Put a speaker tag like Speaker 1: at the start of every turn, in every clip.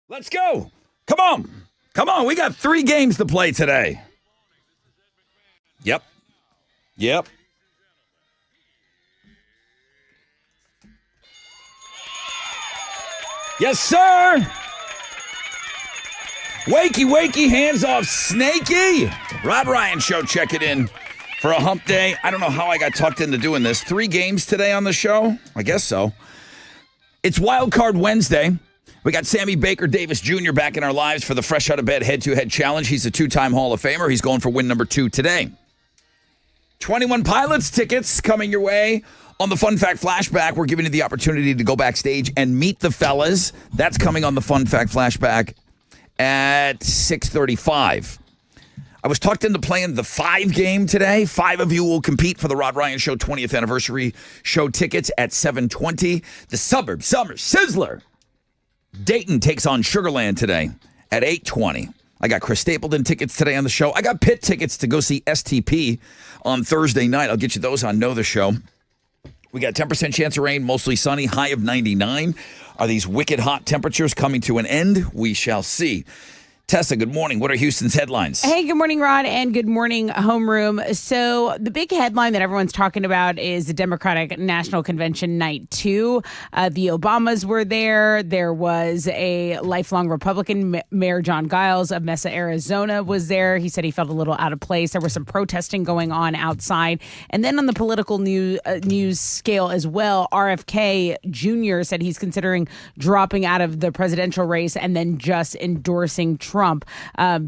Speaker 1: Let's go. Come on. Come on. We got 3 games to play today. Yep. Yes, sir. Wakey, hands off, Snakey. Rod Ryan Show, check it in for a hump day. I don't know how I got tucked into doing this. 3 games today on the show? I guess so. It's Wild Card Wednesday. We got Sammy Baker Davis Jr. back in our lives for the Fresh Out of Bed Head-to-Head Challenge. He's a 2-time Hall of Famer. He's going for win number 2 today. 21 Pilots tickets coming your way. On the Fun Fact Flashback, we're giving you the opportunity to go backstage and meet the fellas. That's coming on the Fun Fact Flashback at 6:35. I was talked into playing the 5 game today. 5 of you will compete for the Rod Ryan Show 20th Anniversary Show tickets at 7:20. The Suburb Summer Sizzler. Dayton takes on Sugarland today at 8:20. I got Chris Stapleton tickets today on the show. I got Pitt tickets to go see STP on Thursday night. I'll get you those on Know the Show. We got 10% chance of rain, mostly sunny, high of 99. Are these wicked hot temperatures coming to an end? We shall see. Tessa, good morning. What are Houston's headlines?
Speaker 2: Hey, good morning, Rod, and good morning, Homeroom. So the big headline that everyone's talking about is the Democratic National Convention Night 2. The Obamas were there. There was a lifelong Republican, Mayor John Giles of Mesa, Arizona, was there. He said he felt a little out of place. There was some protesting going on outside. And then on the political news scale as well, RFK Jr. said he's considering dropping out of the presidential race and then just endorsing Trump.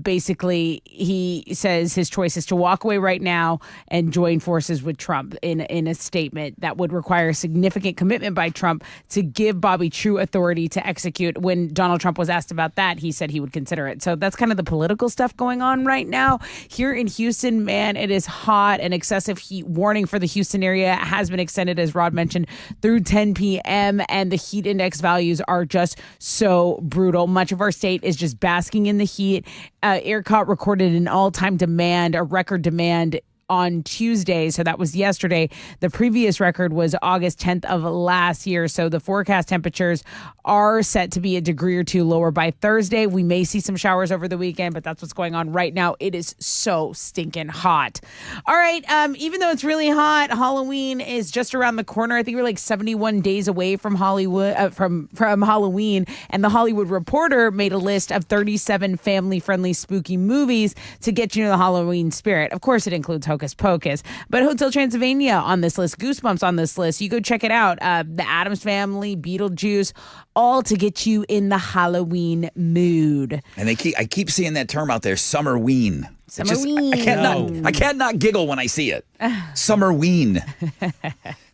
Speaker 2: Basically, he says his choice is to walk away right now and join forces with Trump in a statement that would require significant commitment by Trump to give Bobby true authority to execute. When Donald Trump was asked about that, he said he would consider it. So that's kind of the political stuff going on right now. Here in Houston, man, it is hot. An excessive heat warning for the Houston area has been extended, as Rod mentioned, through 10 p.m. And the heat index values are just so brutal. Much of our state is just basking in the heat. ERCOT recorded an all-time demand, a record demand on Tuesday. So that was yesterday. The previous record was August 10th of last year. So the forecast temperatures are set to be a degree or 2 lower by Thursday. We may see some showers over the weekend, but that's what's going on right now. It is so stinking hot. All right. Even though it's really hot, Halloween is just around the corner. I think we're like 71 days away from Hollywood, from Halloween. And the Hollywood Reporter made a list of 37 family-friendly spooky movies to get you into the Halloween spirit. Of course, it includes Hocus Pocus, but Hotel Transylvania on this list, Goosebumps on this list. You go check it out. The Addams Family, Beetlejuice, all to get you in the Halloween mood. And
Speaker 1: I keep seeing that term out there, Summerween.
Speaker 2: Summerween.
Speaker 1: I can't not giggle when I see it. Summerween.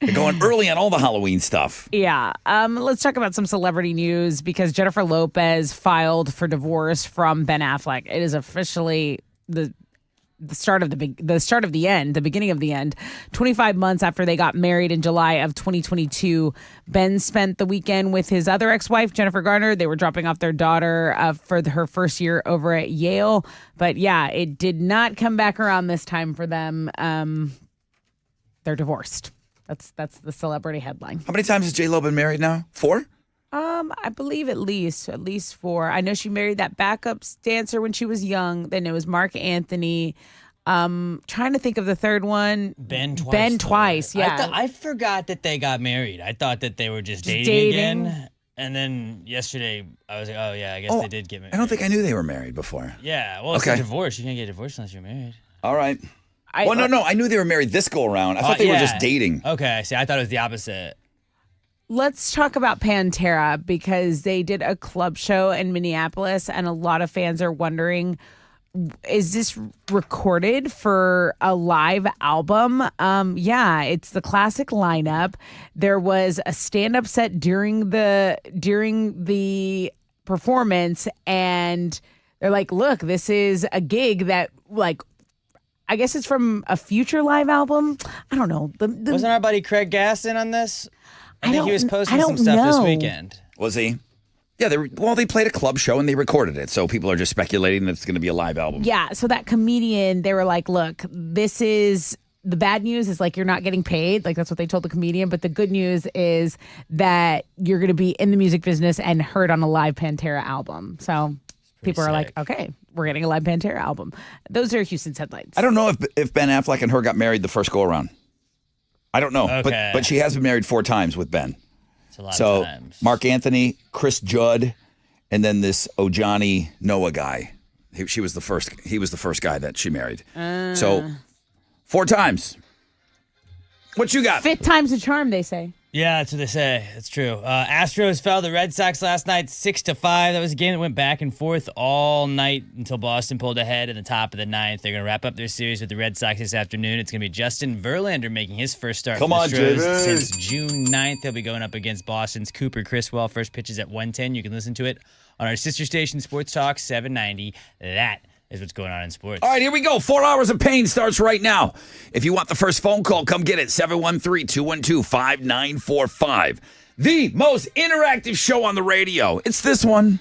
Speaker 1: They're going early on all the Halloween stuff.
Speaker 2: Yeah. Let's talk about some celebrity news because Jennifer Lopez filed for divorce from Ben Affleck. It is officially the start of the end, the beginning of the end. 25 months after they got married in July of 2022, Ben spent the weekend with his other ex-wife, Jennifer Garner. They were dropping off their daughter for her first year over at Yale. But yeah, it did not come back around this time for them. They're divorced. That's the celebrity headline.
Speaker 1: How many times has J-Lo been married now? 4?
Speaker 2: I believe at least 4. I know she married that backup dancer when she was young. Then it was Mark Anthony. Trying to think of the third one.
Speaker 3: Ben twice.
Speaker 2: Yeah.
Speaker 3: I forgot that they got married. I thought that they were just dating again. And then yesterday, I was like, oh, yeah, I guess they did get married.
Speaker 1: I don't think I knew they were married before.
Speaker 3: Yeah, well, it's a divorce. You can't get divorced unless you're married.
Speaker 1: All right. No. I knew they were married this go around. I thought they were just dating.
Speaker 3: Okay, I see. I thought it was the opposite.
Speaker 2: Let's talk about Pantera because they did a club show in Minneapolis and a lot of fans are wondering, is this recorded for a live album? Yeah, it's the classic lineup. There was a stand-up set during the performance and they're like, look, this is a gig that I guess it's from a future live album. I don't know.
Speaker 3: Wasn't our buddy Craig Gaston on this? I think he was posting some
Speaker 2: stuff
Speaker 3: this weekend.
Speaker 1: Was he? Yeah, they played a club show and they recorded it. So people are just speculating that it's going to be a live album.
Speaker 2: Yeah, so that comedian, they were like, look, this is the bad news is like you're not getting paid. Like that's what they told the comedian. But the good news is that you're going to be in the music business and heard on a live Pantera album. So people are like, okay, we're getting a live Pantera album. Those are Houston's headlines.
Speaker 1: I don't know if Ben Affleck and her got married the first go around. I don't know.
Speaker 3: Okay.
Speaker 1: But she has been married 4 times with Ben.
Speaker 3: It's a lot of times.
Speaker 1: Mark Anthony, Chris Judd, and then this Ojani Noah guy. He was the first guy that she married. So 4 times. What you got?
Speaker 2: 5th time's a charm, they say.
Speaker 3: Yeah, that's what they say. That's true. Astros fell to the Red Sox last night, 6-5. That was a game that went back and forth all night until Boston pulled ahead in the top of the 9th. They're going to wrap up their series with the Red Sox this afternoon. It's going to be Justin Verlander making his first start for the Astros since June 9th. He'll be going up against Boston's Cooper Criswell. First pitch is at 1:10. You can listen to it on our sister station, Sports Talk 790. That is what's going on in sports.
Speaker 1: All right, here we go. 4 hours of pain starts right now. If you want the first phone call, come get it. 713-212-5945. The most interactive show on the radio. It's this one.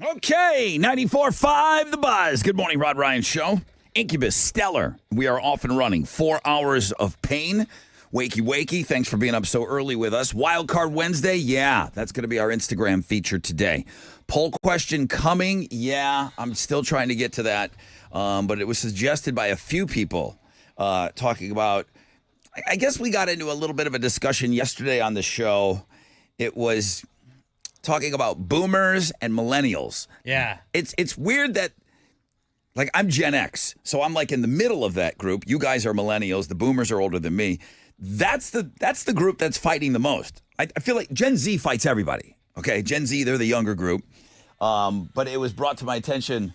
Speaker 1: Okay, 94.5 The Buzz. Good morning, Rod Ryan Show. Incubus, Stellar. We are off and running. 4 hours of pain. Wakey, wakey. Thanks for being up so early with us. Wild Card Wednesday. Yeah, that's going to be our Instagram feature today. Poll question coming. Yeah, I'm still trying to get to that. But it was suggested by a few people talking about I guess we got into a little bit of a discussion yesterday on the show. It was talking about boomers and millennials.
Speaker 3: Yeah.
Speaker 1: It's weird that, like, I'm Gen X, so I'm like in the middle of that group. You guys are millennials. The boomers are older than me. That's the group that's fighting the most. I feel like Gen Z fights everybody. Okay, Gen Z, they're the younger group. But it was brought to my attention.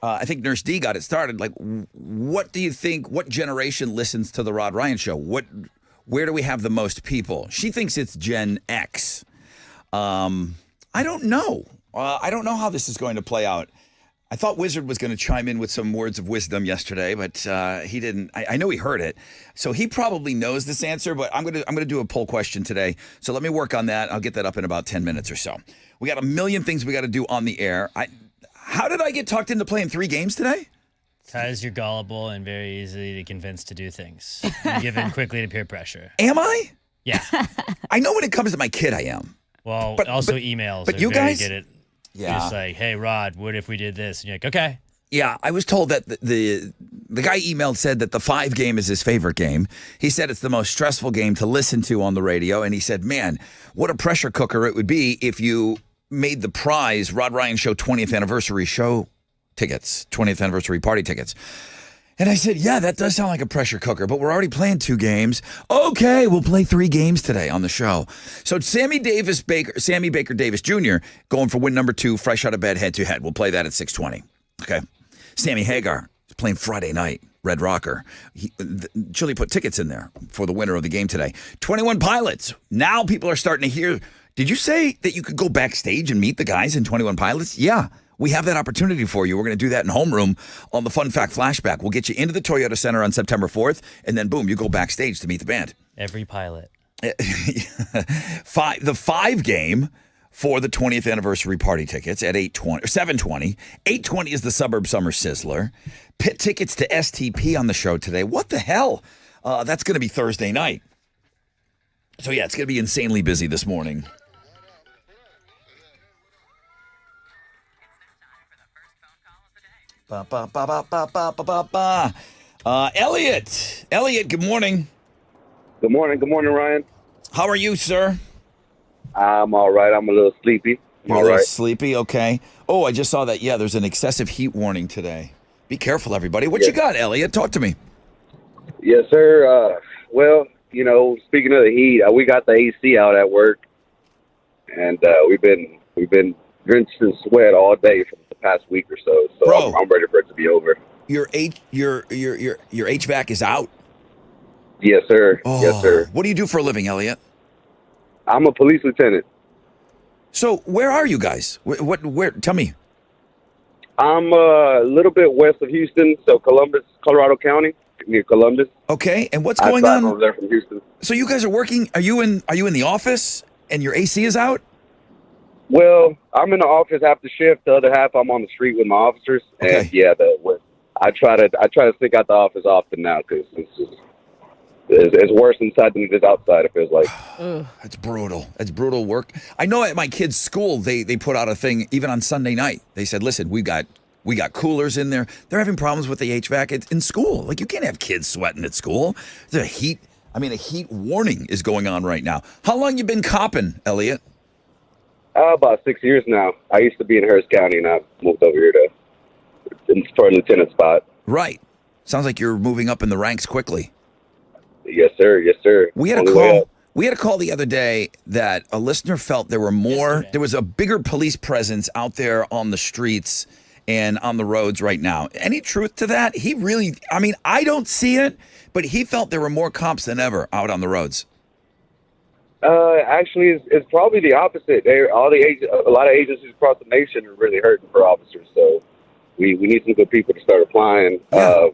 Speaker 1: I think Nurse D got it started. Like, what do you think? What generation listens to the Rod Ryan Show? Where do we have the most people? She thinks it's Gen X. I don't know. I don't know how this is going to play out. I thought Wizard was going to chime in with some words of wisdom yesterday, but he didn't. I know he heard it, so he probably knows this answer. But I'm gonna do a poll question today. So let me work on that. I'll get that up in about 10 minutes or so. We got a million things we got to do on the air. How did I get talked into playing 3 games today?
Speaker 3: Because you're gullible and very easily to convince to do things. You give in quickly to peer pressure.
Speaker 1: Am I?
Speaker 3: Yeah.
Speaker 1: I know when it comes to my kid, I am.
Speaker 3: Well,
Speaker 1: But
Speaker 3: emails.
Speaker 1: but
Speaker 3: are
Speaker 1: you
Speaker 3: very
Speaker 1: guys-
Speaker 3: good at
Speaker 1: Yeah.
Speaker 3: just like, hey, Rod, what if we did this? And you're like, okay.
Speaker 1: Yeah, I was told that the guy emailed said that the 5 game is his favorite game. He said it's the most stressful game to listen to on the radio, and he said, "Man, what a pressure cooker it would be if you made the prize Rod Ryan Show 20th anniversary show tickets, 20th anniversary party tickets." And I said, "Yeah, that does sound like a pressure cooker, but we're already playing 2 games. Okay, we'll play 3 games today on the show." So Sammy Baker Davis Jr. going for win number 2, fresh out of bed, head to head. We'll play that at 6:20. Okay. Sammy Hagar is playing Friday night, Red Rocker. Chili put tickets in there for the winner of the game today. 21 Pilots. Now people are starting to hear. Did you say that you could go backstage and meet the guys in 21 Pilots? Yeah, we have that opportunity for you. We're going to do that in homeroom on the Fun Fact Flashback. We'll get you into the Toyota Center on September 4th, and then boom, you go backstage to meet the band.
Speaker 3: Every pilot.
Speaker 1: The 5 game for the 20th anniversary party tickets at 8:20 or 7:20. 8:20 is the Suburb Summer Sizzler. Pit tickets to STP on the show today. What the hell? That's going to be Thursday night. So yeah, it's going to be insanely busy this morning. Ba, ba, ba, ba, ba, ba, ba, ba. Elliot, good morning.
Speaker 4: Good morning, Ryan.
Speaker 1: How are you, sir?
Speaker 4: I'm all right. I'm a little sleepy. I'm
Speaker 1: You're
Speaker 4: all
Speaker 1: a little
Speaker 4: right.
Speaker 1: sleepy, okay. Oh, I just saw that. Yeah, there's an excessive heat warning today. Be careful, everybody. What you got, Elliot? Talk to me.
Speaker 4: Yes, sir. Well, speaking of the heat, we got the AC out at work, and we've been drenched in sweat all day for the past week or so. So
Speaker 1: Bro.
Speaker 4: I'm ready for it to be over.
Speaker 1: Your HVAC is out.
Speaker 4: Yes, sir.
Speaker 1: Oh,
Speaker 4: Yes, sir.
Speaker 1: What do you do for a living, Elliot?
Speaker 4: I'm a police lieutenant.
Speaker 1: So where are you guys? Where? Tell me.
Speaker 4: I'm a little bit west of Houston, so Columbus, Colorado County, near Columbus.
Speaker 1: Okay, and what's
Speaker 4: I
Speaker 1: going
Speaker 4: drive
Speaker 1: on?
Speaker 4: over there from Houston.
Speaker 1: So you guys are working. Are you in the office and your AC is out?
Speaker 4: Well, I'm in the office half the shift. The other half, I'm on the street with my officers.
Speaker 1: Okay.
Speaker 4: And yeah, I try to stick out the office often now because it's worse inside than it is outside. It feels like.
Speaker 1: That's brutal. That's brutal work. I know at my kids' school they put out a thing even on Sunday night. They said, "Listen, we got coolers in there. They're having problems with the HVAC in school. Like you can't have kids sweating at school. The heat. I mean, a heat warning is going on right now. How long you been copping, Elliot?
Speaker 4: About 6 years now. I used to be in Harris County, and I moved over here for a lieutenant spot.
Speaker 1: Right. Sounds like you're moving up in the ranks quickly.
Speaker 4: Yes, sir. Yes, sir.
Speaker 1: We had a
Speaker 4: On the way
Speaker 1: call.
Speaker 4: up.
Speaker 1: We had a call the other day that a listener felt there was a bigger police presence out there on the streets and on the roads right now. Any truth to that? I don't see it, but he felt there were more cops than ever out on the roads.
Speaker 4: Actually, it's probably the opposite. A lot of agencies across the nation are really hurting for officers. So we need some good people to start applying.
Speaker 1: Yeah.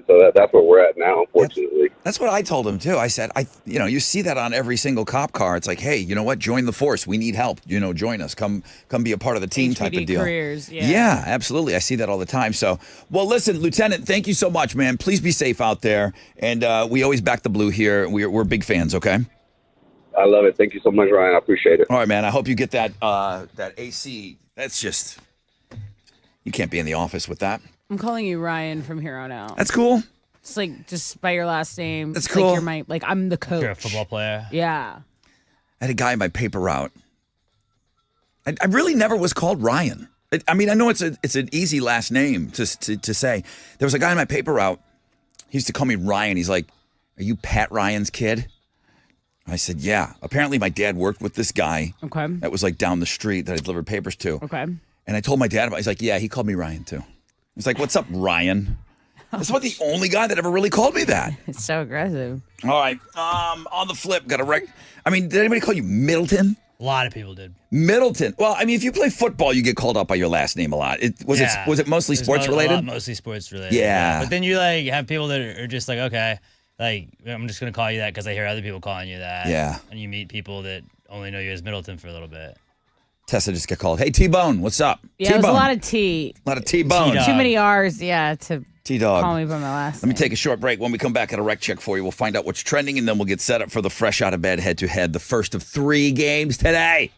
Speaker 4: So that's where we're at now, unfortunately.
Speaker 1: That's what I told him too. I said, you see that on every single cop car. It's like, hey, you know what? Join the force. We need help. Join us. Come be a part of the team type of
Speaker 2: HPD
Speaker 1: deal.
Speaker 2: careers, yeah.
Speaker 1: Yeah, absolutely. I see that all the time. So, well, listen, Lieutenant, thank you so much, man. Please be safe out there. And we always back the blue here. We're big fans. Okay.
Speaker 4: I love it. Thank you so much, Ryan. I appreciate it.
Speaker 1: All right, man. I hope you get that AC. That's just, you can't be in the office with that.
Speaker 2: I'm calling you Ryan from here on out.
Speaker 1: That's cool.
Speaker 2: It's like just by your last name.
Speaker 1: That's
Speaker 2: It's
Speaker 1: cool.
Speaker 2: I'm the coach.
Speaker 3: You're a football player.
Speaker 2: Yeah.
Speaker 1: I had a guy in my paper route. I really never was called Ryan. I mean, I know it's an easy last name to say. There was a guy in my paper route. He used to call me Ryan. He's like, "Are you Pat Ryan's kid?" I said, "Yeah." Apparently, my dad worked with this guy.
Speaker 2: Okay.
Speaker 1: That was like down the street that I delivered papers to.
Speaker 2: Okay.
Speaker 1: And I told my dad about it. He's like, "Yeah, he called me Ryan too." He's like, "What's up, Ryan?" That's about the only guy that ever really called me that.
Speaker 2: It's so aggressive.
Speaker 1: All right. On the flip, got a wreck. I mean, did anybody call you Middleton?
Speaker 3: A lot of people did.
Speaker 1: Middleton. Well, I mean, if you play football, you get called out by your last name a lot. Was it mostly
Speaker 3: It was
Speaker 1: sports
Speaker 3: a
Speaker 1: related?
Speaker 3: lot mostly sports related.
Speaker 1: Yeah.
Speaker 3: But then you like have people that are just like, okay, like I'm just gonna call you that because I hear other people calling you that.
Speaker 1: Yeah.
Speaker 3: And you meet people that only know you as Middleton for a little bit.
Speaker 1: Tessa just got called. Hey, T-Bone, what's up?
Speaker 2: Yeah, it was a lot of T.
Speaker 1: A lot of T-Bone.
Speaker 3: T-Dog.
Speaker 2: Too many R's, yeah, to
Speaker 1: T-Dog.
Speaker 2: call me by my last
Speaker 1: Let me
Speaker 2: name.
Speaker 1: take a short break. When we come back at a rec check for you, we'll find out what's trending, and then we'll get set up for the fresh out of bed head-to-head, the first of 3 games today.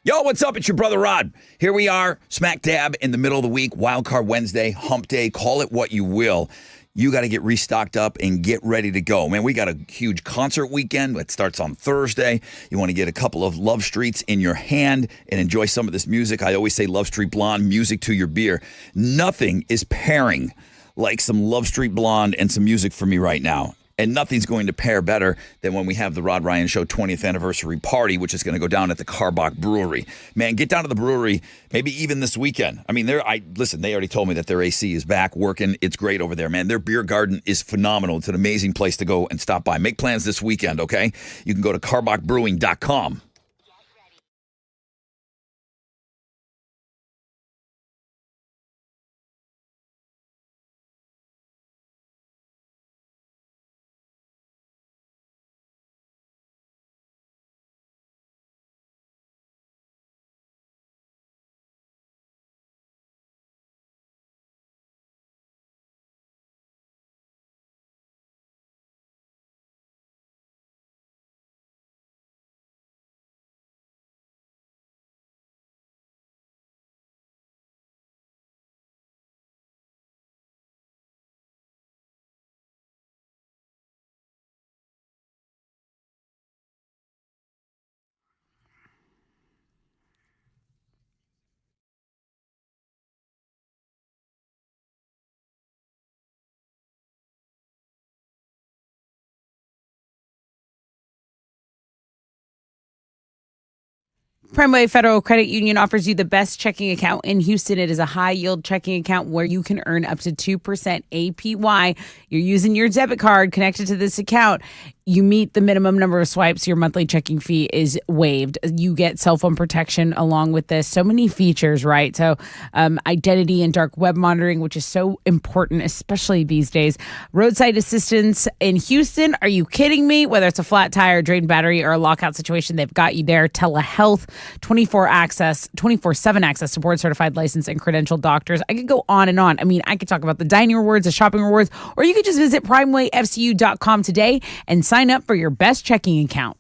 Speaker 1: Yo, what's up? It's your brother Rod. Here we are, smack dab in the middle of the week, Wild Card Wednesday, hump day, call it what you will. You got to get restocked up and get ready to go. Man, we got a huge concert weekend that starts on Thursday. You want to get a couple of Love Streets in your hand and enjoy some of this music. I always say Love Street Blonde, music to your beer. Nothing is pairing like some Love Street Blonde and some music for me right now. And nothing's going to pair better than when we have the Rod Ryan Show 20th anniversary party, which is going to go down at the Karbach Brewery. Man, get down to the brewery, maybe even this weekend. I mean, they already told me that their AC is back working. It's great over there, man. Their beer garden is phenomenal. It's an amazing place to go and stop by. Make plans this weekend, okay? You can go to karbachbrewing.com.
Speaker 2: Primeway Federal Credit Union offers you the best checking account in Houston. It is a high yield checking account where you can earn up to 2% APY. You're using your debit card connected to this account. You meet the minimum number of swipes, your monthly checking fee is waived. You get cell phone protection along with this. So many features, right? So identity and dark web monitoring, which is so important, especially these days. Roadside assistance in Houston. Are you kidding me? Whether it's a flat tire, drained battery, or a lockout situation, they've got you there. Telehealth, 24/7 access to board certified, licensed, and credentialed doctors. I could go on and on. I mean, I could talk about the dining rewards, the shopping rewards, or you could just visit primewayfcu.com today and sign up for your best checking account.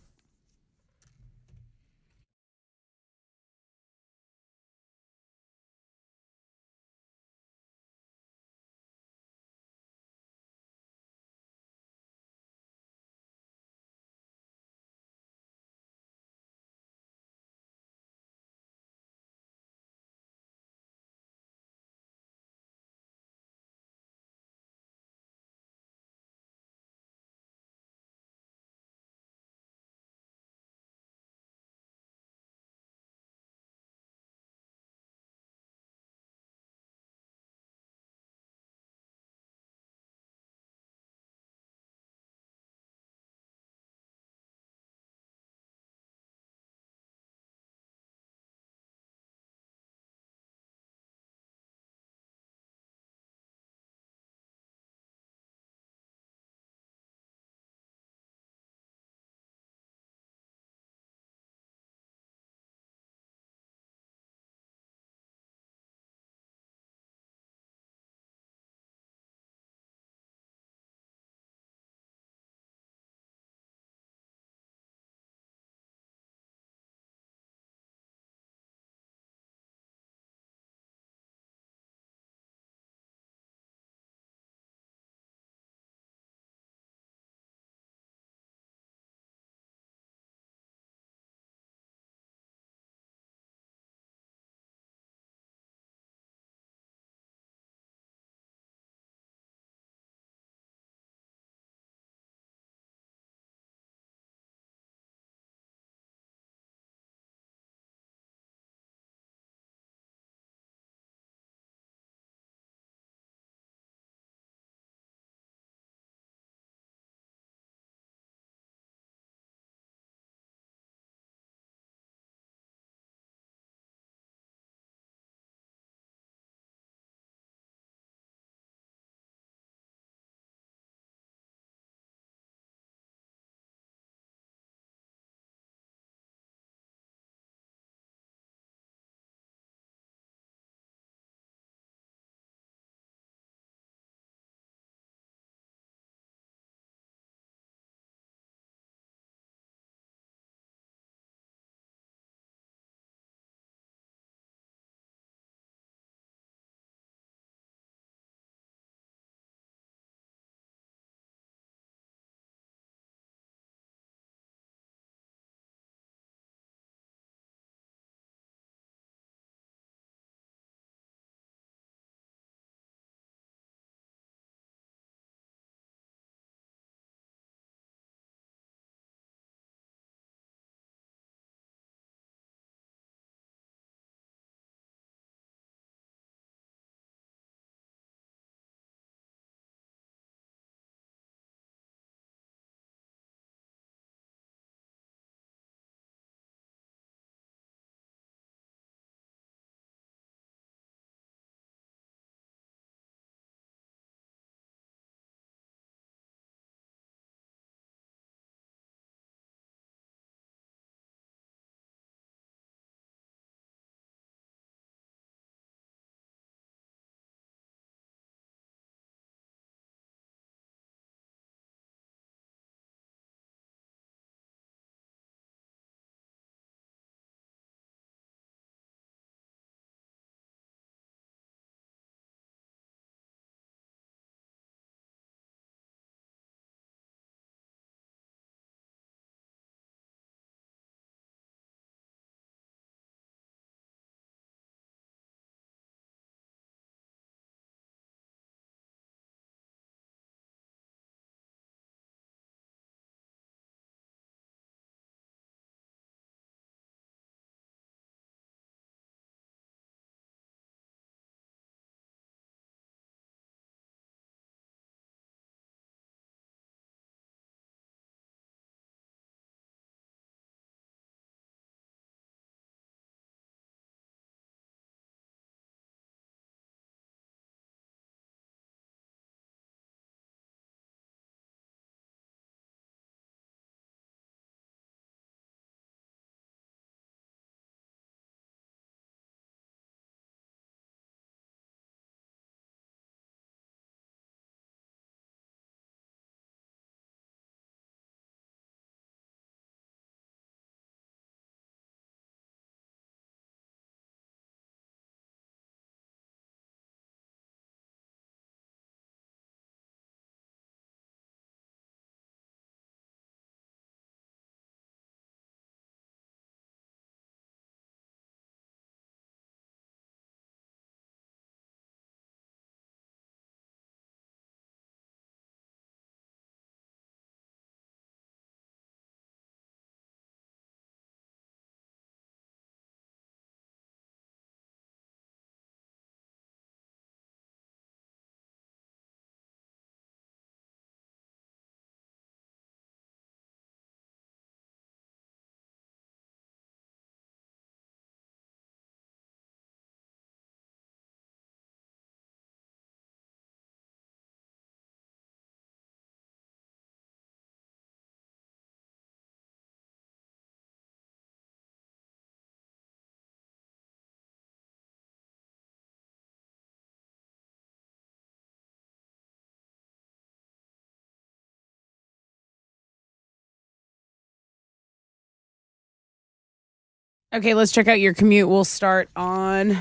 Speaker 2: Okay, let's check out your commute. We'll start on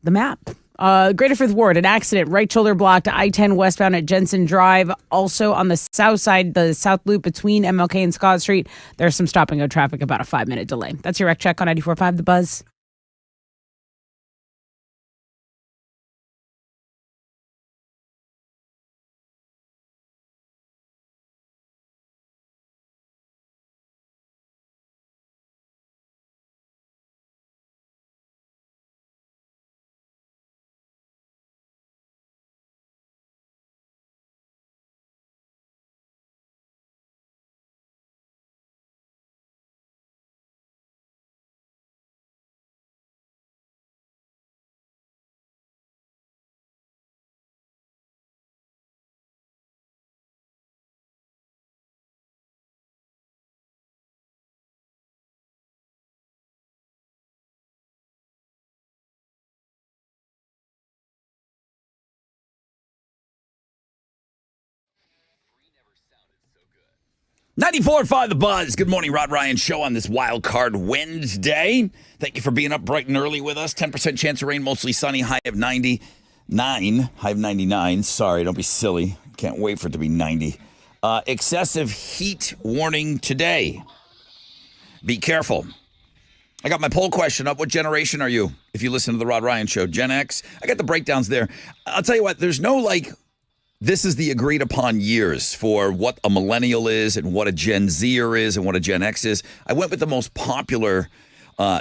Speaker 2: the map. Greater Fifth Ward, an accident, right shoulder blocked, I-10 westbound at Jensen Drive. Also on the south side, the south loop between MLK and Scott Street, there's some stop and go traffic, about a 5-minute delay. That's your rec check on 94.5 The Buzz.
Speaker 1: Ninety-four five The Buzz. Good morning, Rod Ryan Show on this Wild Card Wednesday. Thank you for being up bright and early with us. 10% chance of rain, mostly sunny, high of 99. High of 99. Sorry, don't be silly. Can't wait for it to be 90. Excessive heat warning today. Be careful. I got my poll question up. What generation are you? If you listen to the Rod Ryan Show, Gen X. I got the breakdowns there. I'll tell you what, there's no this is the agreed upon years for what a millennial is and what a Gen Zer is and what a Gen X is. I went with the most popular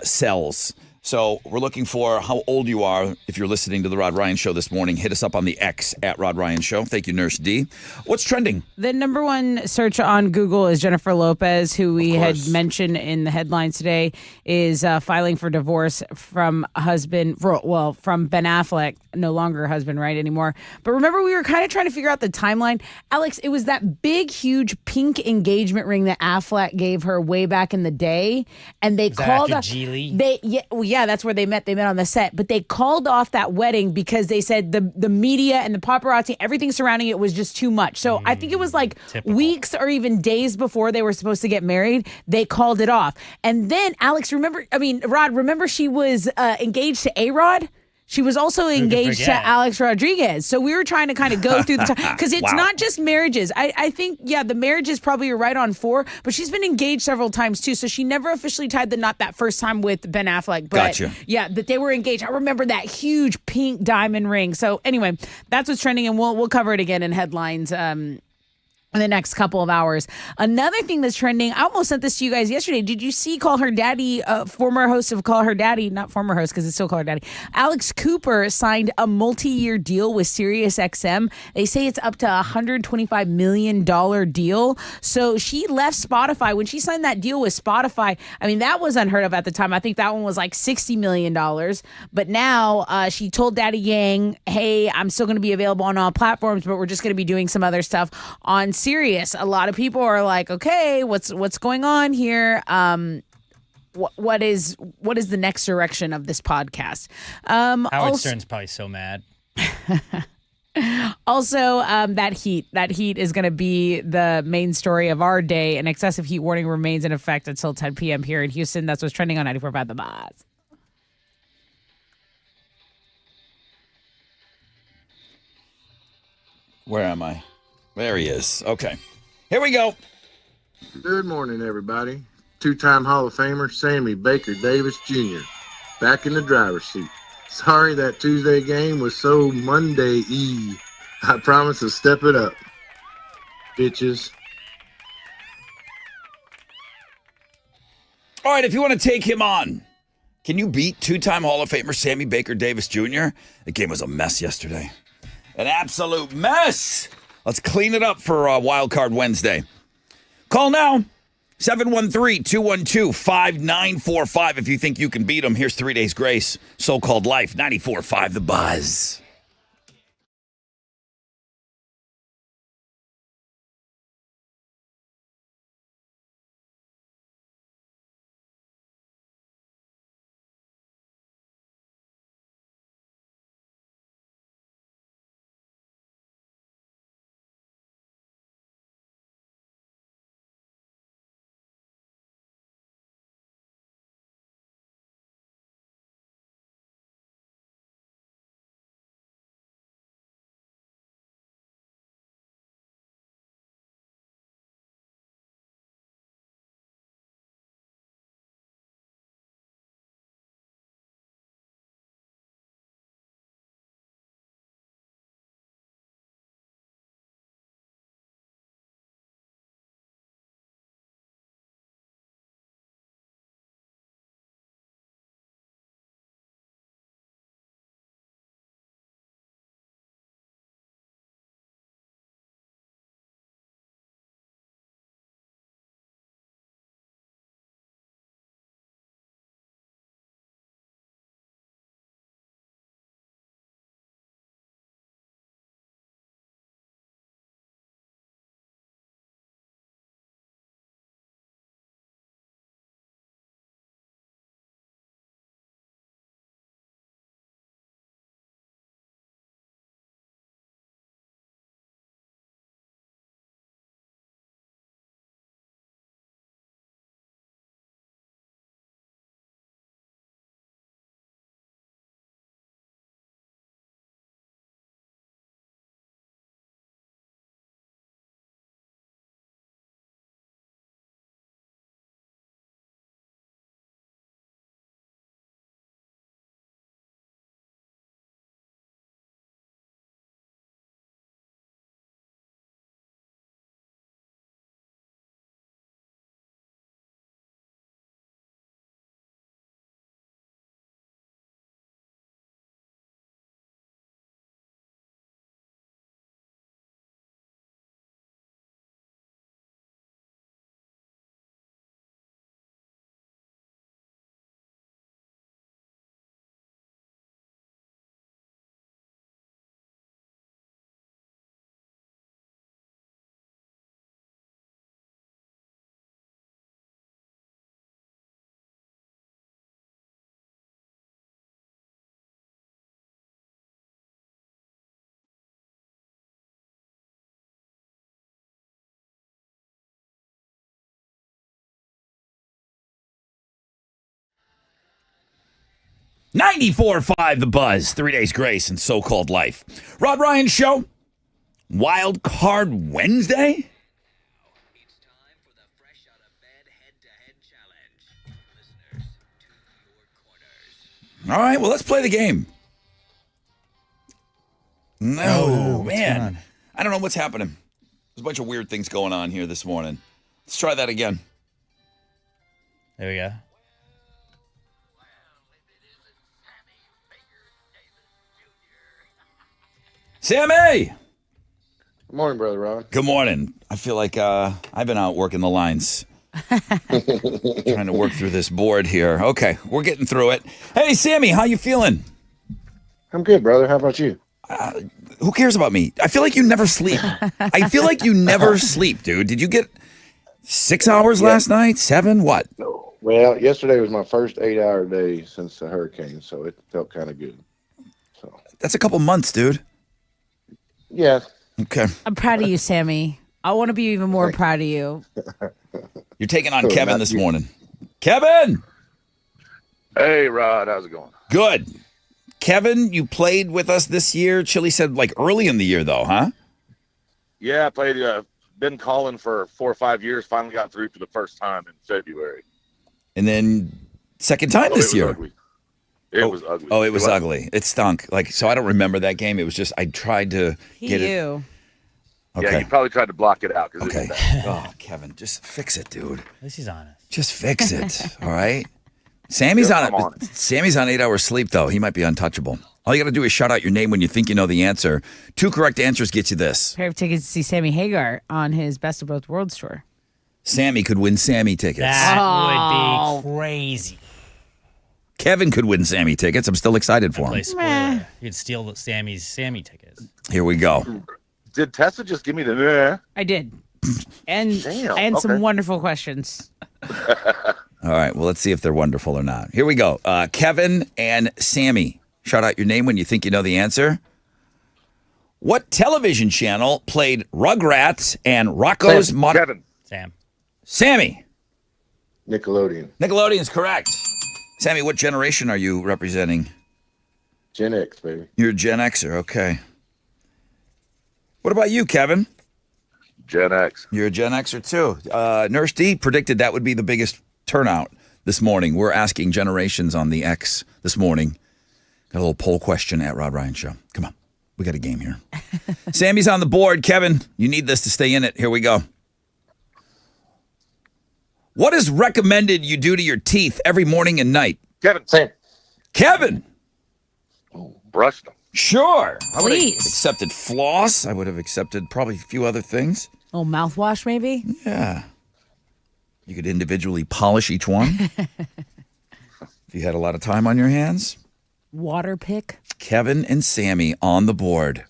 Speaker 1: cells. So we're looking for how old you are. If you're listening to the Rod Ryan Show this morning, hit us up on the X at Rod Ryan Show. Thank you, Nurse D. What's trending?
Speaker 2: The number one search on Google is Jennifer Lopez, who we had mentioned in the headlines today, is filing for divorce from Ben Affleck, no longer husband, right, anymore. But remember, we were kind of trying to figure out the timeline. Alex, it was that big, huge pink engagement ring that Affleck gave her way back in the day, and they called
Speaker 3: after Geely?
Speaker 2: Yeah, that's where they met. They met on the set, but they called off that wedding because they said the media and the paparazzi, everything surrounding it was just too much. So I think it was
Speaker 3: typical.
Speaker 2: weeks or even days before they were supposed to get married, they called it off. And then Rod, remember she was engaged to A-Rod? She was also engaged to Alex Rodriguez. So we were trying to kind of go through the time. Because it's not just marriages. I think, the marriages probably are right on 4. But she's been engaged several times, too. So she never officially tied the knot that first time with Ben Affleck. But
Speaker 1: Gotcha.
Speaker 2: Yeah, that they were engaged. I remember that huge pink diamond ring. So anyway, that's what's trending. And we'll cover it again in headlines in the next couple of hours. Another thing that's trending, I almost sent this to you guys yesterday. Did you see Call Her Daddy, former host of Call Her Daddy, not former host because it's still Call Her Daddy, Alex Cooper signed a multi-year deal with SiriusXM. They say it's up to $125 million deal. So she left Spotify. When she signed that deal with Spotify, that was unheard of at the time. I think that one was like $60 million. But now she told Daddy Yang, hey, I'm still going to be available on all platforms, but we're just going to be doing some other stuff on Sirius. A lot of people are like, okay, what's going on here? What is the next direction of this podcast?
Speaker 3: Howard Stern's probably so mad.
Speaker 2: Also, that heat is going to be the main story of our day. An excessive heat warning remains in effect until 10 p.m. here in Houston. That's what's trending on 94.5 The Buzz.
Speaker 1: Where am I? There he is. Okay. Here we go.
Speaker 5: Good morning, everybody. Two-time Hall of Famer Sammy Baker Davis Jr. back in the driver's seat. Sorry that Tuesday game was so Monday-y. I promise to step it up. Bitches.
Speaker 1: All right, if you want to take him on, can you beat two-time Hall of Famer Sammy Baker Davis Jr.? The game was a mess yesterday. An absolute mess. Let's clean it up for Wild Card Wednesday. Call now, 713-212-5945 if you think you can beat him. Here's 3 Days Grace, So-Called Life, 94.5 The Buzz. 94.5 The Buzz, 3 days grace and so-called life. Rod Ryan Show, Wild Card Wednesday?
Speaker 6: It's time for the Fresh Out of Bed Head-to-Head Challenge. Listeners, to your corners.
Speaker 1: All right, well, let's play the game. No,
Speaker 3: what's going
Speaker 1: man.
Speaker 3: on?
Speaker 1: I don't know what's happening. There's a bunch of weird things going on here this morning. Let's try that again.
Speaker 3: There we go.
Speaker 1: Sammy!
Speaker 5: Good morning, Brother Ron.
Speaker 1: Good morning. I feel like I've been out working the lines. Trying to work through this board here. Okay, we're getting through it. Hey, Sammy, how you feeling?
Speaker 5: I'm good, brother. How about you?
Speaker 1: Who cares about me? I feel like you never sleep. I feel like you never sleep, dude. Did you get 6 hours last night? 7? What?
Speaker 5: No. Well, yesterday was my first 8-hour day since the hurricane, so it felt kind of good. So,
Speaker 1: That's a couple months, dude.
Speaker 5: yeah.
Speaker 1: Okay.
Speaker 2: I'm proud of you, Sammy. I want to be even more proud of you.
Speaker 1: You're taking on
Speaker 5: Cool,
Speaker 1: Kevin
Speaker 5: not
Speaker 1: this
Speaker 5: you.
Speaker 1: morning. Kevin!
Speaker 7: Hey, Rod, how's it going?
Speaker 1: Good. Kevin, you played with us this year. Chili said like early in the year, though, huh?
Speaker 7: Yeah, I played. Been calling for 4 or 5 years. Finally got through for the first time in February.
Speaker 1: And then second time
Speaker 7: Oh,
Speaker 1: this
Speaker 7: it
Speaker 1: year.
Speaker 7: was ugly. It was ugly.
Speaker 1: Oh, it was ugly. It stunk. Like, so I don't remember that game. It was just I tried to get it.
Speaker 2: You.
Speaker 1: Okay.
Speaker 7: Yeah, you probably tried to block it out because
Speaker 1: Okay.
Speaker 7: it was bad.
Speaker 1: Oh, Kevin, just fix it, dude.
Speaker 3: At least he's honest.
Speaker 1: Just fix it. All right. Sammy's
Speaker 7: Yep, I'm
Speaker 1: on
Speaker 7: on
Speaker 1: it. Sammy's on 8 hours sleep though. He might be untouchable. All you got to do is shout out your name when you think you know the answer. 2 correct answers get you this.
Speaker 2: Pair of tickets to see Sammy Hagar on his Best of Both Worlds tour.
Speaker 1: Sammy could win Sammy tickets.
Speaker 3: That would be crazy.
Speaker 1: Kevin could win Sammy tickets. I'm still excited for
Speaker 3: Play
Speaker 1: him.
Speaker 3: spoiler. You'd steal Sammy's Sammy tickets.
Speaker 1: Here we go.
Speaker 7: Did Tessa just give me the?
Speaker 2: I did. And
Speaker 7: Damn,
Speaker 2: some
Speaker 7: okay.
Speaker 2: wonderful questions.
Speaker 1: All right. Well, let's see if they're wonderful or not. Here we go. Kevin and Sammy. Shout out your name when you think you know the answer. What television channel played Rugrats and Rocco's Modern...
Speaker 7: Kevin.
Speaker 3: Sam.
Speaker 1: Sammy.
Speaker 5: Nickelodeon.
Speaker 1: Nickelodeon's correct. Sammy, what generation are you representing?
Speaker 5: Gen X, baby.
Speaker 1: You're a Gen Xer. Okay. What about you, Kevin?
Speaker 7: Gen X.
Speaker 1: You're a Gen Xer too. Nurse D predicted that would be the biggest turnout this morning. We're asking generations on the X this morning. Got a little poll question at Rod Ryan Show. Come on. We got a game here. Sammy's on the board. Kevin, you need this to stay in it. Here we go. What is recommended you do to your teeth every morning and night?
Speaker 7: Kevin.
Speaker 5: Sam.
Speaker 1: Kevin.
Speaker 7: Brush them.
Speaker 1: Sure. I would have
Speaker 2: Please.
Speaker 1: accepted floss. I would have accepted probably a few other things.
Speaker 2: A little mouthwash, maybe?
Speaker 1: Yeah. You could individually polish each one. If you had a lot of time on your hands.
Speaker 2: Water pick.
Speaker 1: Kevin and Sammy on the board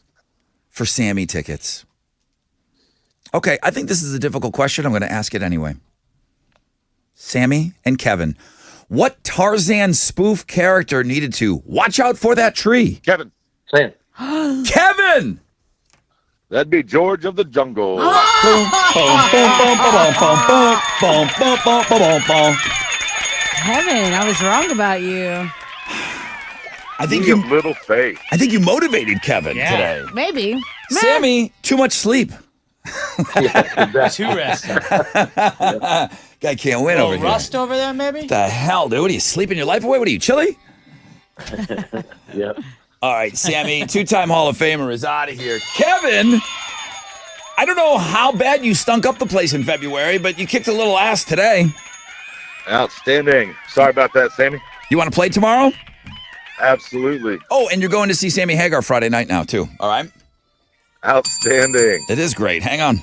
Speaker 1: for Sammy tickets. Okay, I think this is a difficult question. I'm going to ask it anyway. Sammy and Kevin, what Tarzan spoof character needed to watch out for that tree?
Speaker 7: Kevin.
Speaker 5: Sam.
Speaker 1: Kevin!
Speaker 7: That'd be George of the Jungle.
Speaker 2: Kevin, I was wrong about you.
Speaker 1: I think
Speaker 7: You
Speaker 1: you
Speaker 7: have little faith.
Speaker 1: I think you motivated Kevin
Speaker 3: Yeah.
Speaker 1: today.
Speaker 2: Maybe.
Speaker 1: Sammy, too much sleep.
Speaker 3: Too rested.
Speaker 1: Guy can't win over here.
Speaker 3: Rust over there, maybe?
Speaker 1: The hell, dude? What are you sleeping your life away? What are you, chilly?
Speaker 5: Yeah.
Speaker 1: All right, Sammy, 2-time Hall of Famer is out of here. Kevin, I don't know how bad you stunk up the place in February, but you kicked a little ass today.
Speaker 7: Outstanding. Sorry about that, Sammy.
Speaker 1: You want to play tomorrow?
Speaker 7: Absolutely.
Speaker 1: Oh, and you're going to see Sammy Hagar Friday night now, too. All right?
Speaker 7: Outstanding.
Speaker 1: It is great. Hang on.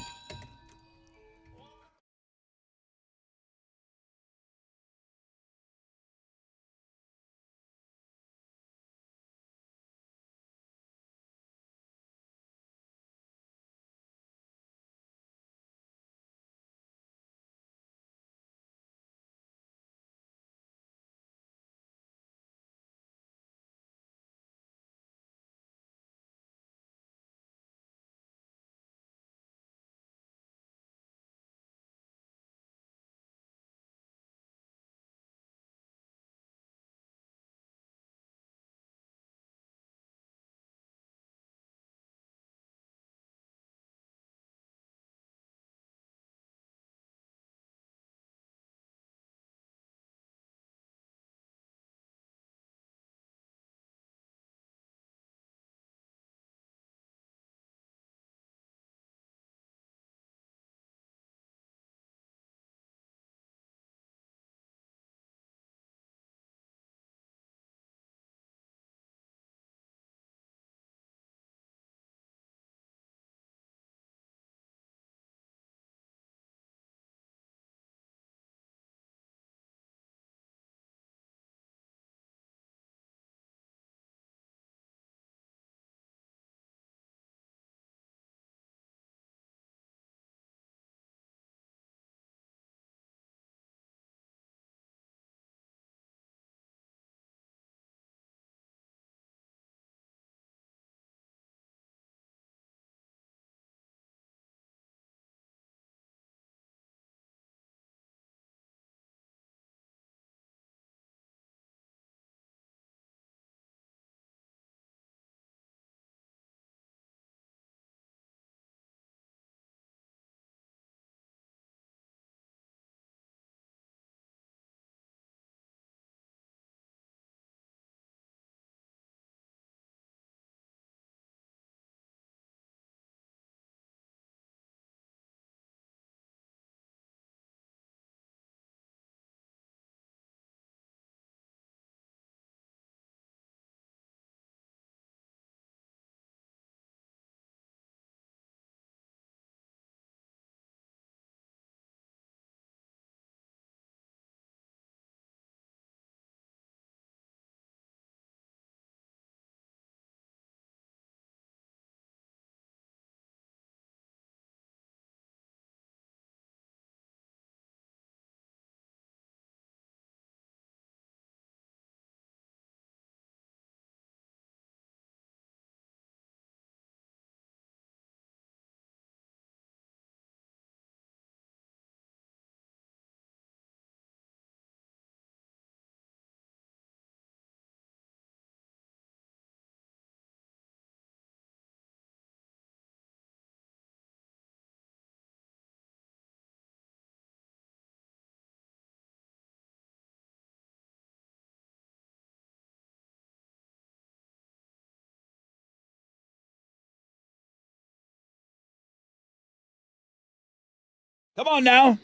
Speaker 1: Come on now.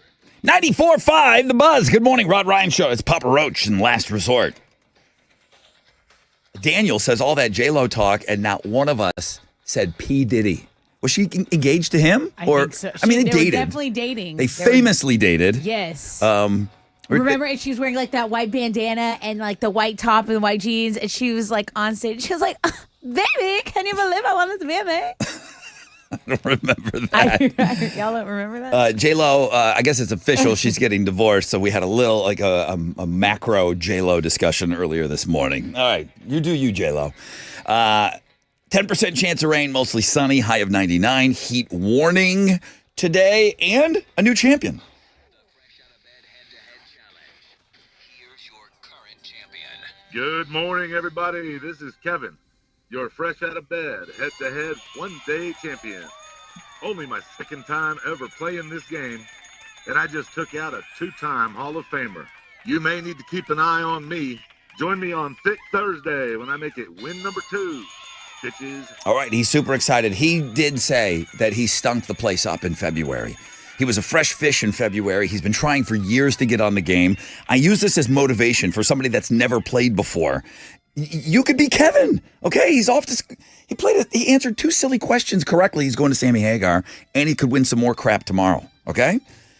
Speaker 1: 94.5, The Buzz. Good morning, Rod Ryan Show. It's Papa Roach and Last Resort. Daniel says all that J-Lo talk, and not one of us said P. Diddy. Was she engaged to him?
Speaker 2: I think so.
Speaker 1: I mean, they
Speaker 2: were
Speaker 1: dated.
Speaker 2: definitely dating.
Speaker 1: They famously dated.
Speaker 2: Yes.
Speaker 8: Remember, and she was wearing like that white bandana and like the white top and the white jeans, and she was like on stage. She was like, "Baby, can you believe I want this baby?"
Speaker 1: I don't remember that.
Speaker 8: Y'all don't remember that?
Speaker 1: J-Lo, I guess it's official. She's getting divorced. So we had a little, like a macro J-Lo discussion earlier this morning. All right. You do you, J-Lo. 10% chance of rain, mostly sunny, high of 99. Heat warning today, and a new champion.
Speaker 6: The Fresh Out of Bed head-to-head challenge. Here's your current champion.
Speaker 5: Good morning, everybody. This is Kevin, your fresh out of bed, head-to-head one-day champion. Only my second time ever playing this game, and I just took out a two-time Hall of Famer. You may need to keep an eye on me. Join me on Thick Thursday when I make it win number 2. Bitches.
Speaker 1: All right, he's super excited. He did say that he stunk the place up in February. He was a fresh fish in February. He's been trying for years to get on the game. I use this as motivation for somebody that's never played before. You could be Kevin, okay? He's off to. He answered 2 silly questions correctly. He's going to Sammy Hagar, and he could win some more crap tomorrow, okay?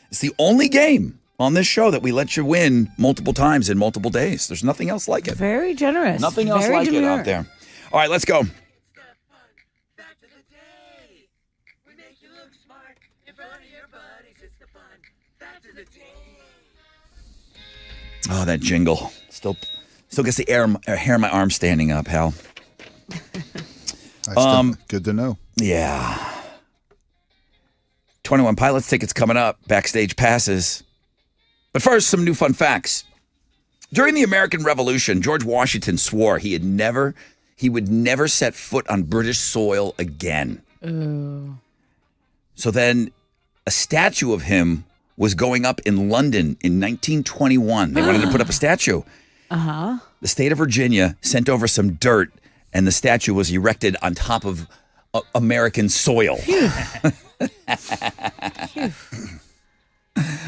Speaker 1: It's the only game on this show that we let you win multiple times in multiple days. There's nothing else like it.
Speaker 2: Very generous.
Speaker 1: Nothing else
Speaker 2: Very
Speaker 1: like it
Speaker 2: demure.
Speaker 1: out there. All right, let's go. Oh, that jingle. Still gets the hair on my arm standing up, Hal.
Speaker 9: Good to know.
Speaker 1: Yeah. 21 Pilots tickets coming up. Backstage passes. But first, some new fun facts. During the American Revolution, George Washington swore he would never set foot on British soil again.
Speaker 2: Ooh.
Speaker 1: So then a statue of him was going up in London in 1921. They wanted to put up a statue.
Speaker 2: Uh-huh.
Speaker 1: The state of Virginia sent over some dirt, and the statue was erected on top of American soil.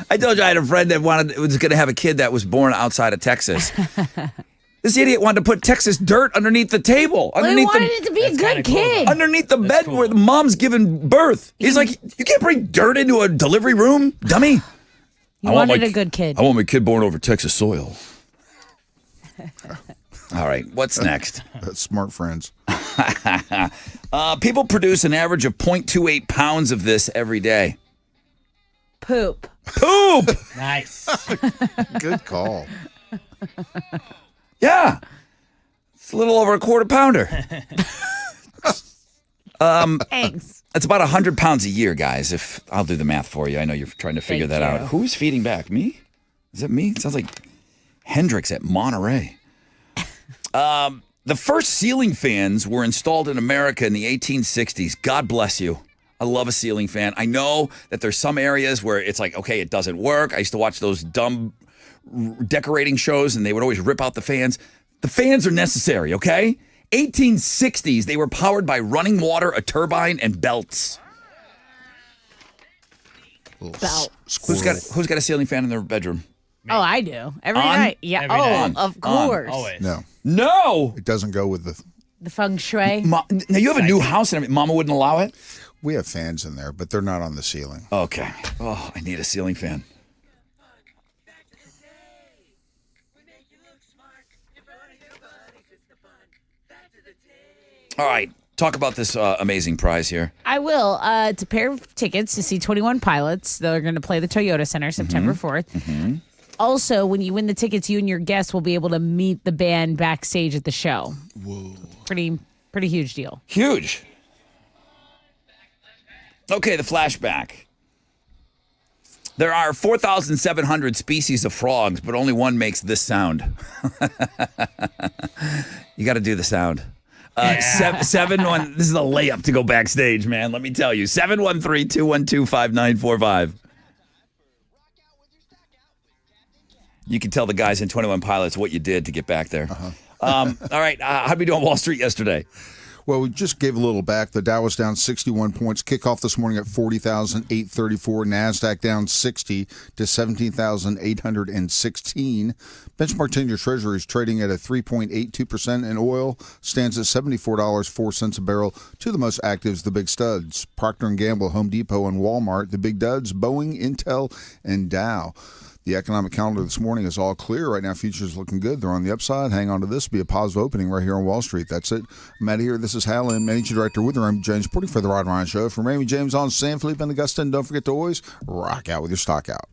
Speaker 1: I told you I had a friend that was going to have a kid that was born outside of Texas. This idiot wanted to put Texas dirt underneath the table.
Speaker 2: Well, he wanted it to be a good kid.
Speaker 1: Underneath the bed where the mom's giving birth. He's like, you can't bring dirt into a delivery room, dummy.
Speaker 2: He wanted a good kid.
Speaker 1: I want my kid born over Texas soil. All right, what's next?
Speaker 9: That's smart friends.
Speaker 1: People produce an average of 0.28 pounds of this every day.
Speaker 2: Poop.
Speaker 1: Poop!
Speaker 3: Nice.
Speaker 9: Good call.
Speaker 1: Yeah. It's a little over a quarter pounder.
Speaker 2: Thanks.
Speaker 1: It's about 100 pounds a year, guys, if I'll do the math for you. I know you're trying to figure
Speaker 2: Thank
Speaker 1: that
Speaker 2: you.
Speaker 1: out. Who's feeding back? Me? Is it me? It sounds like Hendrix at Monterey. The first ceiling fans were installed in America in the 1860s. God bless you. I love a ceiling fan. I know that there's some areas where it's like, okay, it doesn't work. I used to watch those dumb decorating shows, and they would always rip out the fans. The fans are necessary, okay? 1860s, they were powered by running water, a turbine, and belts.
Speaker 2: Belt.
Speaker 1: Who's got a ceiling fan in their bedroom?
Speaker 2: Oh, I do. Every
Speaker 1: On?
Speaker 2: night. Yeah.
Speaker 3: Every night.
Speaker 2: Of course.
Speaker 3: Always.
Speaker 9: No,
Speaker 1: No.
Speaker 9: it doesn't go with the.
Speaker 2: The feng shui.
Speaker 1: Now you have a new house and everything. Mama wouldn't allow it?
Speaker 9: We have fans in there, but they're not on the ceiling.
Speaker 1: Okay. Oh, I need a ceiling fan. All right. Talk about this amazing prize here.
Speaker 2: I will. It's a pair of tickets to see 21 Pilots. They're going to play the Toyota Center September 4th. Also, when you win the tickets, you and your guests will be able to meet the band backstage at the show. Whoa. Pretty huge deal.
Speaker 1: Huge. Okay, the flashback. There are 4,700 species of frogs, but only one makes this sound. You got to do the sound. 7-1. This is a layup to go backstage, man. Let me tell you. 713-212-5945. You can tell the guys in 21 Pilots what you did to get back there. All right. How did we do on Wall Street yesterday?
Speaker 9: Well, we just gave a little back. The Dow was down 61 points. Kickoff this morning at 40,834. NASDAQ down 60 to 17,816. Benchmark 10-year Treasury is trading at a 3.82%, and oil stands at $74.04 a barrel. Two of the most active is the big studs: Procter & Gamble, Home Depot, and Walmart. The big duds: Boeing, Intel, and Dow. The economic calendar this morning is all clear. Right now, futures looking good. They're on the upside. Hang on to this. Be a positive opening right here on Wall Street. That's it. I'm out of here. This is Hal Lynn, Managing Director with the Raymond James, reporting for the Rod Ryan Show. From Raymond James on San Felipe and Augusta. And don't forget to always rock out with your stock out.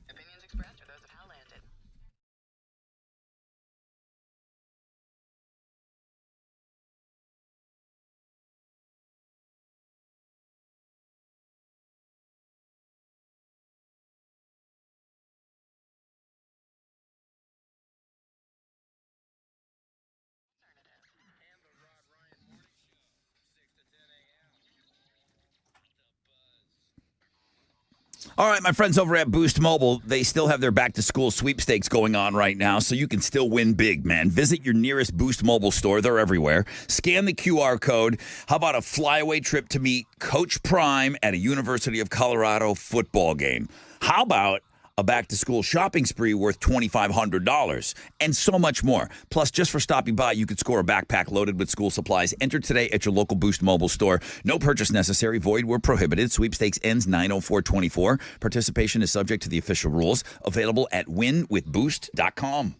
Speaker 1: All right, my friends over at Boost Mobile, they still have their back-to-school sweepstakes going on right now, so you can still win big, man. Visit your nearest Boost Mobile store. They're everywhere. Scan the QR code. How about a flyaway trip to meet Coach Prime at a University of Colorado football game? How about a back-to-school shopping spree worth $2,500, and so much more. Plus, just for stopping by, you could score a backpack loaded with school supplies. Enter today at your local Boost Mobile store. No purchase necessary. Void where prohibited. Sweepstakes ends 9/04/24. Participation is subject to the official rules. Available at winwithboost.com.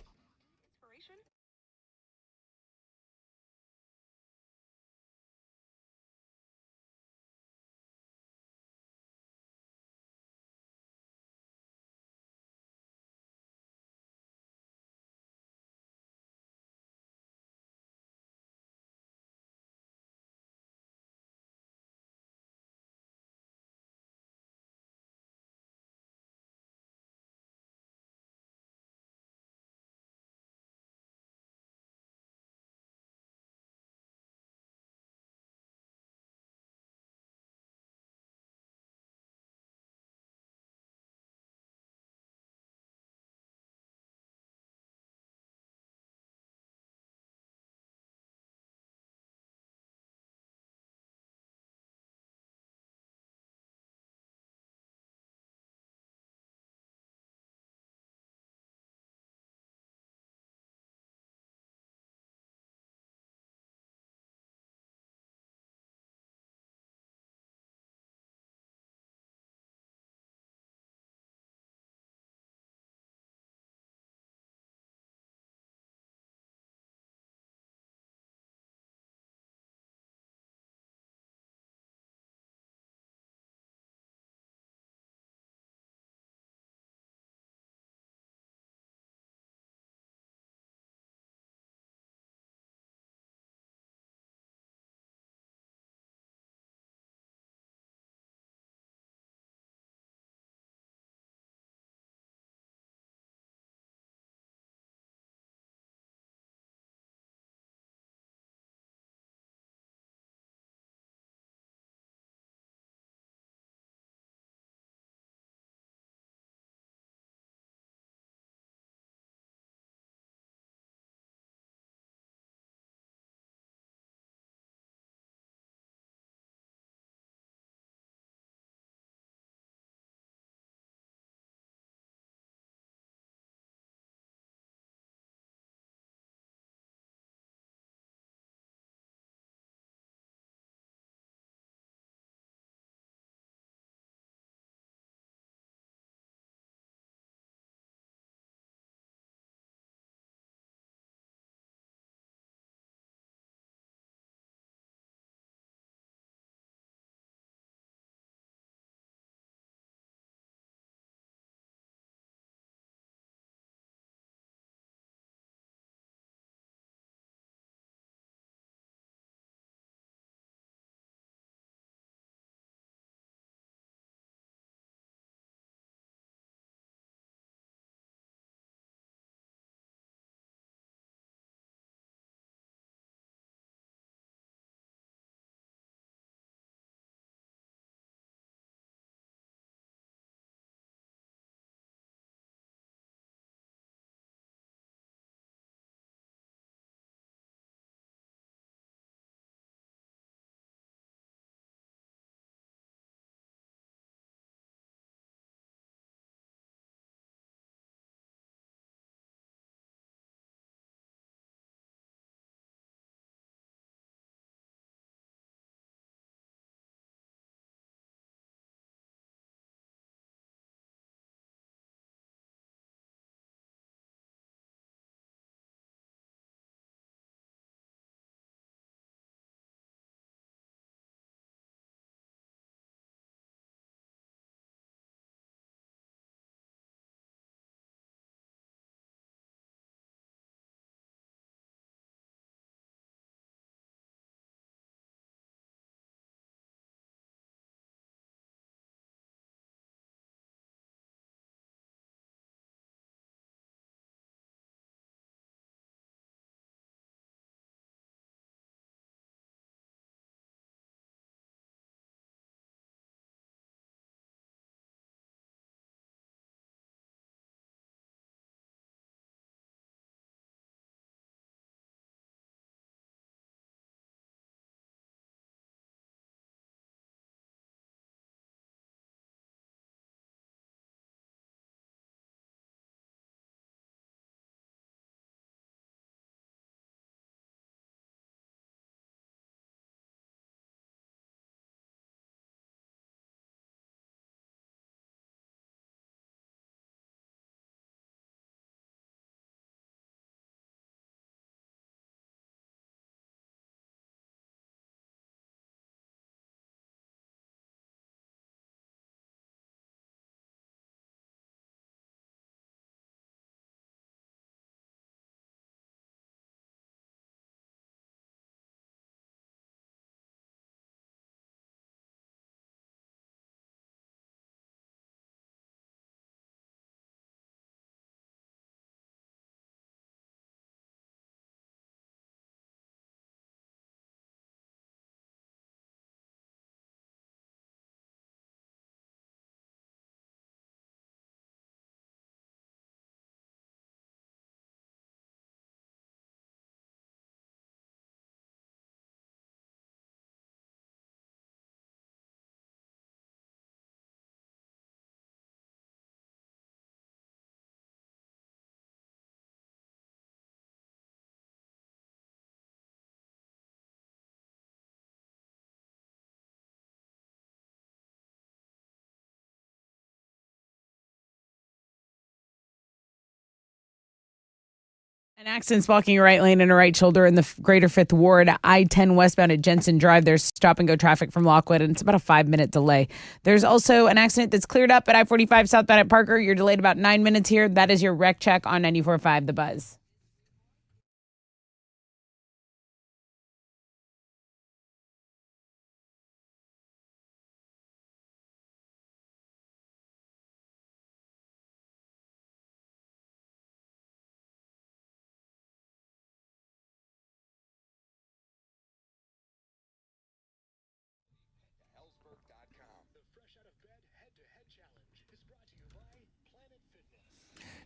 Speaker 2: An accident's blocking your right lane and a right shoulder in the Greater Fifth Ward, I-10 westbound at Jensen Drive. There's stop-and-go traffic from Lockwood, and it's about a 5-minute delay. There's also an accident that's cleared up at I-45 southbound at Parker. You're delayed about 9 minutes here. That is your wreck check on 94.5 The Buzz.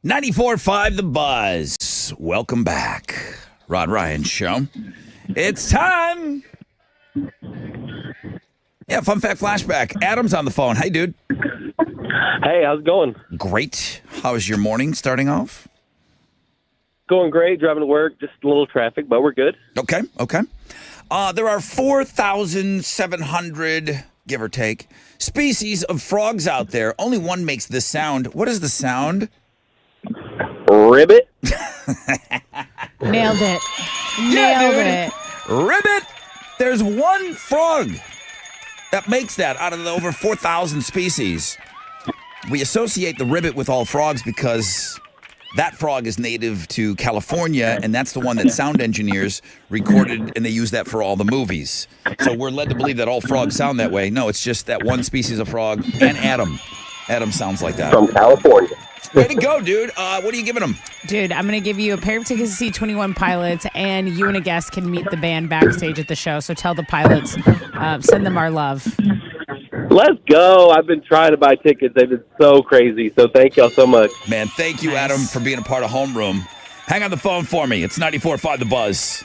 Speaker 6: The
Speaker 1: 94.5 The Buzz. Welcome back. Rod Ryan Show. It's time. Yeah, fun fact flashback. Adam's on the phone. Hey, dude.
Speaker 10: Hey, how's it going?
Speaker 1: Great. How's your morning starting off?
Speaker 10: Going great. Driving to work. Just a little traffic, but we're good.
Speaker 1: Okay. There are 4,700, give or take, species of frogs out there. Only one makes this sound. What is the sound?
Speaker 10: Ribbit.
Speaker 2: Nailed it.
Speaker 1: Yeah,
Speaker 2: Nailed
Speaker 1: dude.
Speaker 2: it.
Speaker 1: Ribbit. There's one frog that makes that out of the over 4,000 species. We associate the ribbit with all frogs because that frog is native to California, and that's the one that sound engineers recorded, and they use that for all the movies. So we're led to believe that all frogs sound that way. No, it's just that one species of frog, and Adam. Adam sounds like that.
Speaker 10: From California.
Speaker 1: Way to go, dude. What are you giving them?
Speaker 2: Dude, I'm going to give you a pair of tickets to see 21 Pilots, and you and a guest can meet the band backstage at the show. So tell the Pilots, send them our love.
Speaker 10: Let's go. I've been trying to buy tickets. They've been so crazy. So thank y'all so much.
Speaker 1: Man, thank you, Adam, for being a part of Homeroom. Hang on the phone for me. It's 94.5 The Buzz.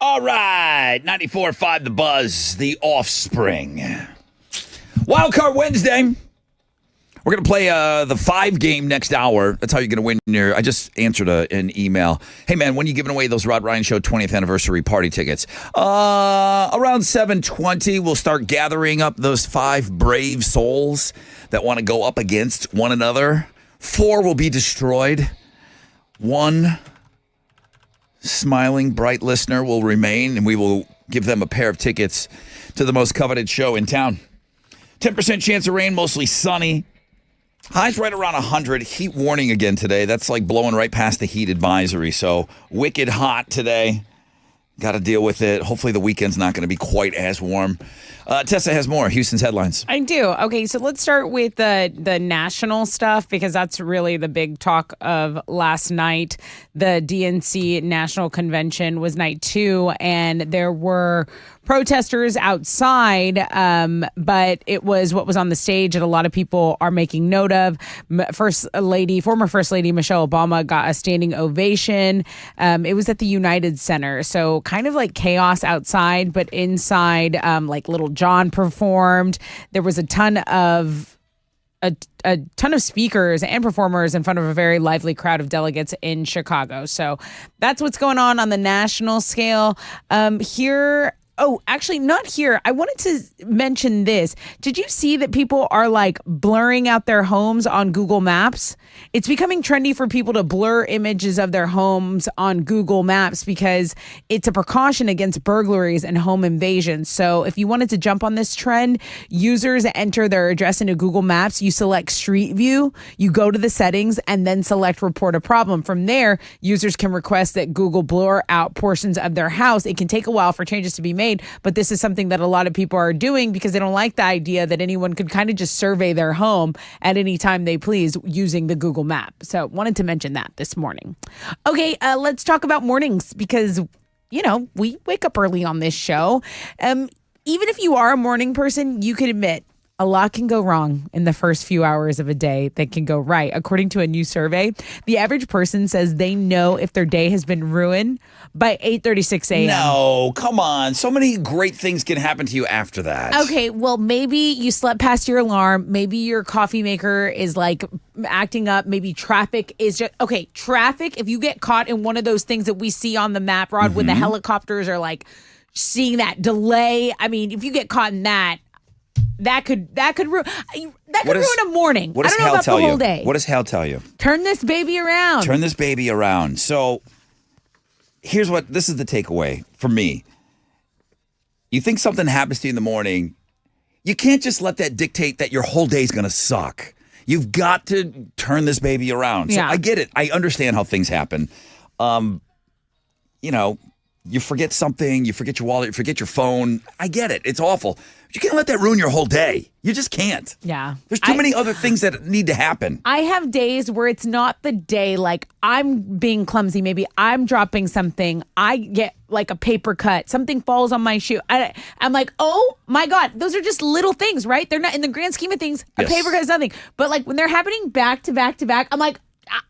Speaker 1: All right, 94.5 The Buzz, The Offspring. Wildcard Wednesday. We're going to play the 5 game next hour. That's how you're going to win your. I just answered an email. Hey, man, when are you giving away those Rod Ryan Show 20th anniversary party tickets? Around 7:20, we'll start gathering up those 5 brave souls that want to go up against one another. 4 will be destroyed. 1 smiling, bright listener will remain, and we will give them a pair of tickets to the most coveted show in town. 10% chance of rain, mostly sunny. Highs right around 100. Heat warning again today. That's like blowing right past the heat advisory. So wicked hot today. Got to deal with it. Hopefully the weekend's not going to be quite as warm. Tessa has more. Houston's headlines.
Speaker 2: I do. Okay, so let's start with the national stuff because that's really the big talk of last night. The DNC National Convention was night 2, and there were protesters outside, but it was what was on the stage that a lot of people are making note of. Former First Lady Michelle Obama got a standing ovation. It was at the United Center, so kind of like chaos outside, but inside, like Little John performed. There was a ton of speakers and performers in front of a very lively crowd of delegates in Chicago. So that's what's going on the national scale. Here. Oh, actually, not here. I wanted to mention this. Did you see that people are like blurring out their homes on Google Maps? It's becoming trendy for people to blur images of their homes on Google Maps because it's a precaution against burglaries and home invasions. So if you wanted to jump on this trend, users enter their address into Google Maps. You select Street View, you go to the settings, and then select Report a Problem. From there, users can request that Google blur out portions of their house. It can take a while for changes to be made, but this is something that a lot of people are doing because they don't like the idea that anyone could kind of just survey their home at any time they please using the Google map. So wanted to mention that this morning. Okay, let's talk about mornings because, you know, we wake up early on this show. Even if you are a morning person, you can admit a lot can go wrong in the first few hours of a day that can go right. According to a new survey, the average person says they know if their day has been ruined by 8:36 a.m.
Speaker 1: No, come on. So many great things can happen to you after that.
Speaker 2: Okay, well, maybe you slept past your alarm. Maybe your coffee maker is like acting up. Maybe traffic is just okay. Traffic, if you get caught in one of those things that we see on the map, Rod, when the helicopters are like seeing that delay. I mean, if you get caught in that could ruin a morning.
Speaker 1: What does
Speaker 2: I don't know
Speaker 1: Hal
Speaker 2: about
Speaker 1: tell
Speaker 2: the whole
Speaker 1: you?
Speaker 2: day.
Speaker 1: What does Hal tell you?
Speaker 2: Turn this baby around.
Speaker 1: Turn this baby around. So this is the takeaway for me. You think something happens to you in the morning, you can't just let that dictate that your whole day's going to suck. You've got to turn this baby around. So
Speaker 2: Yeah.
Speaker 1: I get it. I understand how things happen. You know, you forget something, you forget your wallet, you forget your phone. I get it. It's awful. But you can't let that ruin your whole day. You just can't.
Speaker 2: Yeah.
Speaker 1: There's too many other things that need to happen.
Speaker 2: I have days where it's not the day, like I'm being clumsy. Maybe I'm dropping something. I get like a paper cut. Something falls on my shoe. I'm like, oh my God, those are just little things, right? They're not in the grand scheme of things. A
Speaker 1: Yes.
Speaker 2: paper cut is nothing. But like when they're happening back to back to back, I'm like,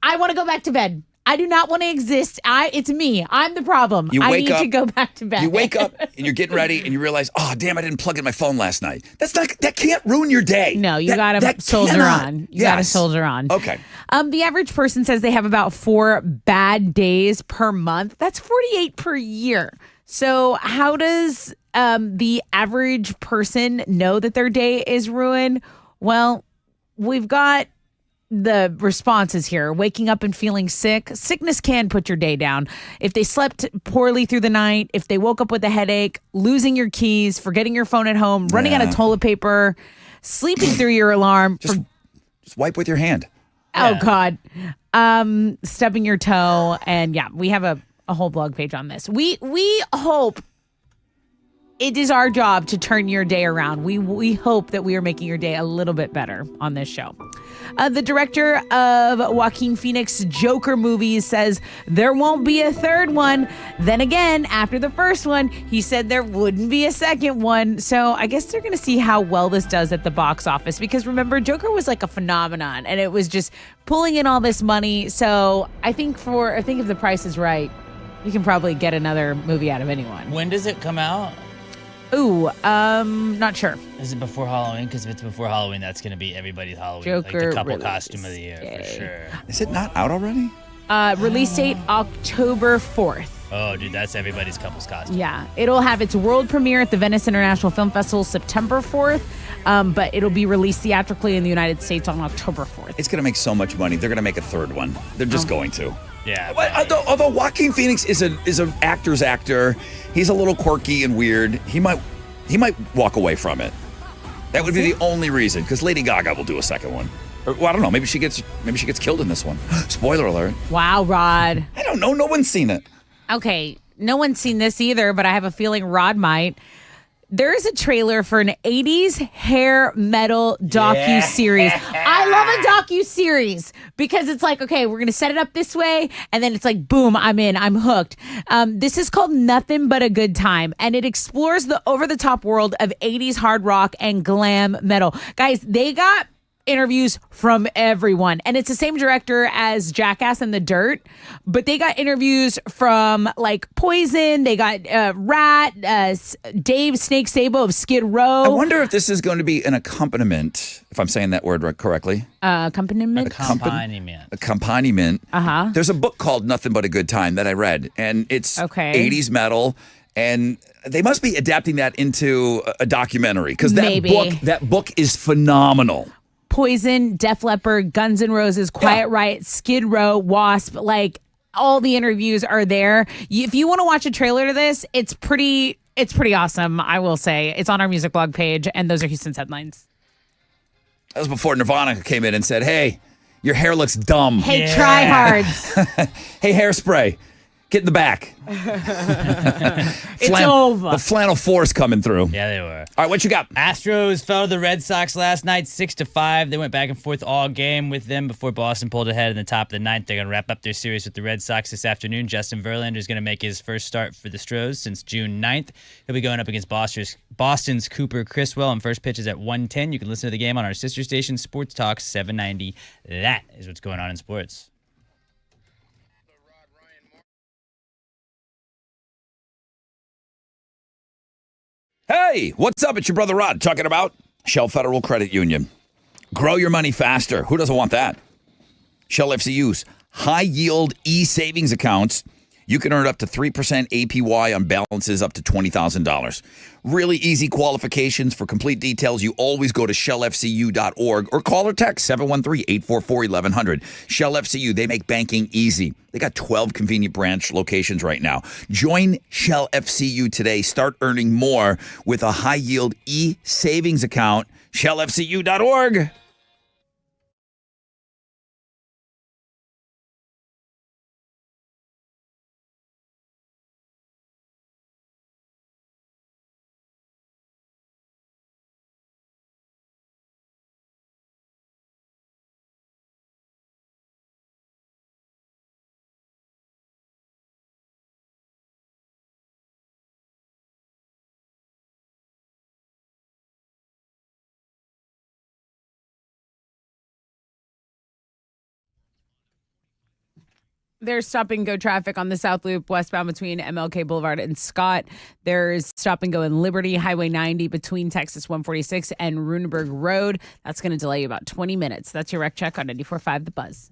Speaker 2: I want to go back to bed. I do not want to exist. It's me. I'm the problem.
Speaker 1: You
Speaker 2: I
Speaker 1: wake
Speaker 2: need
Speaker 1: up-
Speaker 2: to go back to bed.
Speaker 1: You wake up and you're getting ready and you realize, oh, damn, I didn't plug in my phone last night. That can't ruin your day.
Speaker 2: No, you
Speaker 1: That-
Speaker 2: got to
Speaker 1: that
Speaker 2: soldier
Speaker 1: cannot.
Speaker 2: on. You got to
Speaker 1: Yes.
Speaker 2: soldier on.
Speaker 1: Okay.
Speaker 2: The average person says they have about 4 bad days per month. That's 48 per year. So how does the average person know that their day is ruined? Well, we've got the responses here. Waking up and feeling sick. Sickness can put your day down. If they slept poorly through the night, if they woke up with a headache, losing your keys, forgetting your phone at home, running out of toilet paper, sleeping through your alarm.
Speaker 1: Just wipe with your hand.
Speaker 2: Oh God. Stubbing your toe. And yeah, we have a whole blog page on this. We hope it is our job to turn your day around. We hope that we are making your day a little bit better on this show. The director of Joaquin Phoenix Joker movies says there won't be a third one. Then again, after the first one, he said there wouldn't be a second one. So I guess they're going to see how well this does at the box office. Because remember, Joker was like a phenomenon and it was just pulling in all this money. So I think if the price is right, you can probably get another movie out of anyone.
Speaker 3: When does it come out?
Speaker 2: Ooh, not sure.
Speaker 3: Is it before Halloween? Because if it's before Halloween, that's going to be everybody's Halloween. Like
Speaker 2: Joker
Speaker 3: the couple
Speaker 2: release
Speaker 3: costume of the year
Speaker 2: day.
Speaker 3: for sure.
Speaker 1: Is it not out already?
Speaker 2: Release date October 4th.
Speaker 3: Oh, dude, that's everybody's couple's costume.
Speaker 2: Yeah, it'll have its world premiere at the Venice International Film Festival September 4th, but it'll be released theatrically in the United States on October 4th.
Speaker 1: It's going to make so much money. They're going to make a third one. They're just going to.
Speaker 3: Yeah.
Speaker 1: Although Joaquin Phoenix is an actor's actor, he's a little quirky and weird. He might walk away from it. That would be the only reason, because Lady Gaga will do a second one. Or, well, I don't know. Maybe she gets killed in this one. Spoiler alert.
Speaker 2: Wow, Rod.
Speaker 1: I don't know. No one's seen it.
Speaker 2: Okay, no one's seen this either, but I have a feeling Rod might. There is a trailer for an 80s hair metal docu-series. I love a docu-series because it's like, okay, we're going to set it up this way, and then it's like, boom, I'm in, I'm hooked. This is called Nothing But a Good Time, and it explores the over-the-top world of 80s hard rock and glam metal. Guys, they got interviews from everyone, and it's the same director as Jackass and The Dirt, but they got interviews from like Poison, they got Rat, Dave Snake Sabo of Skid Row.
Speaker 1: I wonder if this is going to be an accompaniment, if I'm saying that word correctly.
Speaker 2: Accompaniment.
Speaker 1: Uh-huh. There's a book called Nothing But a Good Time that I read, and it's 80s metal, and they must be adapting that into a documentary, because that book is phenomenal.
Speaker 2: Poison, Def Leppard, Guns N' Roses, Quiet Riot, Skid Row, Wasp, like all the interviews are there. If you want to watch a trailer to this, it's pretty awesome, I will say. It's on our music blog page, and those are Houston's headlines.
Speaker 1: That was before Nirvana came in and said, hey, your hair looks dumb.
Speaker 2: Hey, tryhards.
Speaker 1: Hey, Hairspray, get in the back.
Speaker 2: It's over.
Speaker 1: The flannel four's coming through.
Speaker 3: Yeah, they were.
Speaker 1: All right, what you got?
Speaker 3: Astros fell to the Red Sox last night, 6-5. They went back and forth all game with them before Boston pulled ahead in the top of the ninth. They're going to wrap up their series with the Red Sox this afternoon. Justin Verlander is going to make his first start for the Stros since June 9th. He'll be going up against Boston's Cooper Criswell, and first pitch is at 1:10. You can listen to the game on our sister station, Sports Talk 790. That is what's going on in sports.
Speaker 1: Hey, what's up? It's your brother Rod talking about Shell Federal Credit Union. Grow your money faster. Who doesn't want that? Shell FCU's high-yield e-savings accounts. You can earn up to 3% APY on balances up to $20,000. Really easy qualifications. For complete details, you always go to shellfcu.org or call or text 713-844-1100. Shell FCU, they make banking easy. They got 12 convenient branch locations right now. Join Shell FCU today. Start earning more with a high-yield e-savings account. shellfcu.org.
Speaker 2: There's stop and go traffic on the South Loop westbound between MLK Boulevard and Scott. There's stop and go in Liberty, Highway 90 between Texas 146 and Runeberg Road. That's going to delay you about 20 minutes. That's your wreck check on 94.5 The Buzz.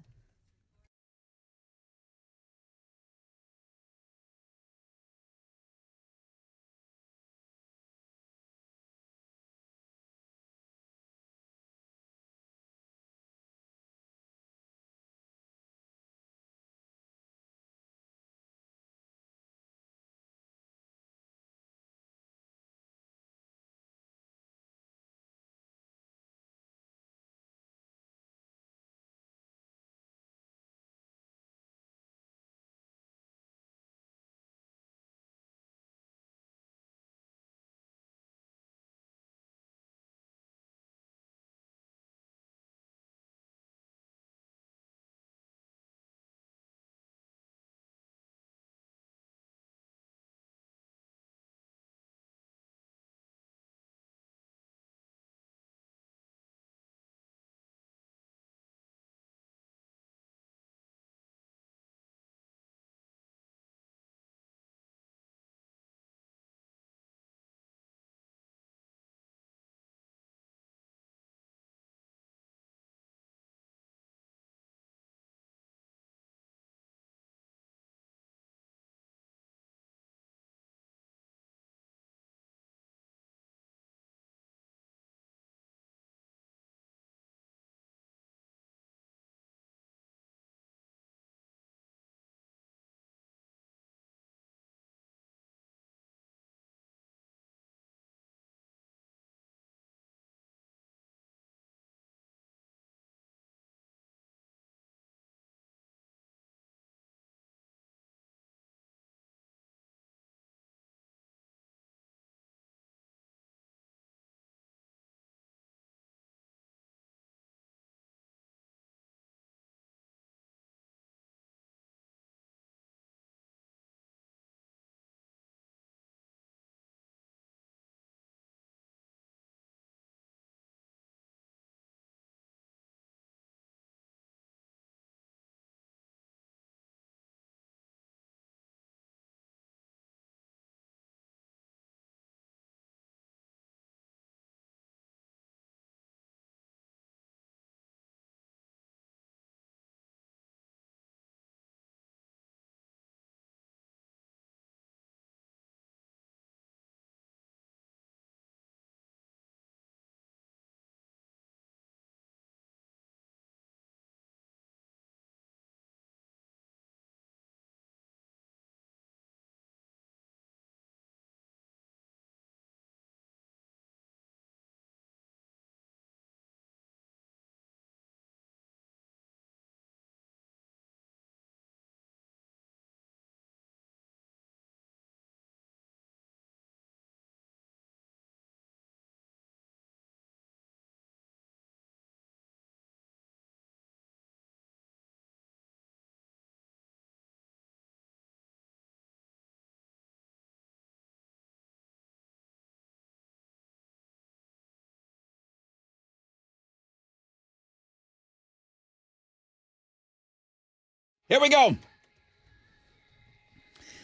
Speaker 1: Here we go.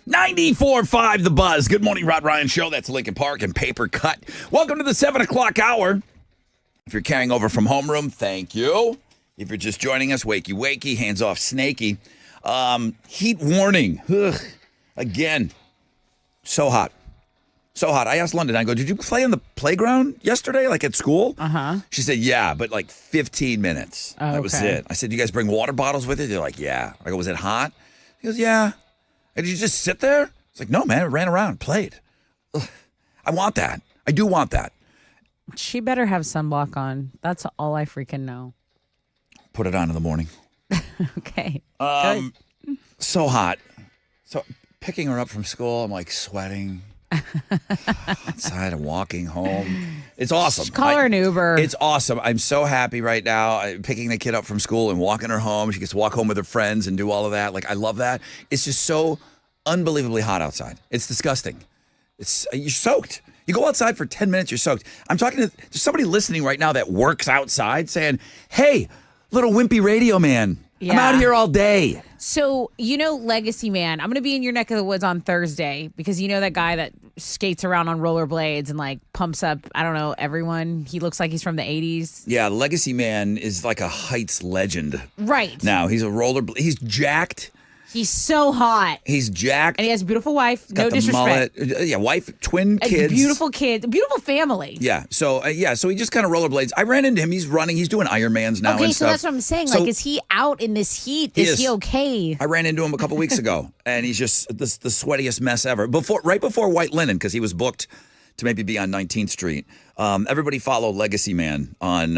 Speaker 1: 94.5 The Buzz. Good morning, Rod Ryan Show. That's Lincoln Park and Paper Cut. Welcome to the 7 o'clock hour. If you're carrying over from homeroom, thank you. If you're just joining us, wakey, wakey, hands off, snaky. Heat warning. Ugh. Again, so hot. So hot. I asked London, I go, did you play on the playground yesterday, like at school?
Speaker 2: Uh-huh.
Speaker 1: She said, yeah, but like 15 minutes.
Speaker 2: Oh,
Speaker 1: that was
Speaker 2: okay.
Speaker 1: it. I said, you guys bring water bottles with you? They're like, yeah. I go, was it hot? He goes, yeah. And did you just sit there? It's like, no, man, I ran around, played. Ugh. I want that. I do want that.
Speaker 2: She better have sunblock on. That's all I freaking know.
Speaker 1: Put it on in the morning.
Speaker 2: Okay.
Speaker 1: Good. So hot. So picking her up from school, I'm like sweating. Outside and walking home. It's awesome.
Speaker 2: Just call her an Uber.
Speaker 1: It's awesome. I'm so happy right now. Picking the kid up from school and walking her home. She gets to walk home with her friends and do all of that. Like, I love that. It's just so unbelievably hot outside. It's disgusting. You're soaked. You go outside for 10 minutes, you're soaked. I'm talking to somebody listening right now that works outside saying, hey, little wimpy radio man, I'm out here all day.
Speaker 2: So, Legacy Man, I'm going to be in your neck of the woods on Thursday because that guy that skates around on rollerblades and like pumps up, I don't know, everyone. He looks like he's from the 80s.
Speaker 1: Yeah, Legacy Man is like a Heights legend.
Speaker 2: Right.
Speaker 1: Now, he's he's jacked.
Speaker 2: He's so hot.
Speaker 1: He's jacked.
Speaker 2: And he has a beautiful wife. No
Speaker 1: Got the
Speaker 2: disrespect.
Speaker 1: mullet. Yeah, wife, twin kids.
Speaker 2: Beautiful kids. Beautiful family.
Speaker 1: Yeah. So, so he just kind of rollerblades. I ran into him. He's running. He's doing Ironmans now
Speaker 8: Okay,
Speaker 1: and
Speaker 8: so
Speaker 1: stuff.
Speaker 8: that's what I'm saying.
Speaker 1: So-
Speaker 8: Like, is he out in this heat?
Speaker 1: He
Speaker 8: Is
Speaker 1: is.
Speaker 8: he okay?
Speaker 1: I ran into him a couple weeks ago, and he's just the sweatiest mess ever. Right before White Linen, because he was booked to maybe be on 19th Street. Everybody follow Legacy Man on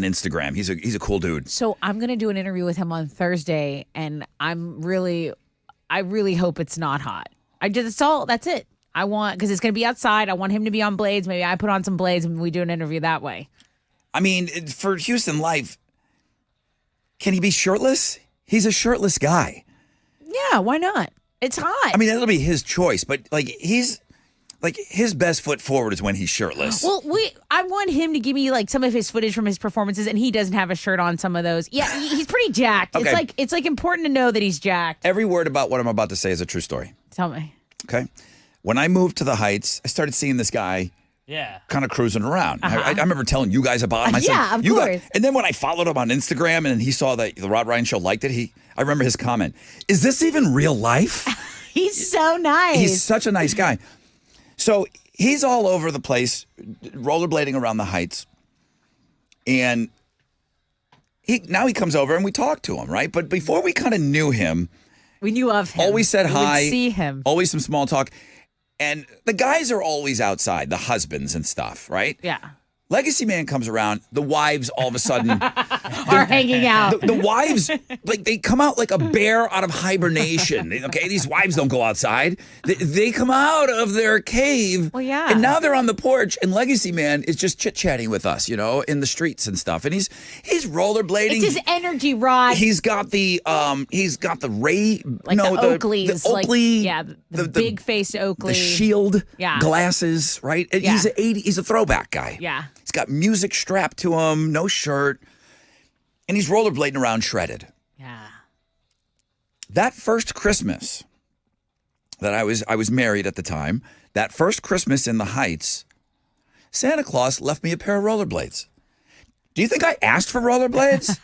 Speaker 1: Instagram. He's a cool dude.
Speaker 2: So I'm going to do an interview with him on Thursday, and I really hope it's not hot. That's it. Because it's going to be outside. I want him to be on blades. Maybe I put on some blades and we do an interview that way.
Speaker 1: I mean, for Houston Life, can he be shirtless? He's a shirtless guy.
Speaker 2: Yeah, why not? It's hot.
Speaker 1: I mean, that'll be his choice, but his best foot forward is when he's shirtless.
Speaker 2: Well, I want him to give me like some of his footage from his performances, and he doesn't have a shirt on some of those. Yeah, he's pretty jacked.
Speaker 1: Okay.
Speaker 2: It's like important to know that he's jacked.
Speaker 1: Every word about what I'm about to say is a true story.
Speaker 2: Tell me.
Speaker 1: Okay. When I moved to the Heights, I started seeing this guy kind of cruising around. I remember telling you guys about him. I said,
Speaker 8: Yeah, of
Speaker 1: you
Speaker 8: course.
Speaker 1: And then when I followed him on Instagram and he saw that the Rod Ryan Show liked it, I remember his comment, is this even real life?
Speaker 8: He's so nice.
Speaker 1: He's such a nice guy. So he's all over the place, rollerblading around the Heights. And now he comes over and we talk to him, right? But before we kind of knew him,
Speaker 2: We knew of him.
Speaker 1: always said
Speaker 2: We
Speaker 1: hi.
Speaker 2: would see him.
Speaker 1: Always some small talk. And the guys are always outside, the husbands and stuff, right?
Speaker 2: Yeah.
Speaker 1: Legacy Man comes around, the wives all of a sudden
Speaker 2: Are hanging out.
Speaker 1: the wives, like, they come out like a bear out of hibernation. Okay, these wives don't go outside. They come out of their cave.
Speaker 2: Well, yeah.
Speaker 1: And now they're on the porch, and Legacy Man is just chit-chatting with us, in the streets and stuff. And he's rollerblading.
Speaker 8: It's his energy, Rod.
Speaker 1: He's got the Ray,
Speaker 2: Like the Oakleys.
Speaker 1: the Oakley,
Speaker 2: like, the big faced Oakley.
Speaker 1: the shield
Speaker 2: Yeah.
Speaker 1: glasses, right? And
Speaker 2: Yeah.
Speaker 1: He's a throwback guy.
Speaker 2: Yeah.
Speaker 1: He's got music strapped to him, no shirt, and he's rollerblading around shredded.
Speaker 2: Yeah.
Speaker 1: That first Christmas that I was married at the time, that first Christmas in the Heights, Santa Claus left me a pair of rollerblades. Do you think I asked for rollerblades?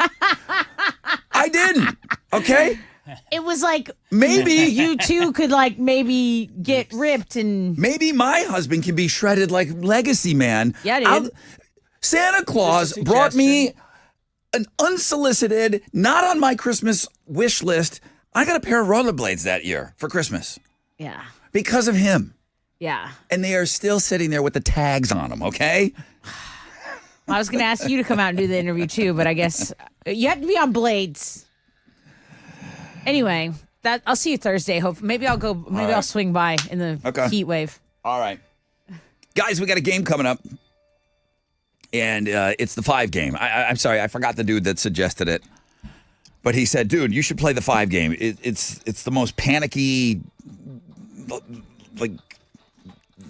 Speaker 1: I didn't. Okay?
Speaker 8: It was like
Speaker 1: Maybe
Speaker 2: You two could like maybe get ripped and
Speaker 1: maybe my husband can be shredded like Legacy Man.
Speaker 2: Yeah, dude.
Speaker 1: Santa Claus
Speaker 3: Just a
Speaker 1: brought me
Speaker 3: suggestion.
Speaker 1: an unsolicited, not on my Christmas wish list. I got a pair of rollerblades that year for Christmas
Speaker 2: yeah.
Speaker 1: because of him.
Speaker 2: Yeah.
Speaker 1: And they are still sitting there with the tags on them, okay?
Speaker 2: I was going to ask you to come out and do the interview too, but I guess you have to be on blades. Anyway, I'll see you Thursday. Hope maybe I'll go. Maybe I'll swing by in the heat wave.
Speaker 1: All right. Guys, we got a game coming up. And it's the 5 game. I'm sorry, I forgot the dude that suggested it. But he said, dude, you should play the 5 game. It's the most panicky, like,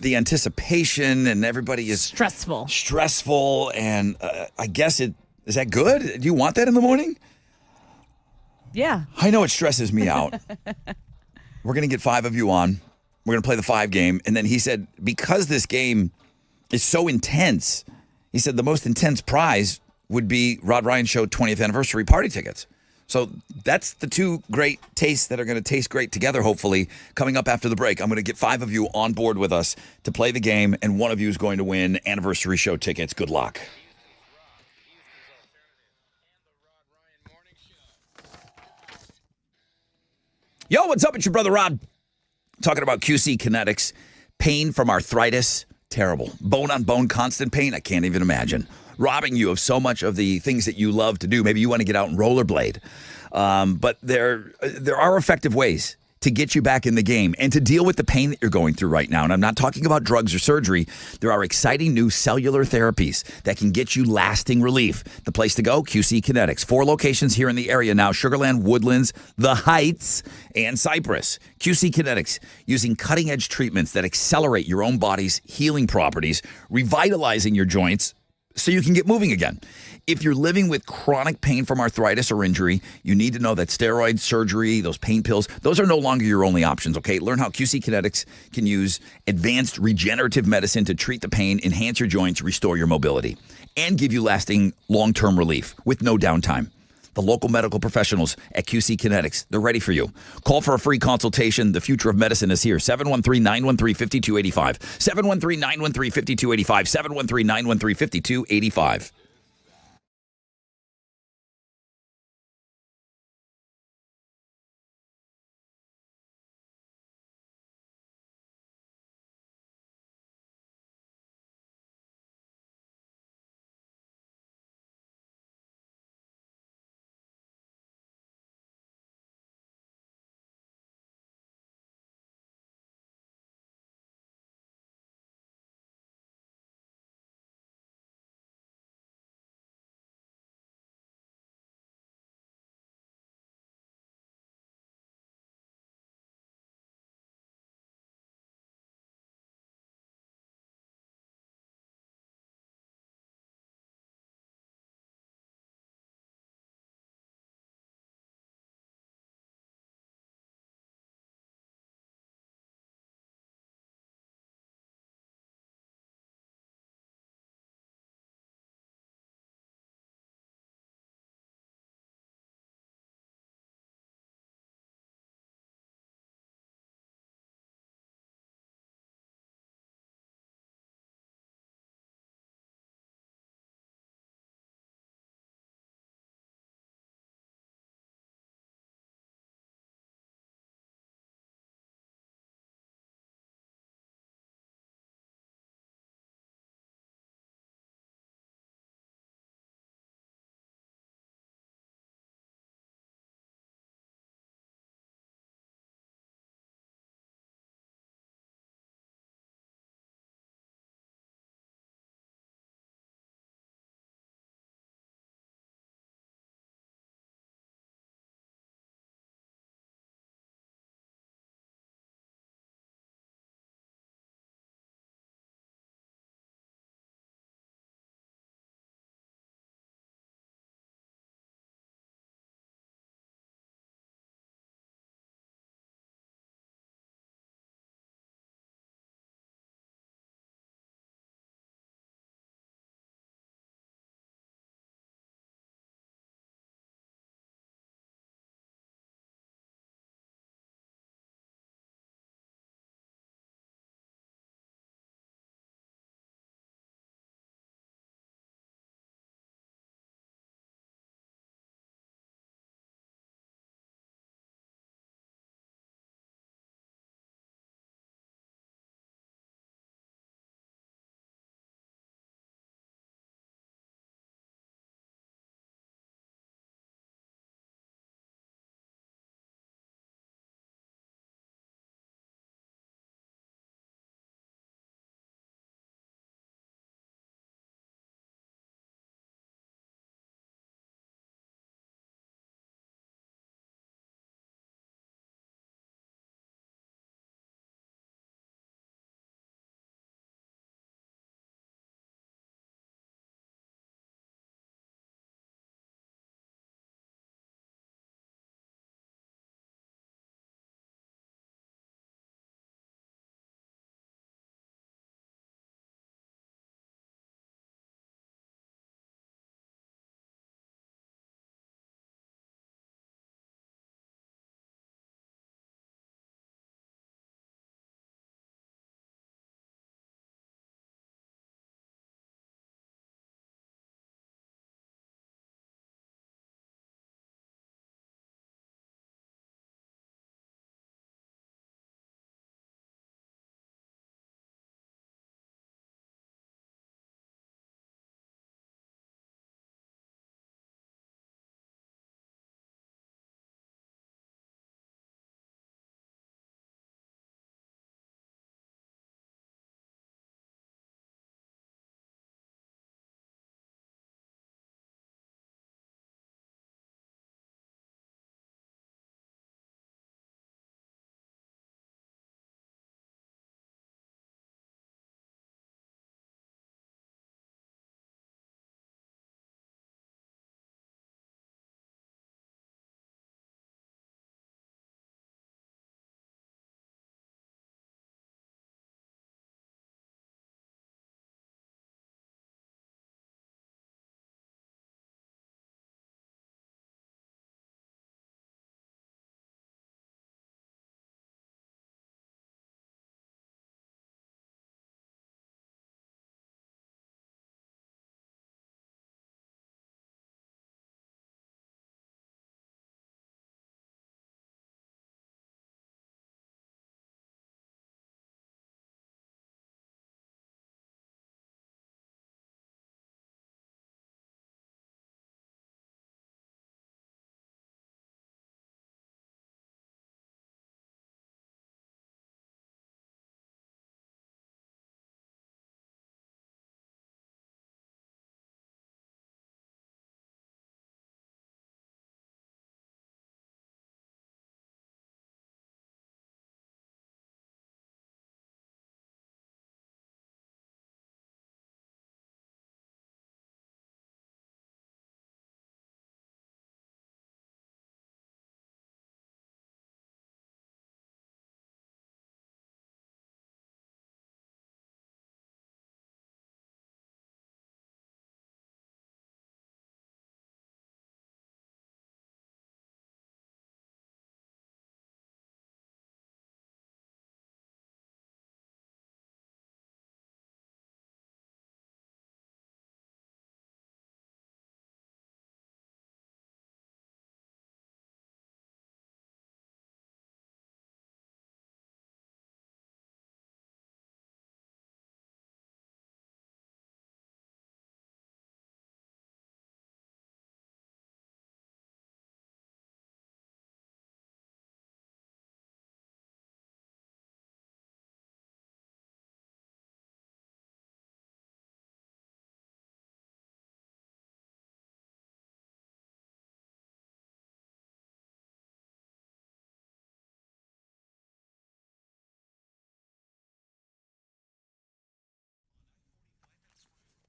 Speaker 1: the anticipation and everybody is
Speaker 2: Stressful.
Speaker 1: and I guess is that good? Do you want that in the morning?
Speaker 2: Yeah.
Speaker 1: I know it stresses me out. We're going to get 5 of you on. We're going to play the 5 game. And then he said, because this game is so intense, he said the most intense prize would be Rod Ryan Show 20th anniversary party tickets. So that's the 2 great tastes that are going to taste great together, hopefully, coming up after the break. I'm going to get 5 of you on board with us to play the game, and one of you is going to win anniversary show tickets. Good luck. Yo, what's up? It's your brother Rod. Talking about QC Kinetics. Pain from arthritis, terrible. Bone-on-bone constant pain, I can't even imagine. Robbing you of so much of the things that you love to do. Maybe you want to get out and rollerblade. But there are effective ways to get you back in the game and to deal with the pain that you're going through right now. And I'm not talking about drugs or surgery. There are exciting new cellular therapies that can get you lasting relief. The place to go, QC Kinetics. 4 locations here in the area now: Sugarland, Woodlands, The Heights, and Cypress. QC Kinetics, using cutting-edge treatments that accelerate your own body's healing properties, revitalizing your joints so you can get moving again. If you're living with chronic pain from arthritis or injury, you need to know that steroid surgery, those pain pills, those are no longer your only options, okay? Learn how QC Kinetics can use advanced regenerative medicine to treat the pain, enhance your joints, restore your mobility, and give you lasting long-term relief with no downtime. The local medical professionals at QC Kinetics, they're ready for you. Call for a free consultation. The future of medicine is here. 713-913-5285. 713-913-5285. 713-913-5285.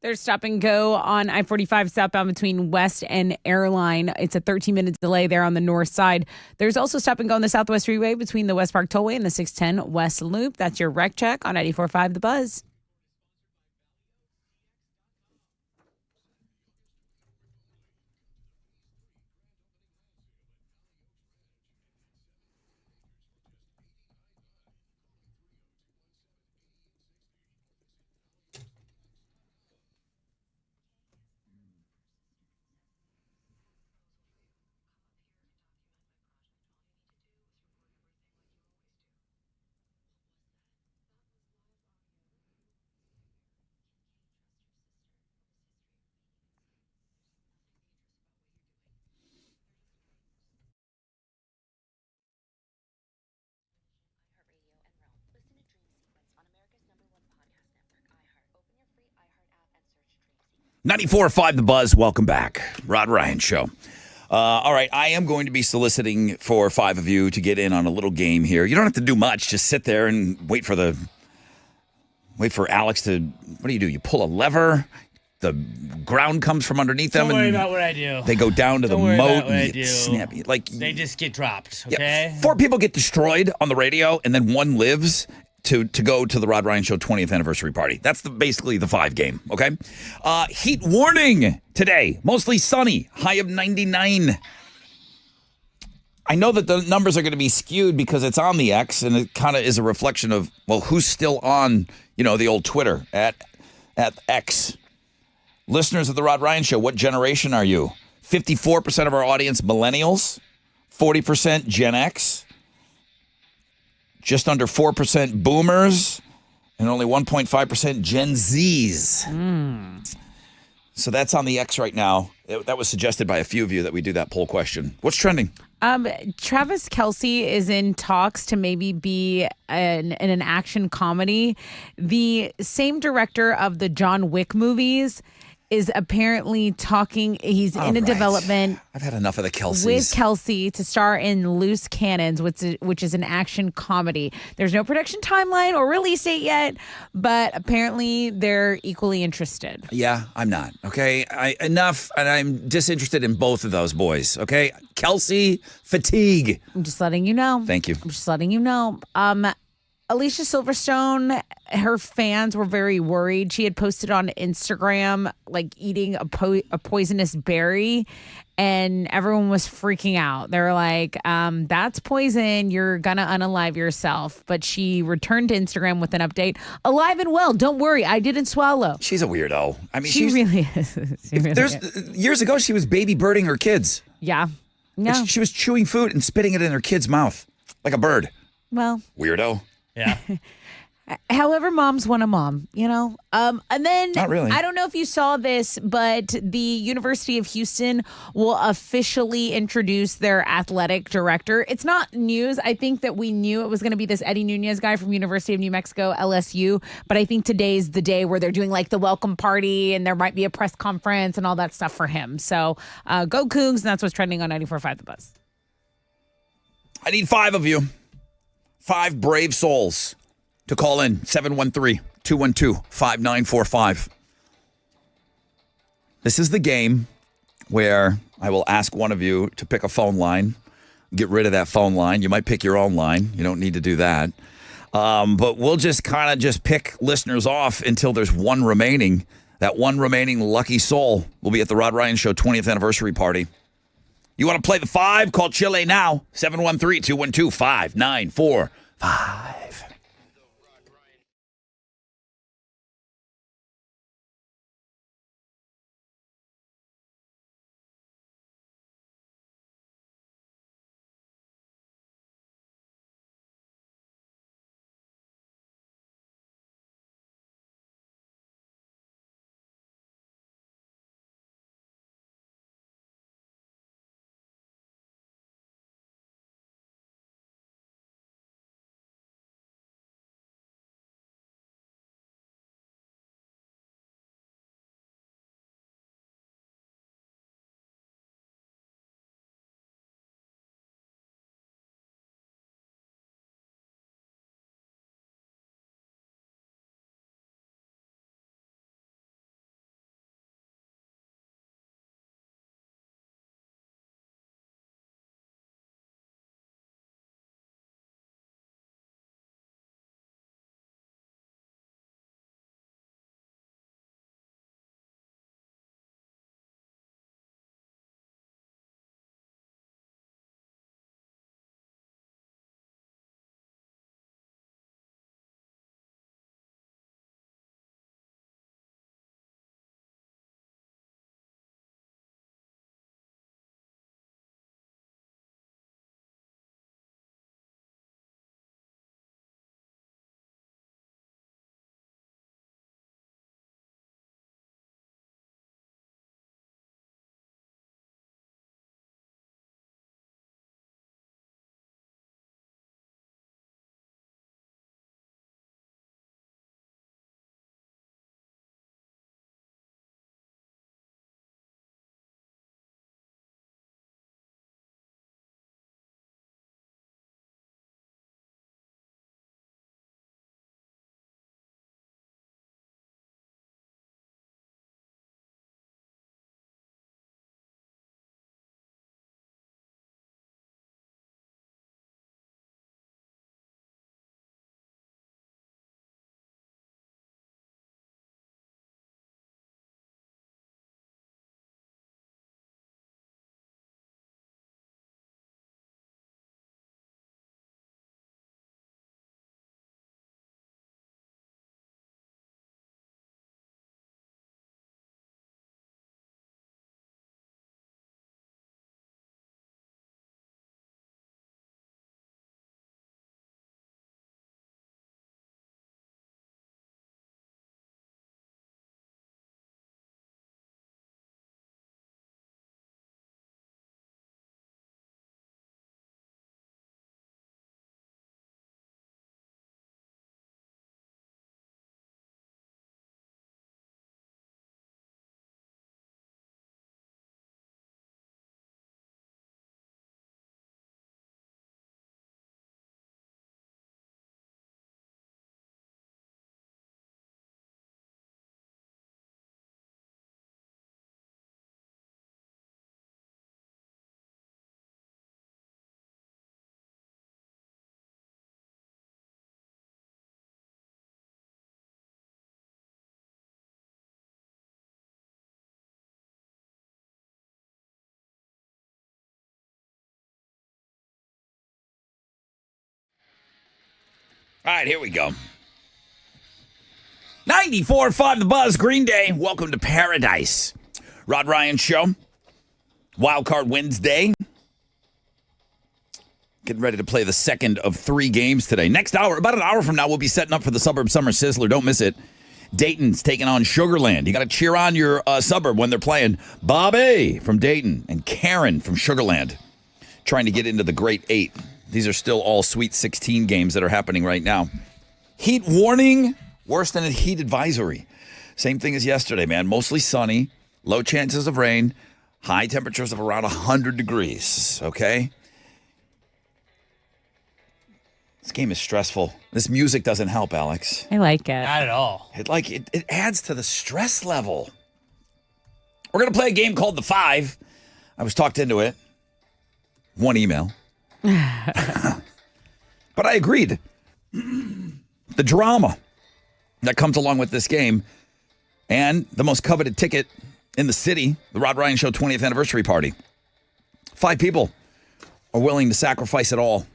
Speaker 2: There's stop and go on I-45 southbound between West and Airline. It's a 13-minute delay there on the north side. There's also stop and go on the Southwest Freeway between the West Park Tollway and the 610 West Loop. That's your wreck check on 94.5 The Buzz.
Speaker 11: Listen to Dream Sequence on America's #1 podcast network, iHeart. Open your free iHeart app and search Dream Sequence.
Speaker 1: 94.5 The Buzz. Welcome back. Rod Ryan Show. All right, I am going to be soliciting for 5 of you to get in on a little game here. You don't have to do much. Just sit there and wait for Alex to. What do? You pull a lever. The ground comes from underneath them.
Speaker 3: Don't worry
Speaker 1: and
Speaker 3: about what I do.
Speaker 1: They go down to
Speaker 3: Don't
Speaker 1: the
Speaker 3: worry
Speaker 1: moat
Speaker 3: about what I
Speaker 1: and
Speaker 3: do.
Speaker 1: get snappy. Like
Speaker 3: They just get dropped,
Speaker 1: yeah,
Speaker 3: okay?
Speaker 1: 4 people get destroyed on the radio, and then 1 lives to go to the Rod Ryan Show 20th anniversary party. That's basically the 5 game, okay? Heat warning today. Mostly sunny. High of 99. I know that the numbers are going to be skewed because it's on the X, and it kind of is a reflection of, well, who's still on, the old Twitter at X. Listeners of the Rod Ryan Show, what generation are you? 54% of our audience, millennials. 40% Gen X. Just under 4% boomers. And only 1.5% Gen Zs. So that's on the X right now. That was suggested by a few of you that we do that poll question. What's trending?
Speaker 2: Travis Kelce is in talks to maybe be in an action comedy. The same director of the John Wick movies is apparently talking. He's in a development.
Speaker 1: I've had enough of the Kelces.
Speaker 2: With Kelce to star in Loose Cannons, which is an action comedy. There's no production timeline or release date yet, but apparently they're equally interested.
Speaker 1: Yeah, I'm not. Okay, enough, and I'm disinterested in both of those boys. Okay, Kelce fatigue.
Speaker 2: I'm just letting you know.
Speaker 1: Thank you.
Speaker 2: I'm just letting you know. Alicia Silverstone, her fans were very worried. She had posted on Instagram, like eating a poisonous berry, and everyone was freaking out. They were like, that's poison. You're going to unalive yourself. But she returned to Instagram with an update. Alive and well. Don't worry. I didn't swallow.
Speaker 1: She's a weirdo. I mean,
Speaker 2: she really is. She really is.
Speaker 1: Years ago, she was baby birding her kids.
Speaker 2: Yeah. No.
Speaker 1: She was chewing food and spitting it in her kid's mouth like a bird.
Speaker 2: Well.
Speaker 1: Weirdo.
Speaker 3: Yeah.
Speaker 2: However, moms want a mom, And then
Speaker 1: Not really.
Speaker 2: I don't know if you saw this, but the University of Houston will officially introduce their athletic director. It's not news. I think that we knew it was going to be this Eddie Nunez guy from University of New Mexico, LSU. But I think today's the day where they're doing like the welcome party and there might be a press conference and all that stuff for him. So go Cougs, and that's what's trending on 94.5 The Buzz.
Speaker 1: I need 5 of you. 5 brave souls to call in 713-212-5945. This is the game where I will ask one of you to pick a phone line, get rid of that phone line. You might pick your own line. You don't need to do that. But we'll just kind of just pick listeners off until there's one remaining. That one remaining lucky soul will be at the Rod Ryan Show 20th anniversary party. You want to play the 5? Call Chile now. 713-212-5945. All right, here we go. 94.5 The Buzz, Green Day. Welcome to paradise. Rod Ryan Show. Wild Card Wednesday. Getting ready to play the second of 3 games today. Next hour, about an hour from now, we'll be setting up for the Suburb Summer Sizzler. Don't miss it. Dayton's taking on Sugarland. You got to cheer on your suburb when they're playing. Bobby from Dayton and Karen from Sugarland trying to get into the Great 8. These are still all Sweet 16 games that are happening right now. Heat warning, worse than a heat advisory. Same thing as yesterday, man. Mostly sunny, low chances of rain, high temperatures of around 100 degrees, okay? This game is stressful. This music doesn't help, Alex.
Speaker 2: I like it.
Speaker 3: Not at all.
Speaker 1: It adds to the stress level. We're going to play a game called The Five. I was talked into it. 1 email. But I agreed. The drama that comes along with this game and the most coveted ticket in the city, the Rod Ryan Show 20th anniversary party. 5 people are willing to sacrifice it all.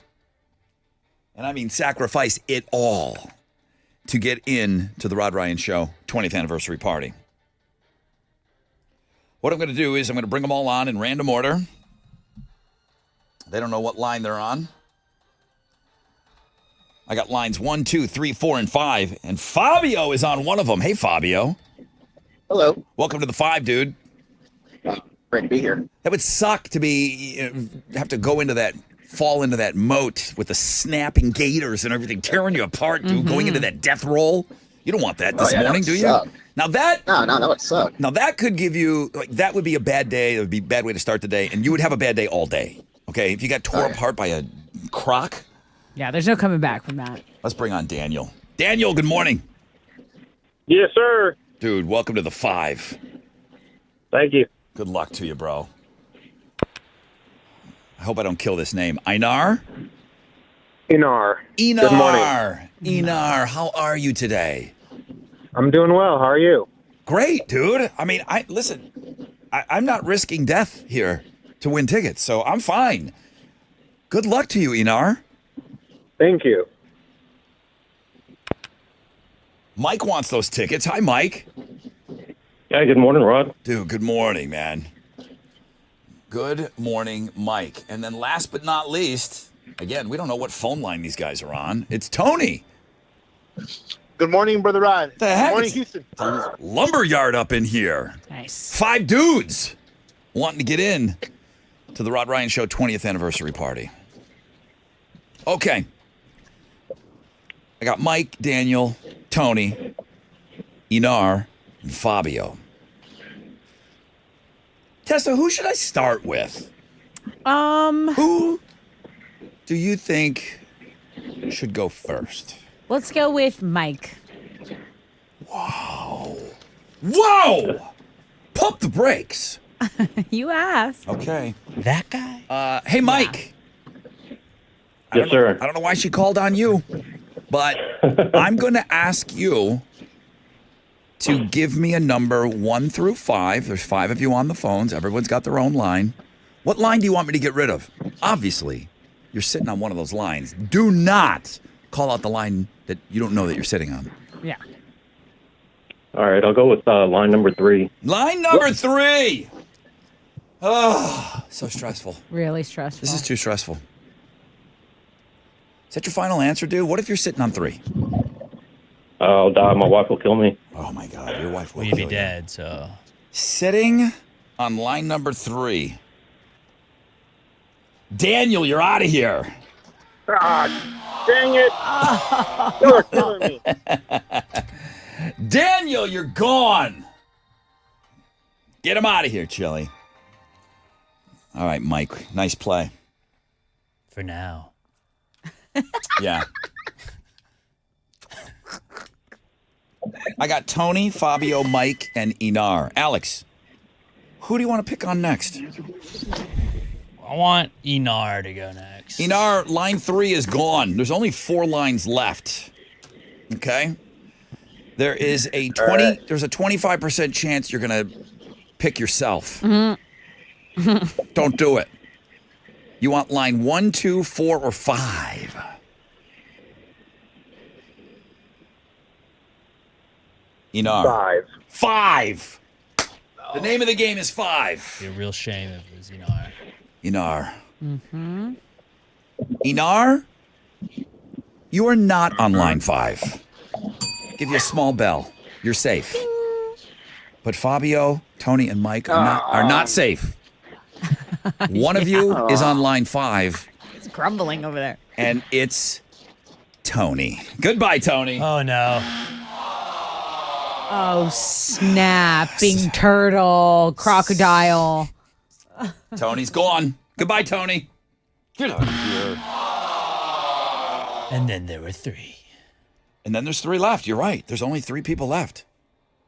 Speaker 1: And I mean sacrifice it all to get in to the Rod Ryan Show 20th anniversary party. What I'm going to do is I'm going to bring them all on in random order. They don't know what line they're on. I got lines 1, 2, 3, 4, and 5. And Fabio is on one of them. Hey, Fabio.
Speaker 12: Hello.
Speaker 1: Welcome to the 5, dude.
Speaker 12: Great to be here.
Speaker 1: That would suck to have to go into that, fall into that moat with the snapping gators and everything tearing you apart, dude, going into that death roll. You don't want that this morning, do you?
Speaker 12: Suck.
Speaker 1: Now that
Speaker 12: that would suck.
Speaker 1: Now that could give you that would be a bad day. It would be a bad way to start the day, and you would have a bad day all day. Okay, if you got tore apart by a croc.
Speaker 2: Yeah, there's no coming back from that.
Speaker 1: Let's bring on Daniel. Daniel, good morning.
Speaker 10: Yes, sir.
Speaker 1: Dude, welcome to the 5.
Speaker 10: Thank you.
Speaker 1: Good luck to you, bro. I hope I don't kill this name. Einar?
Speaker 10: Inar.
Speaker 1: Good morning. Einar, how are you today?
Speaker 10: I'm doing well. How are you?
Speaker 1: Great, dude. I mean, I'm not risking death here to win tickets, so I'm fine. Good luck to you, Einar.
Speaker 10: Thank you.
Speaker 1: Mike wants those tickets. Hi, Mike.
Speaker 10: Yeah, good morning, Rod.
Speaker 1: Dude, good morning, man. Good morning, Mike. And then last but not least, again, we don't know what phone line these guys are on. It's Tony.
Speaker 13: Good morning, Brother Rod.
Speaker 1: The heck?
Speaker 13: Good morning, Houston.
Speaker 1: Lumberyard up in here.
Speaker 2: Nice.
Speaker 1: 5 dudes wanting to get in to the Rod Ryan Show 20th anniversary party. Okay. I got Mike, Daniel, Tony, Einar, and Fabio. Tessa, who should I start with? Who do you think should go first?
Speaker 2: Let's go with Mike.
Speaker 1: Whoa. Pump the brakes.
Speaker 2: You asked.
Speaker 1: Okay.
Speaker 3: That guy?
Speaker 1: Hey, Mike.
Speaker 10: Yes, sir.
Speaker 1: I don't know why she called on you, but I'm going to ask you to give me a number 1 through 5. There's 5 of you on the phones. Everyone's got their own line. What line do you want me to get rid of? Obviously, you're sitting on one of those lines. Do not call out the line that you don't know that you're sitting on.
Speaker 2: Yeah.
Speaker 10: All right, I'll go with line number 3.
Speaker 1: Line number 3. Oh, so stressful.
Speaker 2: Really stressful.
Speaker 1: This is too stressful. Is that your final answer, dude? What if you're sitting on 3?
Speaker 10: I'll die. My wife will kill me.
Speaker 1: Oh, my God. Your wife will
Speaker 3: Well, you'd
Speaker 1: kill
Speaker 3: be
Speaker 1: you.
Speaker 3: dead, so.
Speaker 1: Sitting on line number 3. Daniel, you're out of here.
Speaker 10: Ah, dang it. You're killing me.
Speaker 1: Daniel, you're gone. Get him out of here, Chili. All right, Mike. Nice play.
Speaker 3: For now.
Speaker 1: Yeah. I got Tony, Fabio, Mike, and Einar. Alex, who do you want to pick on next?
Speaker 3: I want Einar to go next.
Speaker 1: Einar, line 3 is gone. There's only 4 lines left. Okay? There is a 25% chance you're going to pick yourself. Don't do it. You want line 1, 2, 4, or 5. Enar.
Speaker 10: 5.
Speaker 1: 5. The name of the game is 5.
Speaker 3: It'd be a real shame if it was Enar.
Speaker 1: Enar.
Speaker 2: Mm-hmm.
Speaker 1: Enar, you are not on line 5. Give you a small bell. You're safe. But Fabio, Tony, and Mike are not safe. One of you is on line 5,
Speaker 2: It's grumbling over there.
Speaker 1: and it's Tony. Goodbye, Tony.
Speaker 3: Oh, no.
Speaker 2: Oh, snapping turtle, crocodile.
Speaker 1: Tony's gone. Goodbye, Tony. Get out of here.
Speaker 3: And then there were 3.
Speaker 1: And then there's 3 left. You're right. There's only 3 people left.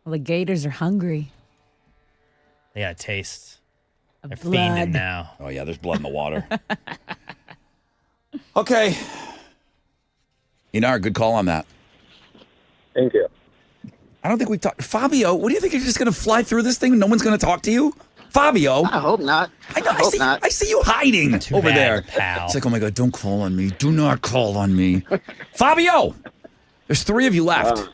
Speaker 2: Well, the gators are hungry.
Speaker 3: They got a taste. They're
Speaker 2: blood.
Speaker 3: fiending now.
Speaker 1: Oh, yeah, there's blood in the water. Okay. Enar, good call on that.
Speaker 10: Thank you.
Speaker 1: I don't think we've talked. Fabio, what do you think? You're just going to fly through this thing and no one's going to talk to you? Fabio.
Speaker 12: I hope not.
Speaker 1: I know.
Speaker 12: hope not.
Speaker 1: I see you hiding
Speaker 3: Too
Speaker 1: over
Speaker 3: bad,
Speaker 1: there.
Speaker 3: pal.
Speaker 1: It's like, oh my God, don't call on me. Do not call on me. Fabio, there's 3 of you left.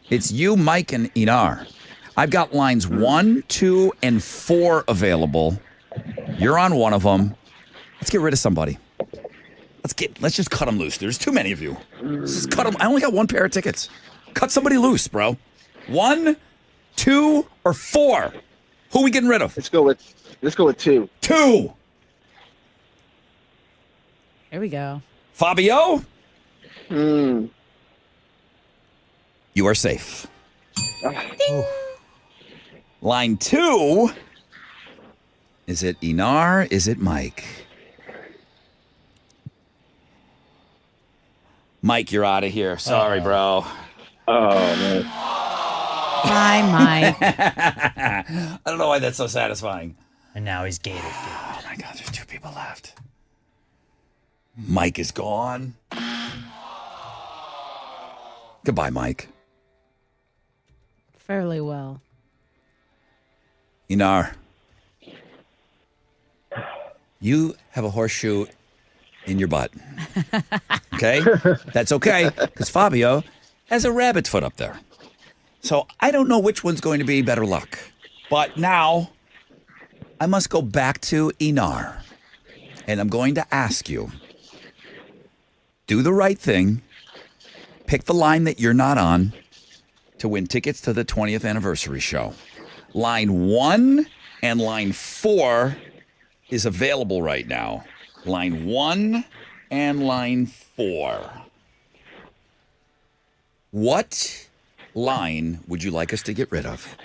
Speaker 1: It's you, Mike, and Enar. I've got lines 1, 2, and 4 available. You're on one of them. Let's get rid of somebody. Let's just cut them loose. There's too many of you. Let's just cut them. I only got 1 pair of tickets. Cut somebody loose, bro. 1, 2, or 4. Who are we getting rid of?
Speaker 12: Let's go with 2.
Speaker 1: 2.
Speaker 2: Here we go.
Speaker 1: Fabio,
Speaker 12: Hmm.
Speaker 1: you are safe. Line 2. Is it Enar? Is it Mike? Mike, you're out of here. Sorry, bro.
Speaker 10: Oh, man.
Speaker 2: Bye, Mike.
Speaker 1: I don't know why that's so satisfying.
Speaker 3: And now he's Gator.
Speaker 1: Oh my God, there's 2 people left. Mike is gone. Goodbye, Mike.
Speaker 2: Fairly well.
Speaker 1: Enar, you have a horseshoe in your butt. Okay? That's okay, because Fabio has a rabbit foot up there. So I don't know which one's going to be better luck. But now I must go back to Enar. And I'm going to ask you, do the right thing, pick the line that you're not on to win tickets to the 20th anniversary show. Line 1 and line 4 is available right now. Line 1 and line 4. What line would you like us to get rid of?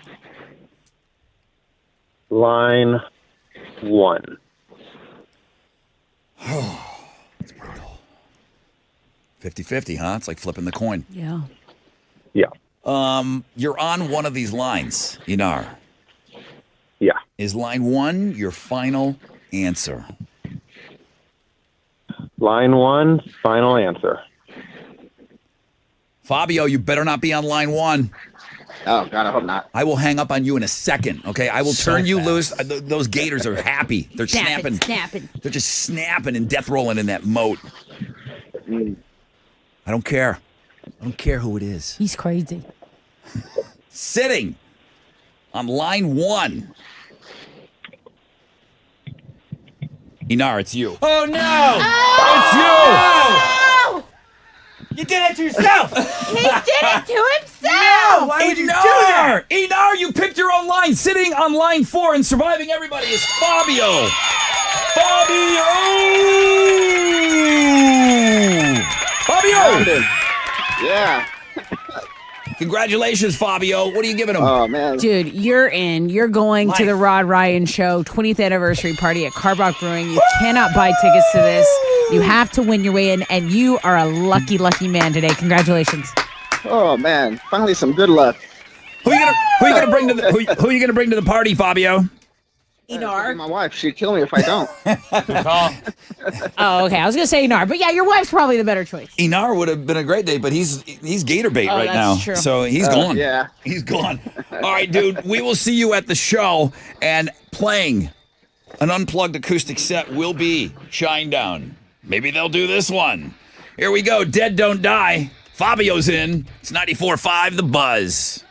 Speaker 10: Line 1.
Speaker 1: It's brutal. 50-50, huh? It's like flipping the coin.
Speaker 2: Yeah.
Speaker 10: Yeah.
Speaker 1: You're on one of these lines, Enar.
Speaker 10: Yeah.
Speaker 1: Is line 1 your final answer?
Speaker 10: Line 1, final answer.
Speaker 1: Fabio, you better not be on line 1.
Speaker 12: Oh, God, I hope not.
Speaker 1: I will hang up on you in a second, okay? I will
Speaker 3: So
Speaker 1: turn you
Speaker 3: fast.
Speaker 1: loose. Those gators are happy. They're snapping.
Speaker 8: Snapping.
Speaker 1: They're just snapping and death rolling in that moat. I don't care. I don't care who it is.
Speaker 2: He's crazy.
Speaker 1: Sitting on line 1. Enar, it's you.
Speaker 3: Oh, no!
Speaker 1: It's you!
Speaker 3: You did it to yourself!
Speaker 8: He did it to himself.
Speaker 3: Why would you do that?
Speaker 1: Enar, you picked your own line. Sitting on line 4 and surviving everybody is Fabio. Fabio!
Speaker 12: Yeah.
Speaker 1: Congratulations, Fabio. What are you giving him?
Speaker 12: Oh, man.
Speaker 2: Dude, you're in. You're going to the Rod Ryan Show 20th anniversary party at Carbach Brewing. You cannot buy tickets to this. You have to win your way in, and you are a lucky, lucky man today. Congratulations.
Speaker 12: Oh, man. Finally, some good luck.
Speaker 1: Who are you gonna bring to the party, Fabio?
Speaker 2: Enar.
Speaker 12: My wife, she'd kill me if I don't.
Speaker 3: Good call.
Speaker 2: Oh, okay. I was going to say Enar, but yeah, your wife's probably the better choice.
Speaker 1: Enar would have been a great date, but he's gator bait
Speaker 2: Oh,
Speaker 1: right
Speaker 2: that's
Speaker 1: now.
Speaker 2: true.
Speaker 1: So he's gone.
Speaker 12: Yeah.
Speaker 1: He's gone. All right, dude. We will see you at the show, and playing an unplugged acoustic set will be Shinedown. Maybe they'll do this one. Here we go. Dead Don't Die. Fabio's in. It's 94.5 The Buzz.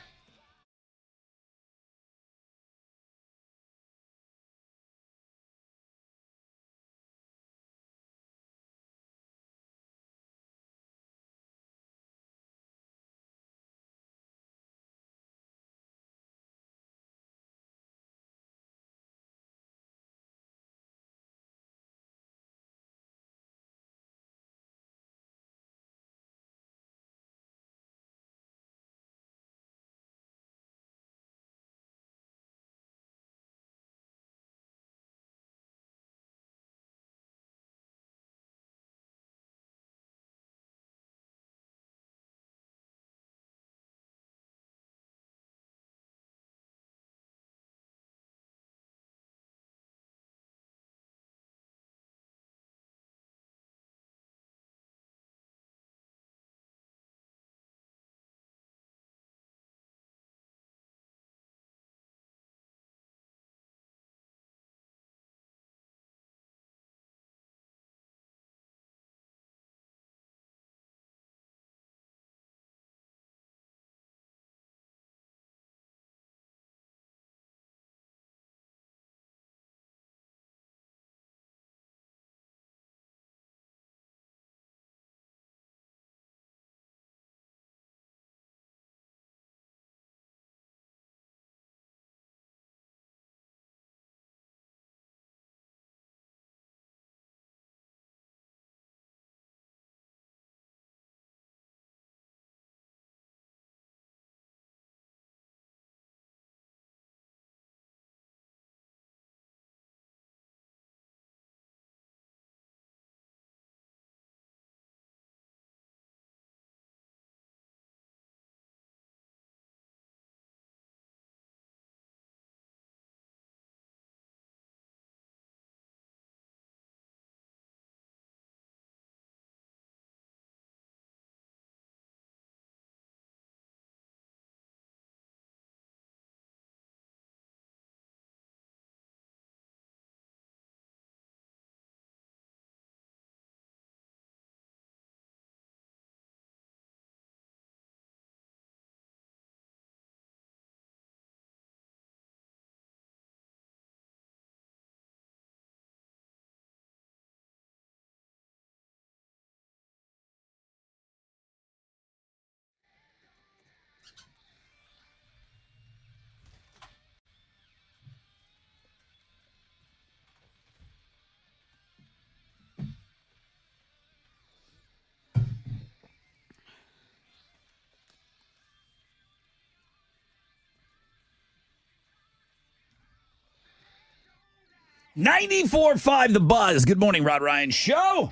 Speaker 1: 94.5 The Buzz. Good morning, Rod Ryan Show.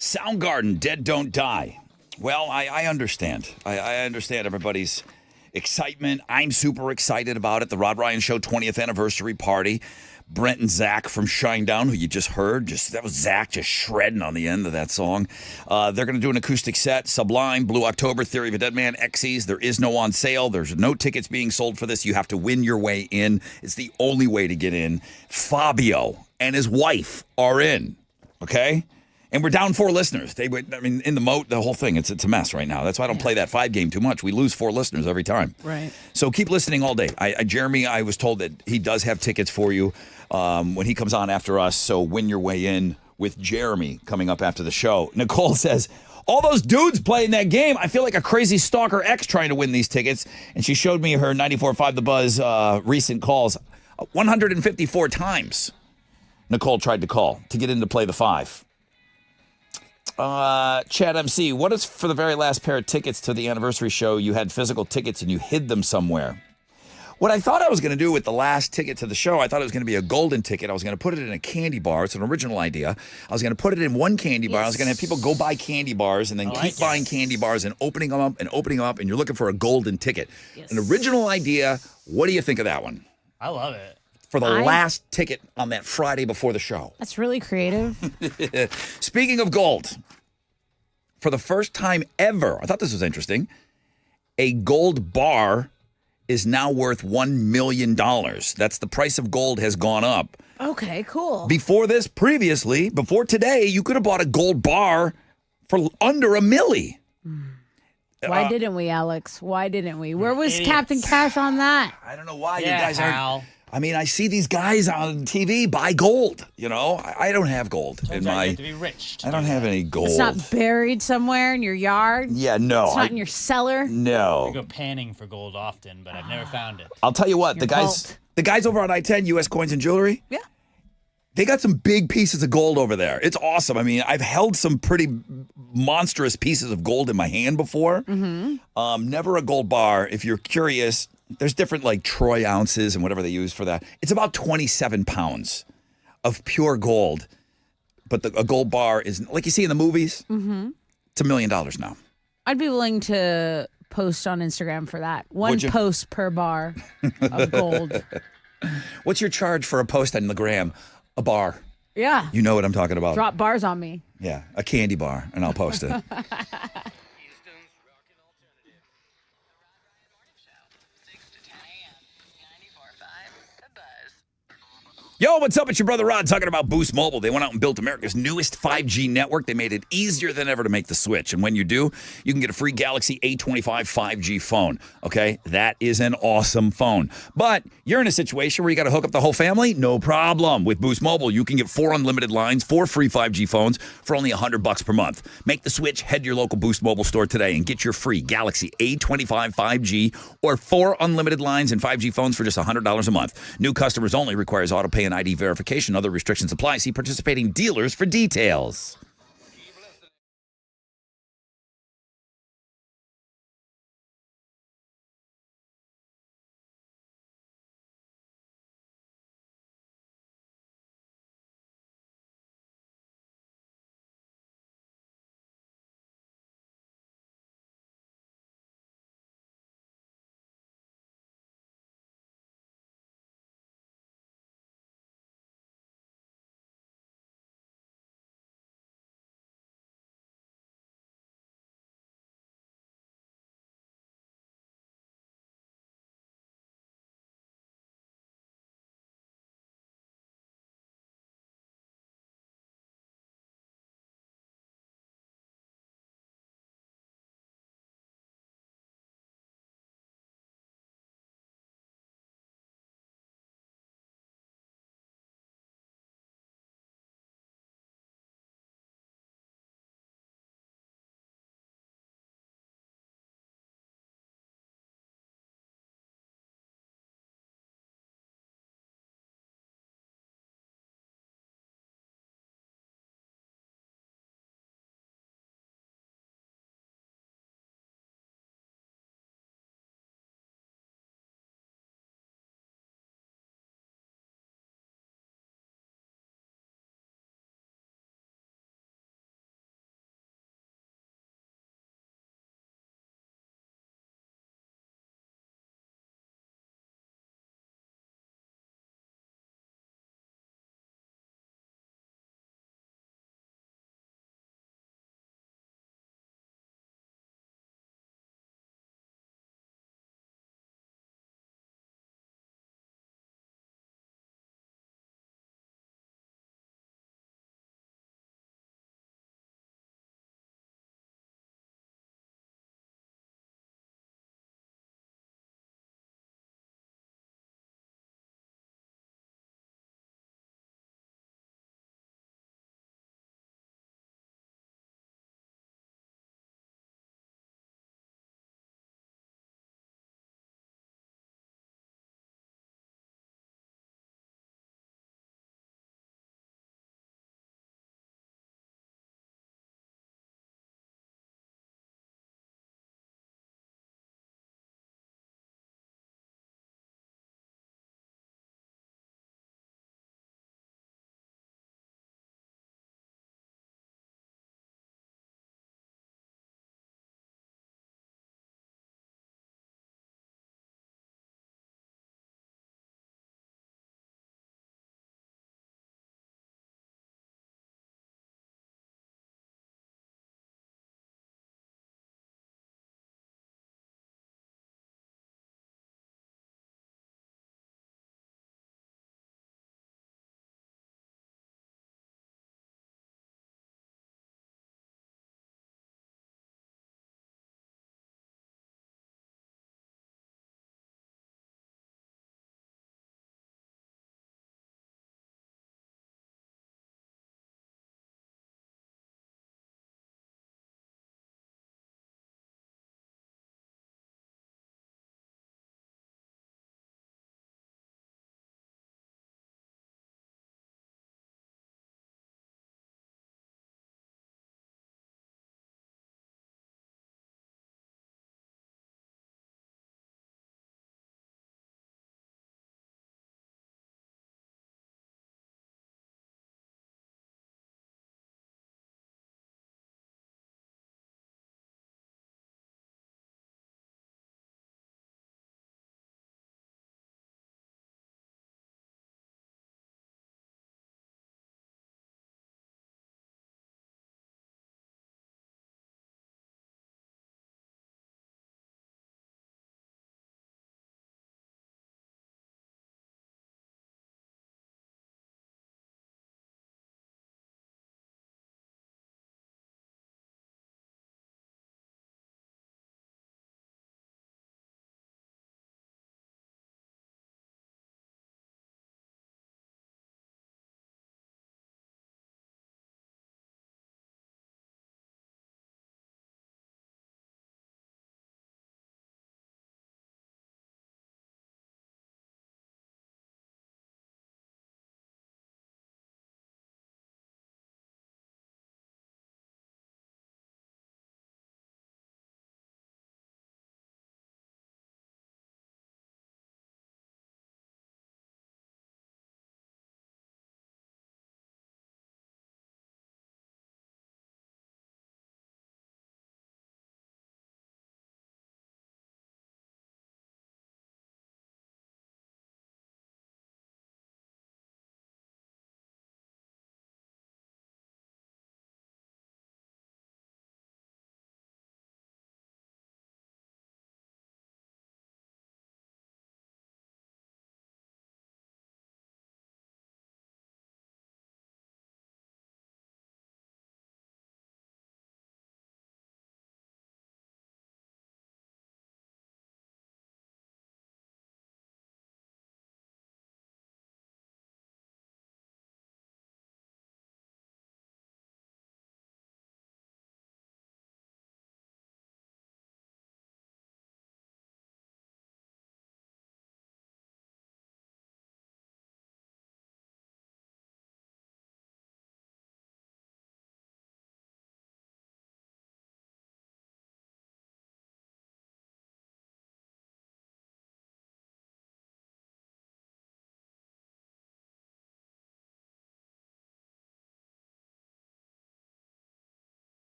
Speaker 1: Soundgarden, Dead Don't Die. Well, I understand. I understand everybody's excitement. I'm super excited about it. The Rod Ryan Show 20th anniversary party. Brent and Zach from Shinedown, who you just heard. That was Zach just shredding on the end of that song. They're going to do an acoustic set. Sublime, Blue October, Theory of a Dead Man, Xyz. There is no on sale. There's no tickets being sold for this. You have to win your way in. It's the only way to get in. Fabio and his wife are in. Okay? And we're down 4 listeners. In the moat, the whole thing, it's a mess right now. That's why I don't play that 5 game too much. We lose 4 listeners every time.
Speaker 2: Right.
Speaker 1: So keep listening all day. Jeremy, I was told that he does have tickets for you when he comes on after us. So win your way in with Jeremy coming up after the show. Nicole says, all those dudes playing that game, I feel like a crazy stalker ex trying to win these tickets. And she showed me her 94.5 The Buzz recent calls. 154 times Nicole tried to call to get in to play the 5. Chad MC, what is for the very last pair of tickets to the anniversary show? You had physical tickets and you hid them somewhere. What I thought I was going to do with the last ticket to the show, I thought it was going to be a golden ticket. I was going to put it in a candy bar. It's an original idea. I was going to put it in one candy bar. I was going to have people go buy candy bars and then keep buying candy bars and opening them up, and you're looking for a golden ticket. Yes. An original idea. What do you think of that one?
Speaker 3: I love it.
Speaker 1: For the last ticket on that Friday before the show.
Speaker 2: That's really creative.
Speaker 1: Speaking of gold, for the first time ever, I thought this was interesting, a gold bar is now worth $1 million. That's the price of gold has gone up.
Speaker 2: Okay, cool.
Speaker 1: Before today, you could have bought a gold bar for under $1 million.
Speaker 2: Why didn't we, Alex? Why didn't we? Where was Captain Cash on that?
Speaker 1: I don't know why you guys aren't. I mean, I see these guys on TV buy gold. You know, I don't have gold in my.
Speaker 3: You have to be rich.
Speaker 1: I don't have any gold.
Speaker 2: It's not buried somewhere in your yard.
Speaker 1: Yeah, no.
Speaker 2: It's not in your cellar.
Speaker 1: No.
Speaker 3: I go panning for gold often, but I've never found it.
Speaker 1: I'll tell you what, the guys over on I-10, U.S. Coins and Jewelry.
Speaker 2: Yeah.
Speaker 1: They got some big pieces of gold over there. It's awesome. I mean, I've held some pretty monstrous pieces of gold in my hand before. Mm-hmm. Never a gold bar. If you're curious, there's different like Troy ounces and whatever they use for that. It's about 27 pounds of pure gold. But a gold bar is, like you see in the movies, it's $1 million now.
Speaker 2: I'd be willing to post on Instagram for that. One post per bar of gold.
Speaker 1: What's your charge for a post on the gram? A bar.
Speaker 2: Yeah.
Speaker 1: You know what I'm talking about.
Speaker 2: Drop bars on me.
Speaker 1: Yeah, a candy bar, and I'll post it. Yo, what's up? It's your brother Rod talking about Boost Mobile. They went out and built America's newest 5G network. They made it easier than ever to make the switch. And when you do, you can get a free Galaxy A25 5G phone. Okay? That is an awesome phone. But you're in a situation where you got to hook up the whole family? No problem. With Boost Mobile, you can get 4 unlimited lines, 4 free 5G phones for only $100 per month. Make the switch, head to your local Boost Mobile store today and get your free Galaxy A25 5G or 4 unlimited lines and 5G phones for just $100 a month. New customers only, requires auto pay and ID verification. Other restrictions apply. See participating dealers for details.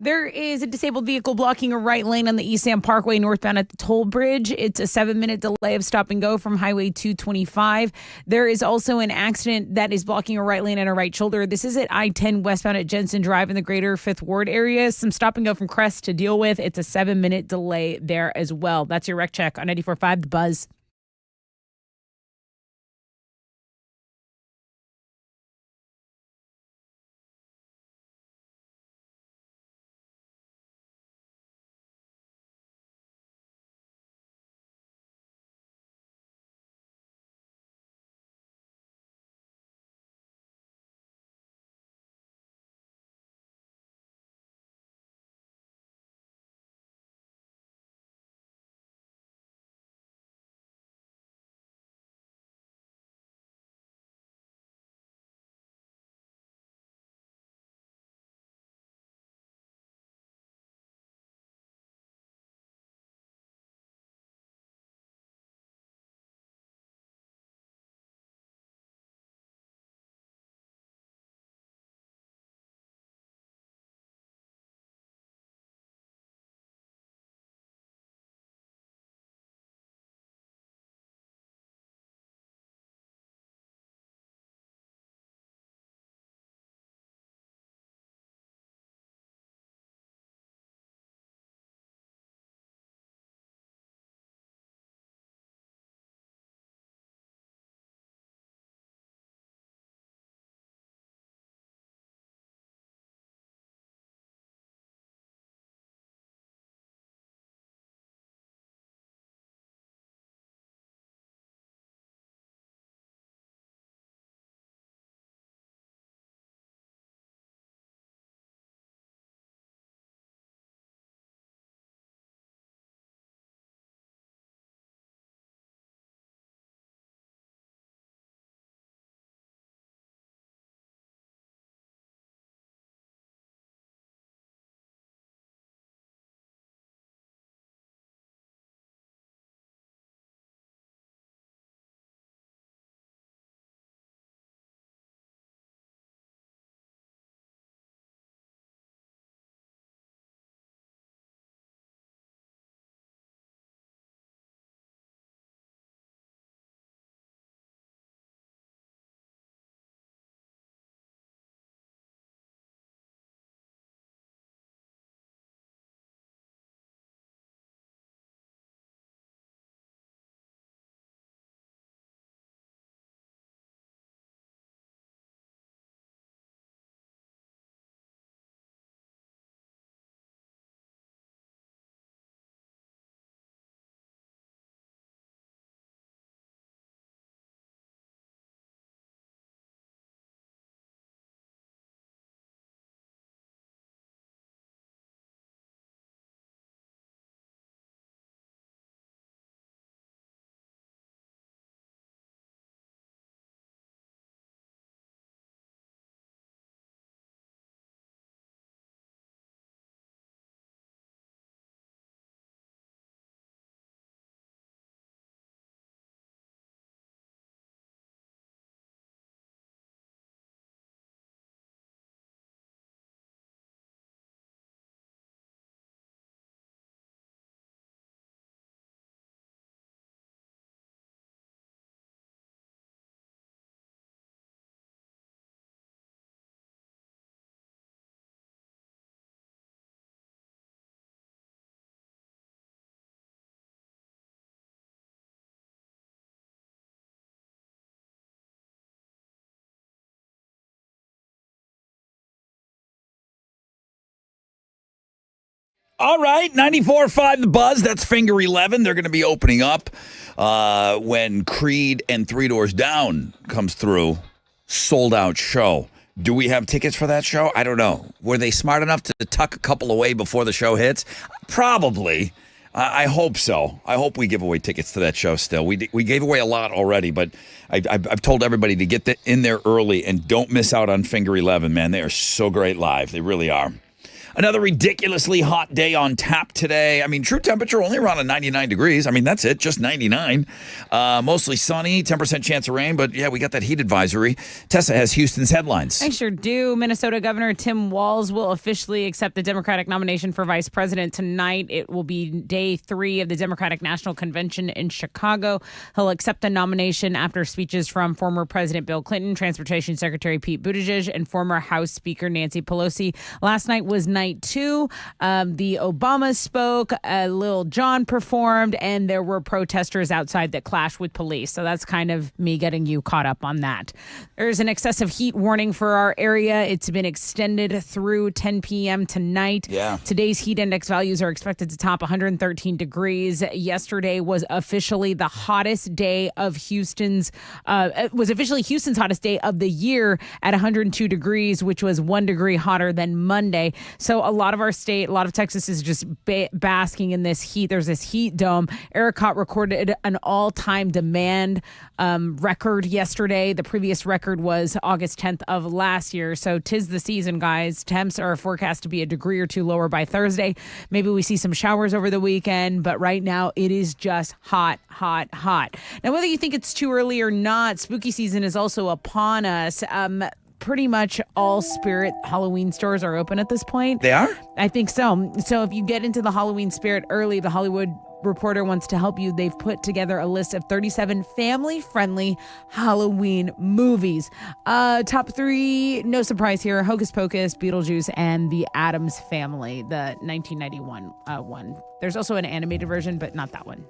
Speaker 2: There is a disabled vehicle blocking a right lane on the East Sam Parkway northbound at the toll bridge. It's a 7-minute delay of stop and go from Highway 225. There is also an accident that is blocking a right lane and a right shoulder. This is at I-10 westbound at Jensen Drive in the greater 5th Ward area. Some stop and go from Crest to deal with. It's a 7-minute delay there as well. That's your wreck check on 94.5 The Buzz.
Speaker 1: All right, 94.5 The Buzz. That's Finger 11. They're going to be opening up when Creed and Three Doors Down comes through. Sold out show. Do we have tickets for that show? I don't know. Were they smart enough to tuck a couple away before the show hits? Probably. I hope so. I hope we give away tickets to that show still. We gave away a lot already, but I've told everybody to get in there early and don't miss out on Finger 11, man. They are so great live. They really are. Another ridiculously hot day on tap today. I mean, true temperature only around 99 degrees. I mean, that's it, just 99. Mostly sunny, 10% chance of rain. But yeah, we got that heat advisory. Tessa has Houston's headlines.
Speaker 2: I sure do. Minnesota Governor Tim Walz will officially accept the Democratic nomination for vice president tonight. It will be day 3 of the Democratic National Convention in Chicago. He'll accept the nomination after speeches from former President Bill Clinton, Transportation Secretary Pete Buttigieg, and former House Speaker Nancy Pelosi. Last night was night 2. The Obamas spoke, Lil Jon performed, and there were protesters outside that clashed with police. So that's kind of me getting you caught up on that. There's an excessive heat warning for our area. It's been extended through 10 p.m. tonight.
Speaker 1: Yeah.
Speaker 2: Today's heat index values are expected to top 113 degrees. Yesterday was officially the hottest day of Houston's hottest day of the year at 102 degrees, which was 1 degree hotter than Monday. So a lot of our state, a lot of Texas is just basking in this heat. There's this heat dome. ERCOT recorded an all-time demand record yesterday. The previous record was August 10th of last year. So 'tis the season, guys. Temps are forecast to be a degree or 2 lower by Thursday. Maybe we see some showers over the weekend, but right now it is just hot, hot, hot. Now, whether you think it's too early or not, spooky season is also upon us. Pretty much all Spirit Halloween stores are open at this point.
Speaker 1: They are?
Speaker 2: I think so. So if you get into the Halloween spirit early, the Hollywood Reporter wants to help you. They've put together a list of 37 family-friendly Halloween movies. Top 3, no surprise here, Hocus Pocus, Beetlejuice, and The Addams Family, the 1991 one. There's also an animated version, but not that one.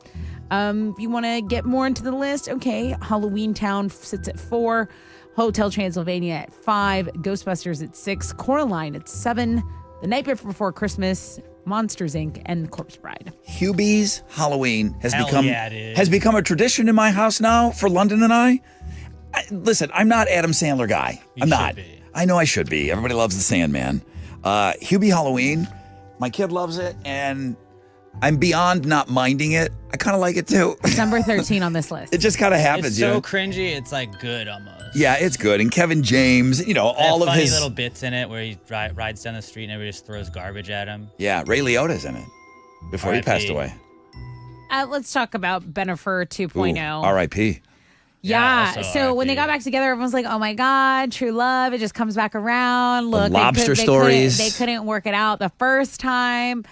Speaker 2: If you want to get more into the list, okay, Halloween Town sits at 4, Hotel Transylvania at 5, Ghostbusters at 6, Coraline at 7, The Night Before Christmas, Monsters, Inc., and Corpse Bride.
Speaker 1: Hubie's Halloween has
Speaker 3: Hell
Speaker 1: become
Speaker 3: yeah, dude.
Speaker 1: has become a tradition in my house now for London and I. Listen, I'm not Adam Sandler guy. I'm not.
Speaker 3: be.
Speaker 1: I know I should be. Everybody loves the Sandman. Hubie Halloween, my kid loves it, and I'm beyond not minding it. I kind of like it too.
Speaker 2: It's number 13 on this list.
Speaker 1: It just kind of happens.
Speaker 3: It's
Speaker 1: you
Speaker 3: so
Speaker 1: know?
Speaker 3: cringy, it's like good almost.
Speaker 1: Yeah, it's good. And Kevin James, you know,
Speaker 3: They have
Speaker 1: all of
Speaker 3: funny
Speaker 1: his
Speaker 3: little bits in it where he rides down the street and everybody just throws garbage at him.
Speaker 1: Yeah, Ray Liotta's in it before he
Speaker 3: R.I.P.
Speaker 1: passed away.
Speaker 2: Let's talk about Bennifer 2.0.
Speaker 1: R.I.P.
Speaker 2: Yeah.
Speaker 3: also
Speaker 2: So when they
Speaker 3: R.I.P.
Speaker 2: got back together, everyone's like, "Oh my God, true love! It just comes back around." Look,
Speaker 1: lobster
Speaker 2: they
Speaker 1: stories.
Speaker 2: They couldn't work it out the first time,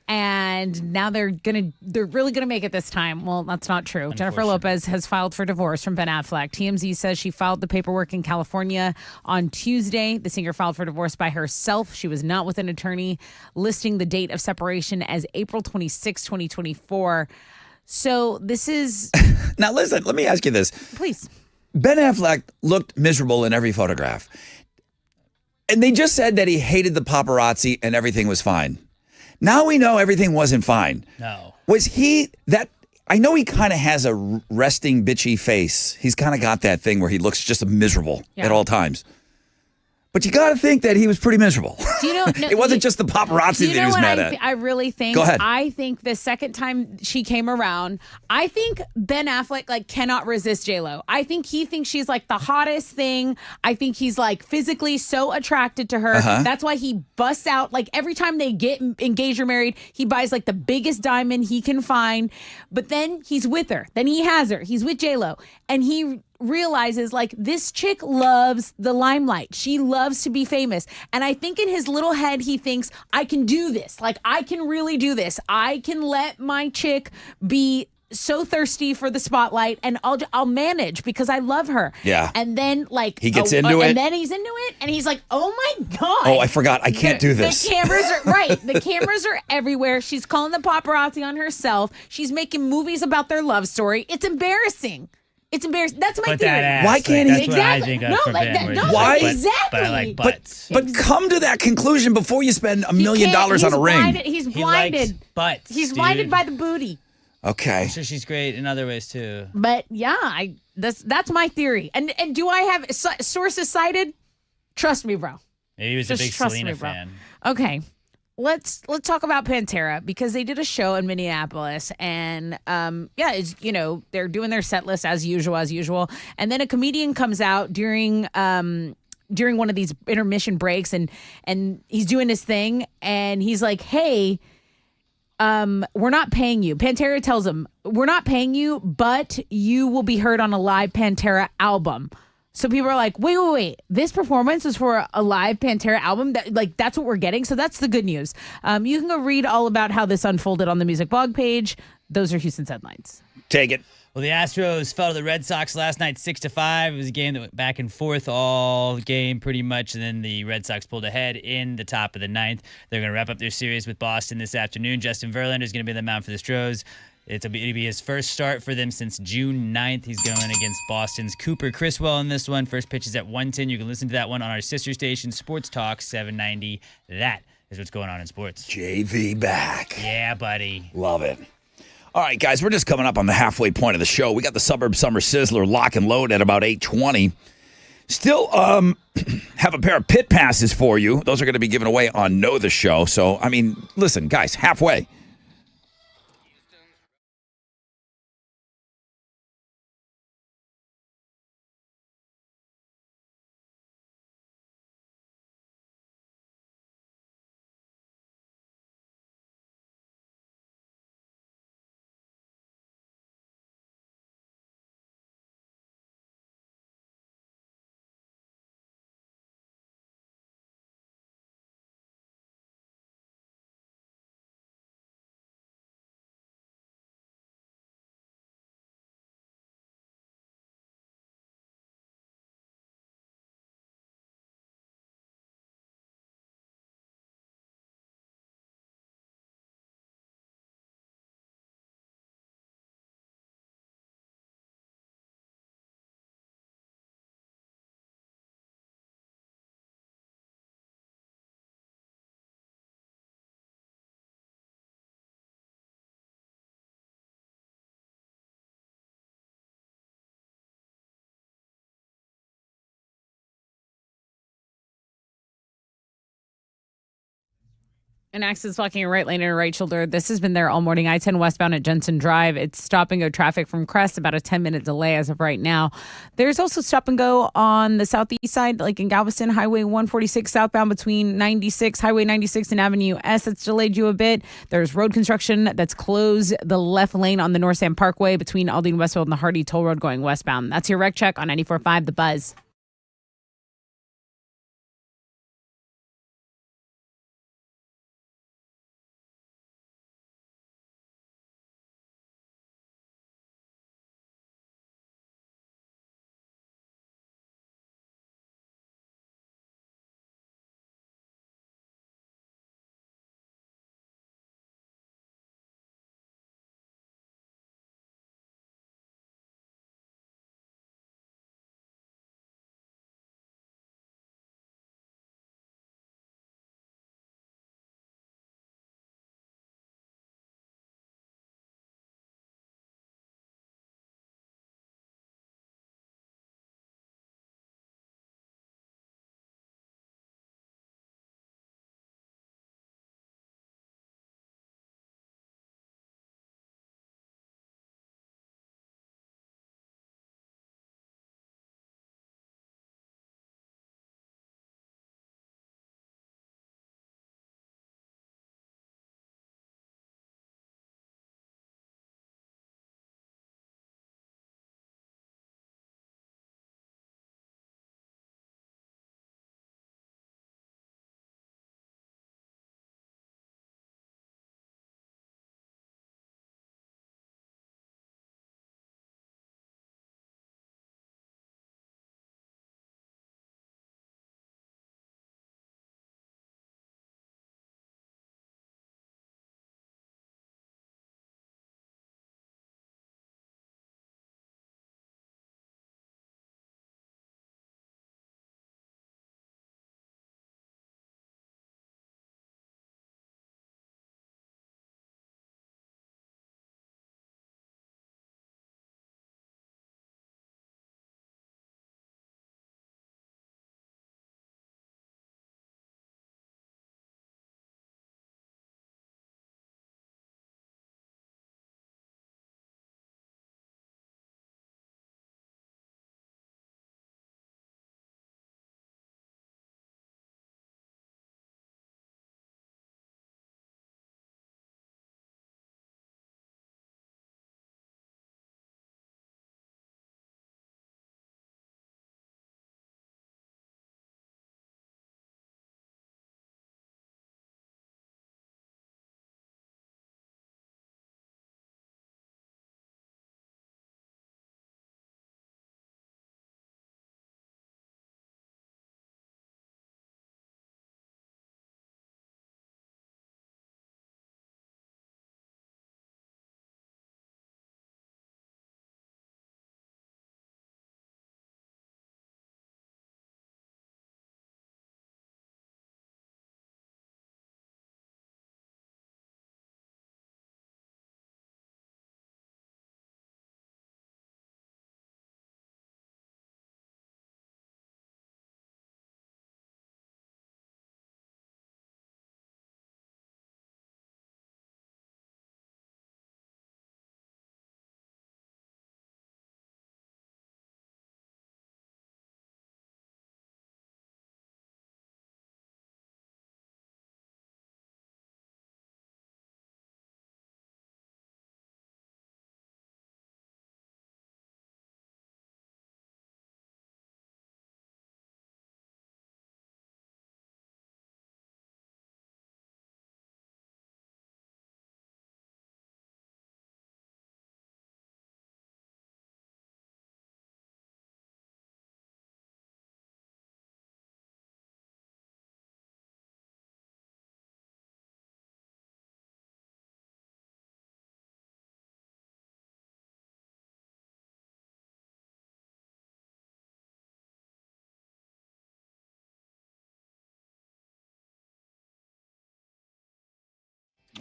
Speaker 2: and now they're really gonna make it this time. Well, that's not true. Jennifer Lopez has filed for divorce from Ben Affleck. TMZ says she filed the paperwork in California on Tuesday. The singer filed for divorce by herself. She was not with an attorney, listing the date of separation as April 26, 2024. So this is
Speaker 1: Now listen, let me ask you this.
Speaker 2: please.
Speaker 1: Ben Affleck looked miserable in every photograph. And they just said that he hated the paparazzi and everything was fine. Now we know everything wasn't fine.
Speaker 3: No.
Speaker 1: Was he that? I know he kind of has a resting bitchy face. He's kind of got that thing where he looks just miserable
Speaker 2: Yeah.
Speaker 1: at all times. But you got to think that he was pretty miserable.
Speaker 2: Do you know? No,
Speaker 1: It wasn't just the paparazzi
Speaker 2: Do you
Speaker 1: that he
Speaker 2: know
Speaker 1: was
Speaker 2: what
Speaker 1: mad at.
Speaker 2: I really think?
Speaker 1: Go ahead.
Speaker 2: I think the second time she came around, I think Ben Affleck cannot resist J-Lo. I think he thinks she's the hottest thing. I think he's physically so attracted to her.
Speaker 1: Uh-huh.
Speaker 2: That's why he busts out every time they get engaged or married, he buys the biggest diamond he can find. But then he's with her. Then he has her. He's with J-Lo, and he realizes this chick loves the limelight. She loves to be famous. And I think in his little head, he thinks, I can do this. I can really do this. I can let my chick be so thirsty for the spotlight and I'll manage because I love her.
Speaker 1: Yeah.
Speaker 2: And then
Speaker 1: He gets into it.
Speaker 2: And then he's into it and he's like, oh my God.
Speaker 1: Oh, I forgot. I can't do this.
Speaker 2: The cameras are right. The cameras are everywhere. She's calling the paparazzi on herself. She's making movies about their love story. It's embarrassing. It's embarrassing. That's my
Speaker 3: But
Speaker 2: theory.
Speaker 3: that ass,
Speaker 1: Why can't he-
Speaker 3: That's what I
Speaker 2: Exactly.
Speaker 3: think of
Speaker 2: No,
Speaker 3: for
Speaker 2: like
Speaker 3: Ben,
Speaker 2: that-
Speaker 3: where
Speaker 2: no,
Speaker 3: he's
Speaker 1: Why?
Speaker 3: like,
Speaker 2: exactly.
Speaker 3: But I like
Speaker 1: But
Speaker 3: butts.
Speaker 1: come to that conclusion before you spend $1 million on a ring.
Speaker 2: He's
Speaker 3: He
Speaker 2: blinded.
Speaker 3: likes butts.
Speaker 2: He's
Speaker 3: dude.
Speaker 2: blinded by the booty.
Speaker 1: Okay.
Speaker 3: I'm sure she's great in other ways too.
Speaker 2: But yeah, that's my theory. And do I have sources cited? Trust me, bro.
Speaker 3: Maybe he was
Speaker 2: Just
Speaker 3: a big
Speaker 2: trust
Speaker 3: Selena
Speaker 2: me, bro.
Speaker 3: fan.
Speaker 2: Okay. Let's talk about Pantera because they did a show in Minneapolis and it's they're doing their set list as usual and then a comedian comes out during during one of these intermission breaks, and he's doing his thing, and he's like, "Hey, we're not paying you." Pantera tells him, "We're not paying you, but you will be heard on a live Pantera album." So people are like, wait. This performance is for a live Pantera album? That's what we're getting? So that's the good news. You can go read all about how this unfolded on the Music Blog page. Those are Houston's headlines.
Speaker 1: Take it.
Speaker 3: Well, the Astros fell to the Red Sox last night 6-5. It was a game that went back and forth all game pretty much, and then the Red Sox pulled ahead in the top of the ninth. They're going to wrap up their series with Boston this afternoon. Justin Verlander is going to be the mound for the Stros. It'll be his first start for them since June 9th. He's going against Boston's Cooper Criswell in this one. First pitch is at 1:10. You can listen to that one on our sister station, Sports Talk 790. That is what's going on in sports.
Speaker 1: JV back.
Speaker 3: Yeah, buddy.
Speaker 1: Love it. All right, guys, we're just coming up on the halfway point of the show. We got the Suburb Summer Sizzler lock and load at about 8:20. Still have a pair of pit passes for you. Those are going to be given away on Know the Show. So, I mean, listen, guys, halfway.
Speaker 2: An accident's blocking a right lane and a right shoulder. This has been there all morning. I-10 westbound at Jensen Drive. It's stop and go traffic from Crest, about a 10-minute delay as of right now. There's also stop and go on the southeast side, like in Galveston, Highway 146 southbound between Highway 96 and Avenue S. That's delayed you a bit. There's road construction that's closed the left lane on the North Sam Parkway between Aldine Westfield and the Hardy Toll Road going westbound. That's your wreck check on 94.5 The Buzz.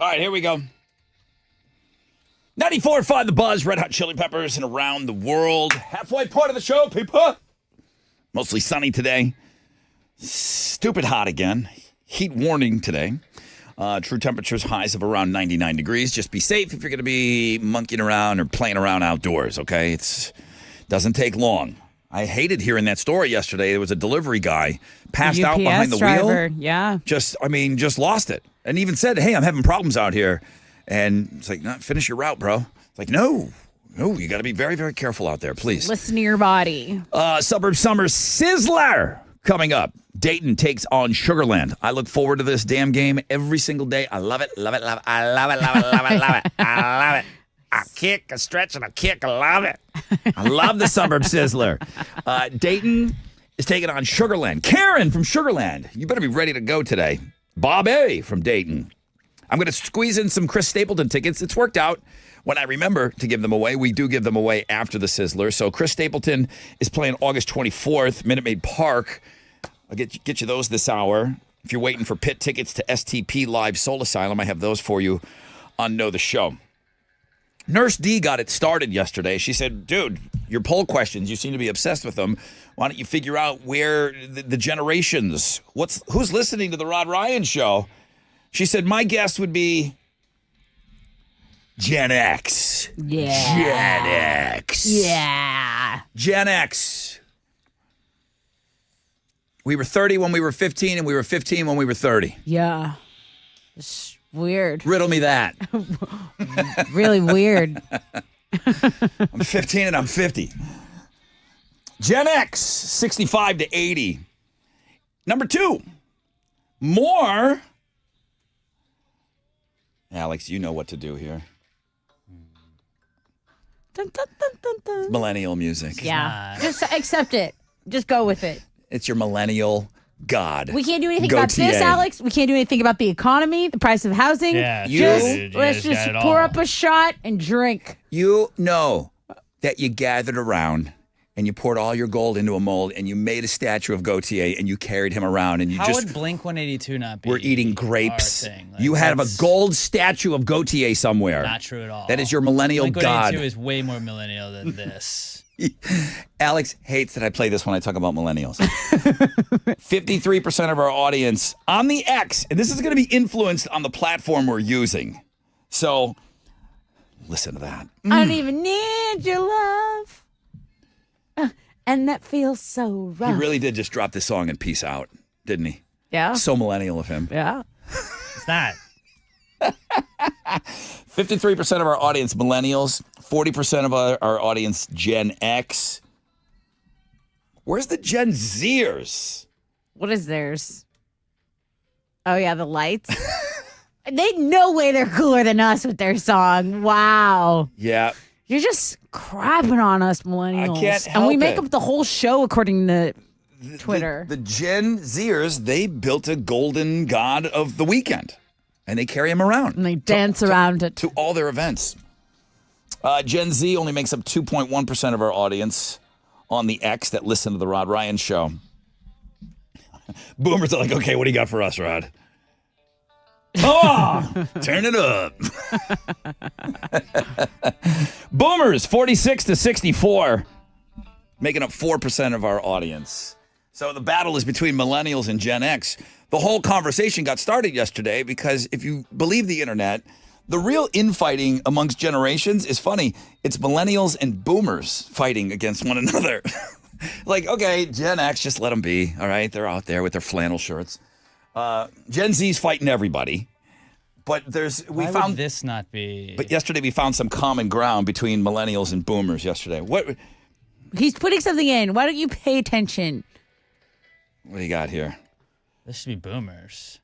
Speaker 1: All right, here we go. 94.5 The Buzz, Red Hot Chili Peppers, and around the world. Halfway point of the show, people. Mostly sunny today. Stupid hot again. Heat warning today. True temperatures, highs of around 99 degrees. Just be safe if you're going to be monkeying around or playing around outdoors, okay? It doesn't take long. I hated hearing that story yesterday. There was a delivery guy passed out behind the
Speaker 2: driver.
Speaker 1: wheel.
Speaker 2: Yeah.
Speaker 1: Just lost it. And even said, hey, I'm having problems out here. And it's like, no, finish your route, bro. It's like, no, you got to be very, very careful out there, please.
Speaker 2: Listen to your body.
Speaker 1: Suburb Summer Sizzler coming up. Dayton takes on Sugarland. I look forward to this damn game every single day. I love it, love it, love it. I love it, love it, love it, love it. I love it. I kick, I stretch, and I kick. I love it. I love the Suburb Sizzler. Dayton is taking on Sugarland. Karen from Sugarland, you better be ready to go today. Bob A. from Dayton. I'm going to squeeze in some Chris Stapleton tickets. It's worked out. When I remember to give them away, we do give them away after the Sizzler. So Chris Stapleton is playing August 24th, Minute Maid Park. I'll get you those this hour. If you're waiting for pit tickets to STP Live Soul Asylum, I have those for you on Know the Show. Nurse D got it started yesterday. She said, dude, your poll questions, you seem to be obsessed with them. Why don't you figure out where the generations, who's listening to the Rod Ryan Show? She said, my guess would be Gen X.
Speaker 2: Yeah.
Speaker 1: Gen X.
Speaker 2: Yeah.
Speaker 1: Gen X. We were 30 when we were 15, and we were 15 when we were 30.
Speaker 2: Yeah. It's weird.
Speaker 1: Riddle me that.
Speaker 2: Really weird.
Speaker 1: I'm 15 and I'm 50. Gen X, 65 to 80. Number 2, more. Alex, you know what to do here.
Speaker 2: Dun, dun, dun, dun, dun.
Speaker 1: Millennial music.
Speaker 2: Yeah. Just accept it. Just go with it.
Speaker 1: It's your millennial god.
Speaker 2: We can't do anything
Speaker 1: Go
Speaker 2: about this,
Speaker 1: TA.
Speaker 2: Alex. We can't do anything about the economy, the price of housing.
Speaker 3: Yeah,
Speaker 2: Let's just pour up a shot and drink.
Speaker 1: You know that you gathered around and you poured all your gold into a mold and you made a statue of Gautier and you carried him around and you
Speaker 3: How
Speaker 1: just
Speaker 3: would Blink 182 not be?
Speaker 1: were eating grapes.
Speaker 3: our thing? Like,
Speaker 1: You have a
Speaker 3: that's
Speaker 1: gold statue of Gautier somewhere.
Speaker 3: Not true at all.
Speaker 1: That is your millennial
Speaker 3: Blink
Speaker 1: god.
Speaker 3: 182 is way more millennial than this.
Speaker 1: Alex hates that I play this when I talk about millennials. 53% of our audience on the X, and this is going to be influenced on the platform we're using. So listen to that.
Speaker 2: I don't even need your love. And that feels so rough.
Speaker 1: He really did just drop this song and peace out, didn't he?
Speaker 2: Yeah.
Speaker 1: So millennial of him.
Speaker 2: Yeah.
Speaker 3: It's not.
Speaker 1: 53% of our audience, millennials. 40% of our audience, Gen X. Where's the Gen Zers?
Speaker 2: What is theirs? Oh, yeah, the lights. They no way they're cooler than us with their song. Wow.
Speaker 1: Yeah.
Speaker 2: You're just crapping on us, millennials.
Speaker 1: I can't
Speaker 2: And we
Speaker 1: help
Speaker 2: make
Speaker 1: it.
Speaker 2: up the whole show according to Twitter.
Speaker 1: The Gen Zers, they built a golden god of the weekend. And they carry him around.
Speaker 2: And they dance around it.
Speaker 1: To all their events. Gen Z only makes up 2.1% of our audience on the X that listen to the Rod Ryan Show. Boomers are like, okay, what do you got for us, Rod? Oh, turn it up. Boomers, 46 to 64, making up 4% of our audience. So the battle is between millennials and Gen X. The whole conversation got started yesterday because if you believe the internet, the real infighting amongst generations is funny. It's millennials and boomers fighting against one another. Like, okay, Gen X, just let them be. All right, they're out there with their flannel shirts. Gen Z's fighting everybody. But
Speaker 3: Why would this not be?
Speaker 1: But yesterday we found some common ground between millennials and boomers yesterday. What
Speaker 2: He's putting something in. Why don't you pay attention?
Speaker 1: do you got here?
Speaker 3: This should be boomers.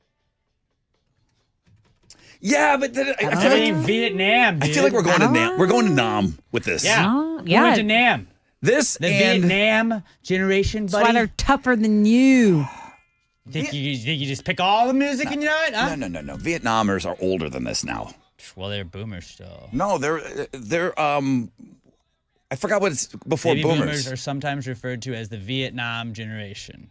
Speaker 1: Yeah, but I
Speaker 3: I
Speaker 1: feel
Speaker 3: mean,
Speaker 1: like
Speaker 3: Vietnam, dude.
Speaker 1: I feel like we're going to Nam. We're going to Nam with this.
Speaker 3: Yeah. We
Speaker 2: yeah.
Speaker 3: went to Nam.
Speaker 1: This
Speaker 3: The
Speaker 1: and
Speaker 3: Vietnam generation,
Speaker 2: That's why
Speaker 3: buddy.
Speaker 2: they're tougher than you.
Speaker 3: Think you just pick all the music and you know it? Huh?
Speaker 1: No. Vietnamers are older than this now.
Speaker 3: Well, they're boomers still.
Speaker 1: No, they're I forgot what it's before
Speaker 3: Baby
Speaker 1: boomers.
Speaker 3: boomers are sometimes referred to as the Vietnam generation.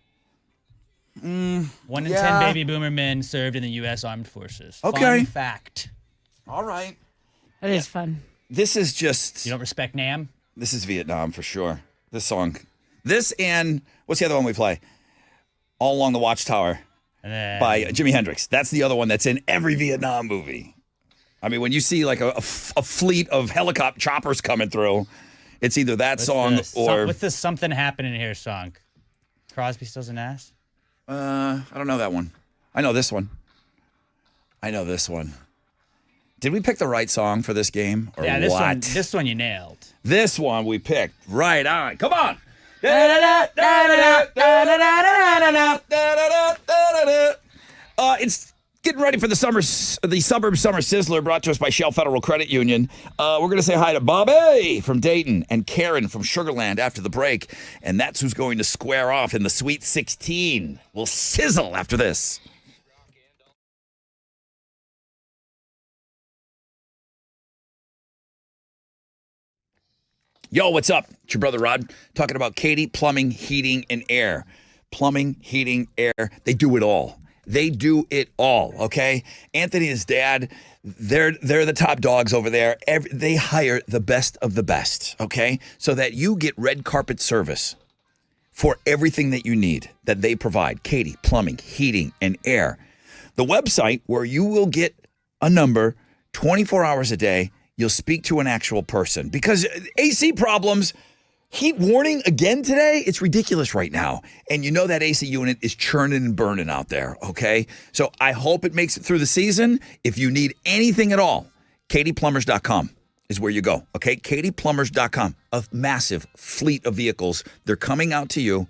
Speaker 3: 1 in 10
Speaker 1: yeah.
Speaker 3: baby boomer men served in the U.S. Armed Forces.
Speaker 1: Okay.
Speaker 3: Fun fact.
Speaker 1: All right.
Speaker 2: That is fun.
Speaker 1: This is just.
Speaker 3: You don't respect Nam?
Speaker 1: This is Vietnam for sure. This song. This and what's the other one we play? All Along the Watchtower by Jimi Hendrix. That's the other one that's in every Vietnam movie. I mean, when you see like a fleet of helicopter choppers coming through, it's either that song or.
Speaker 3: What's the Something Happening Here song? Crosby, Stills, and Nash?
Speaker 1: I don't know that one. I know this one. Did we pick the right song for this game or
Speaker 3: Yeah,
Speaker 1: what?
Speaker 3: this one you nailed.
Speaker 1: This one we picked right on. Come on. It's getting ready for the Suburb Summer Sizzler brought to us by Shell Federal Credit Union. We're going to say hi to Bobby from Dayton and Karen from Sugarland after the break. And that's who's going to square off in the Sweet 16. We'll sizzle after this. Yo, what's up? It's your brother Rod talking about Katie Plumbing, Heating, and Air. Plumbing, heating, air, they do it all. They do it all, okay? Anthony and his dad, they're the top dogs over there. They hire the best of the best, okay? So that you get red carpet service for everything that you need that they provide. Katie Plumbing, Heating, and Air. The website where you will get a number 24 hours a day. You'll speak to an actual person because AC problems, heat warning again today. It's ridiculous right now. And you know that AC unit is churning and burning out there. Okay. So I hope it makes it through the season. If you need anything at all, KatiePlumbers.com is where you go. Okay. KatiePlumbers.com, a massive fleet of vehicles. They're coming out to you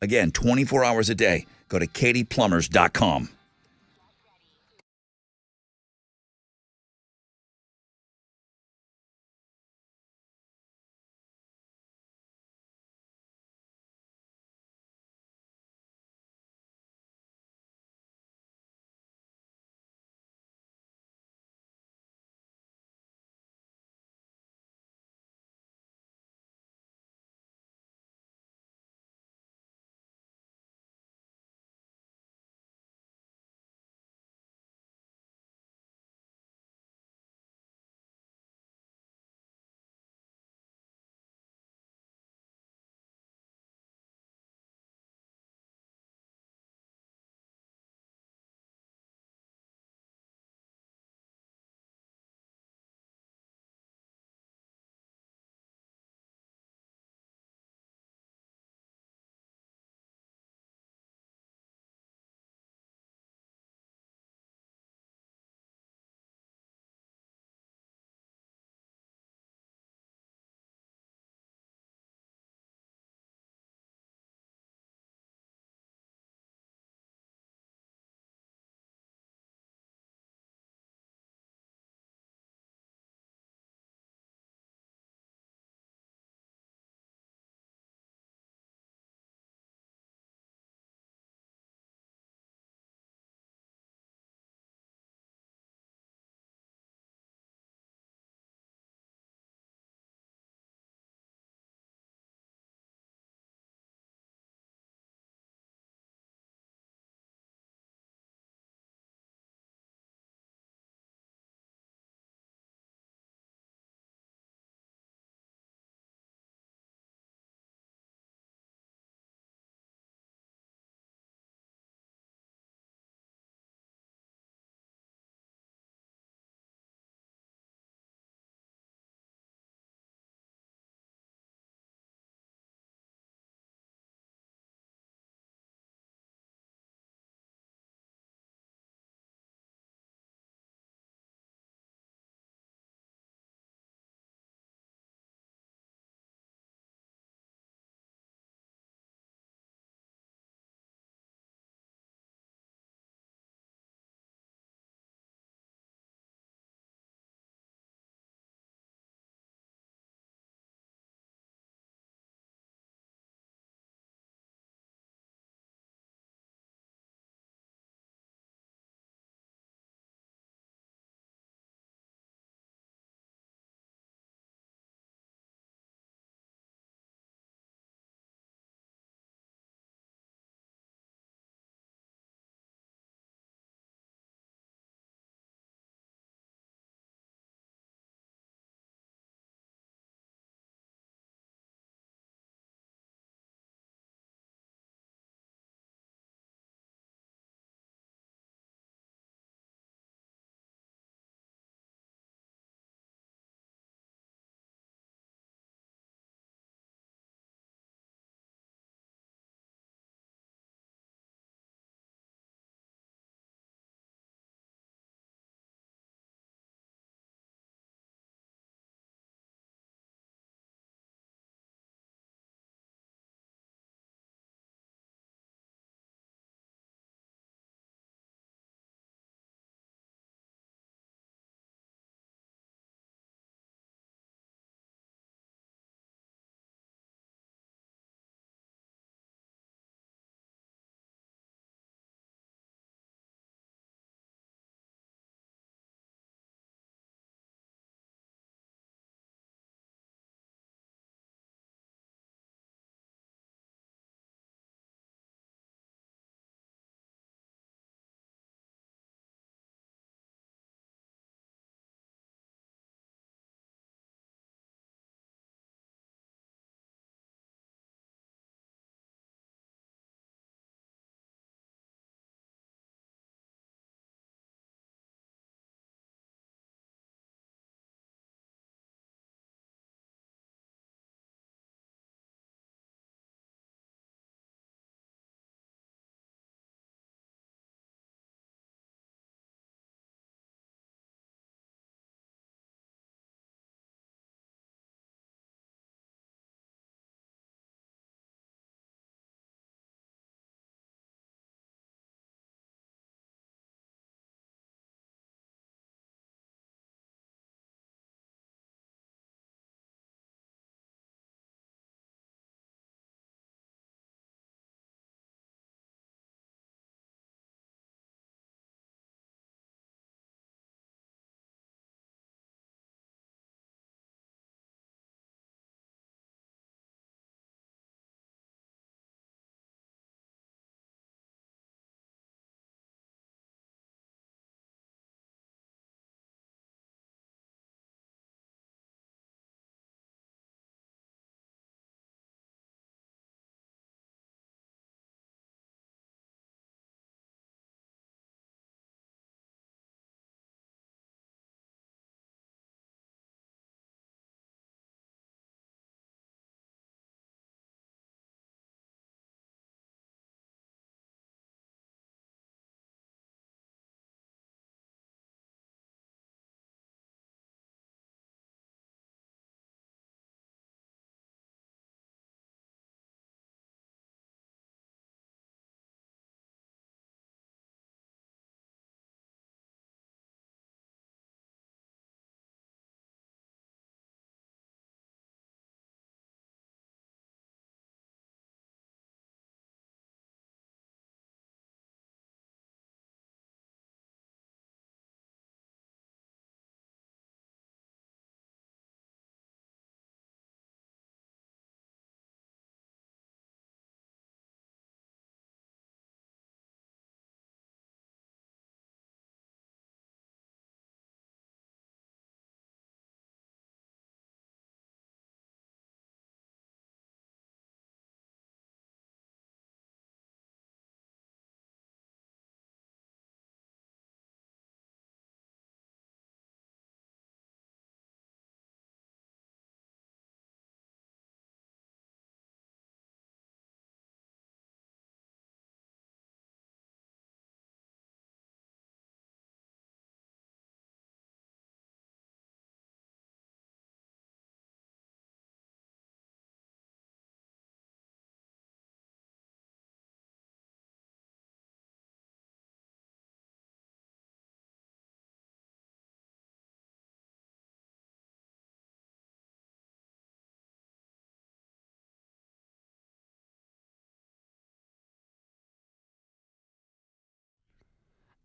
Speaker 1: again, 24 hours a day. Go to KatiePlumbers.com.